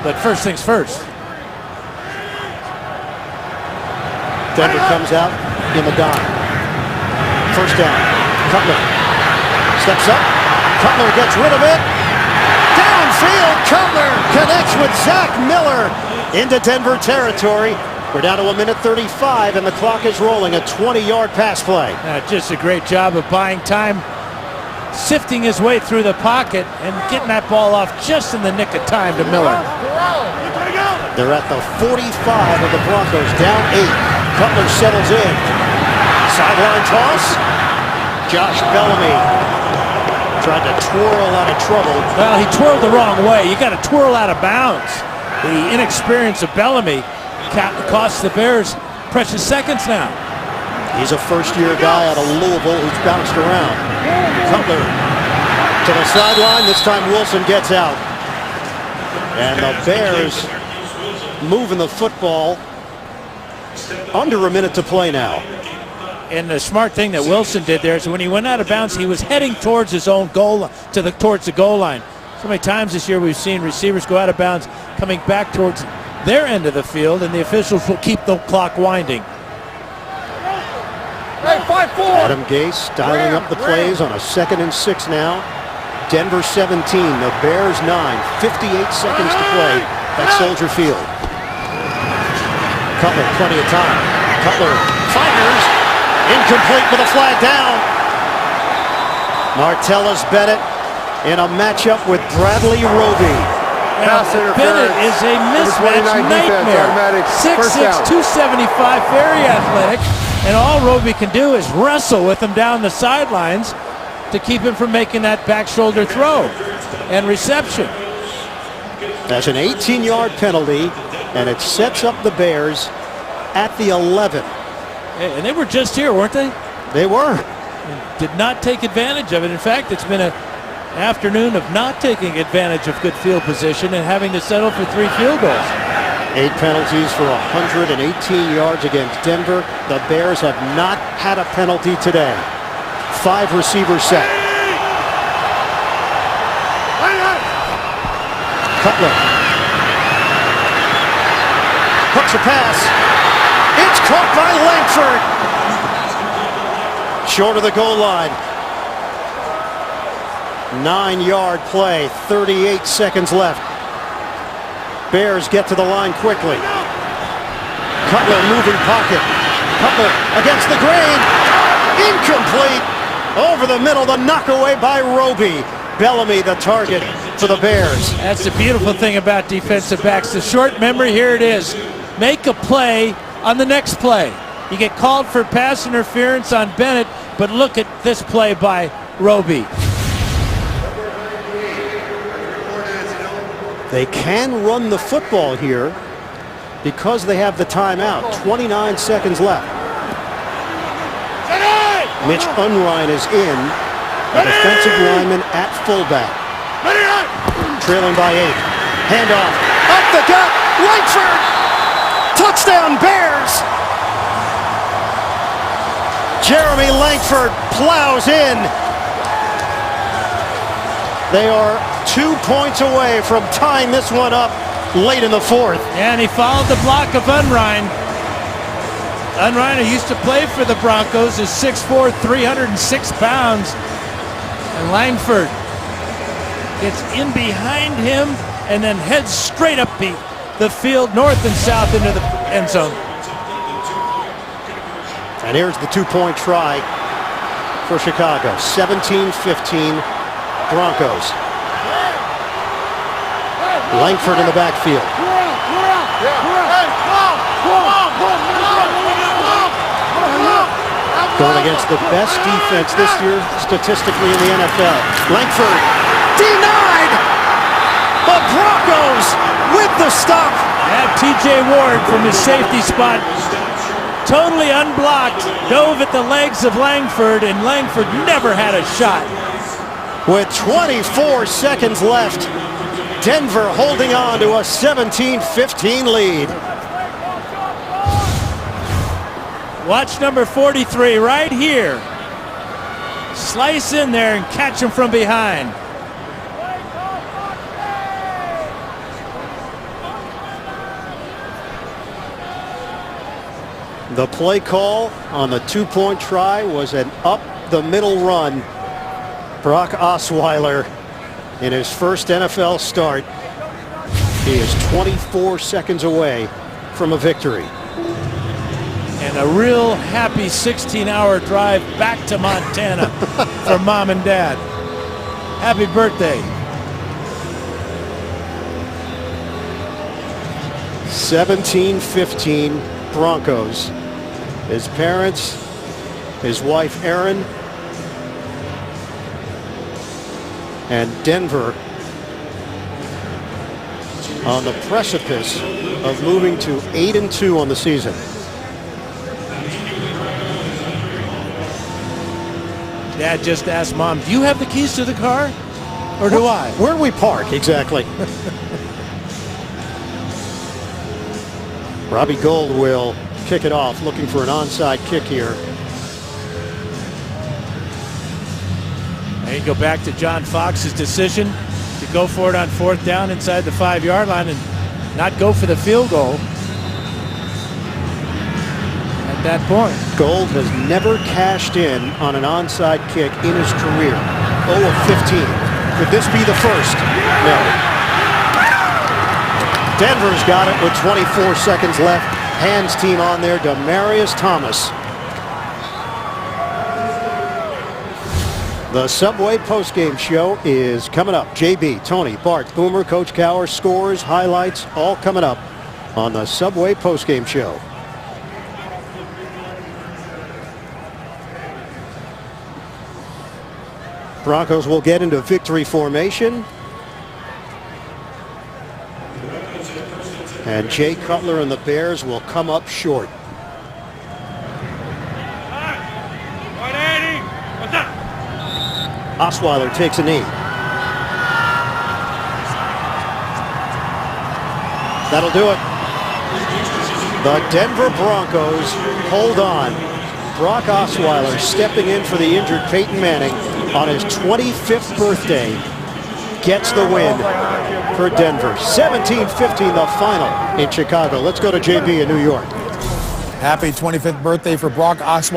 C: But first things first.
A: Denver comes out in the dime. First down. Cutler steps up. Cutler gets rid of it. Downfield. Cutler connects with Zach Miller into Denver territory. We're down to 1:35 and the clock is rolling. A 20-yard pass play.
C: Just a great job of buying time, sifting his way through the pocket and getting that ball off just in the nick of time to Miller.
A: They're at the 45 of the Broncos, down 8. Cutler settles in. Sideline toss. Josh Bellamy tried to twirl out of trouble.
C: Well, he twirled the wrong way. You got to twirl out of bounds. The inexperience of Bellamy costs the Bears precious seconds now.
A: He's a first-year guy out of Louisville who's bounced around. Cutler to the sideline. This time Wilson gets out. And the Bears moving the football. Under a minute to play now.
C: And the smart thing that Wilson did there is when he went out of bounds, he was heading towards his own goal, towards the goal line. So many times this year we've seen receivers go out of bounds, coming back towards their end of the field, and the officials will keep the clock winding.
A: Adam Gase dialing up the plays on a 2nd and 6 now. Denver 17, the Bears 9. 58 seconds to play at Soldier Field. Cutler, plenty of time. Cutler fires. Incomplete with a flag down. Martellus Bennett in a matchup with Bradley Roby.
C: Bennett is a mismatch nightmare. 6'6", 275, very athletic. And all Roby can do is wrestle with him down the sidelines to keep him from making that back shoulder throw and reception.
A: That's an 18-yard penalty, and it sets up the Bears at the 11.
C: And they were just here, weren't they?
A: They were.
C: And did not take advantage of it. In fact, it's been an afternoon of not taking advantage of good field position and having to settle for 3 field goals.
A: 8 penalties for 118 yards against Denver. The Bears have not had a penalty today. 5 receivers set. Cutler hooks a pass. It's caught by Langford. Short of the goal line. 9-yard play. 38 seconds left. Bears get to the line quickly. Cutler moving pocket. Cutler against the grain. Incomplete. Over the middle, the knockaway by Roby. Bellamy the target for the Bears.
C: That's the beautiful thing about defensive backs. The short memory, here it is. Make a play on the next play. You get called for pass interference on Bennett, but look at this play by Roby.
A: They can run the football here because they have the timeout. 29 seconds left. Mitch Unrein is in. A defensive lineman at fullback. Trailing by 8. Handoff. Up the gut. Langford. Touchdown Bears. Jeremy Langford plows in. They are 2 points away from tying this one up late in the 4th.
C: And he followed the block of Unrein. Unreiner used to play for the Broncos, is 6'4", 306 pounds. And Langford gets in behind him and then heads straight up the field, north and south into the end zone.
A: And here's the two-point try for Chicago. 17-15 Broncos. Langford in the backfield. Going against the best defense this year statistically in the NFL. Langford denied. The Broncos with the stop.
C: And T.J. Ward from his safety spot, totally unblocked, dove at the legs of Langford, and Langford never had a shot.
A: With 24 seconds left, Denver holding on to a 17-15 lead.
C: Watch number 43 right here. Slice in there and catch him from behind.
A: The play call on the two-point try was an up-the-middle run. Brock Osweiler in his first NFL start. He is 24 seconds away from a victory.
C: And a real happy 16-hour drive back to Montana for Mom and Dad. Happy birthday.
A: 17-15 Broncos. His parents, his wife Erin, and Denver on the precipice of moving to 8-2 on the season.
C: Dad just asked Mom, do you have the keys to the car? Or do I?
A: Where do we park exactly? Robbie Gould will kick it off, looking for an onside kick here.
C: And you go back to John Fox's decision to go for it on fourth down inside the 5-yard line and not go for the field goal at that point.
A: Gould has never cashed in on an onside kick in his career. 0 of 15. Could this be the first? No. Denver's got it with 24 seconds left. Hands team on there, Demaryius Thomas. The Subway postgame show is coming up. JB, Tony, Bart, Boomer, Coach Cowher, scores, highlights, all coming up on the Subway postgame show. Broncos will get into victory formation. And Jay Cutler and the Bears will come up short. Osweiler takes a knee. That'll do it. The Denver Broncos hold on. Brock Osweiler stepping in for the injured Peyton Manning on his 25th birthday gets the win for Denver. 17-15 the final in Chicago. Let's go to JB in New York.
G: Happy 25th birthday for Brock Osweiler.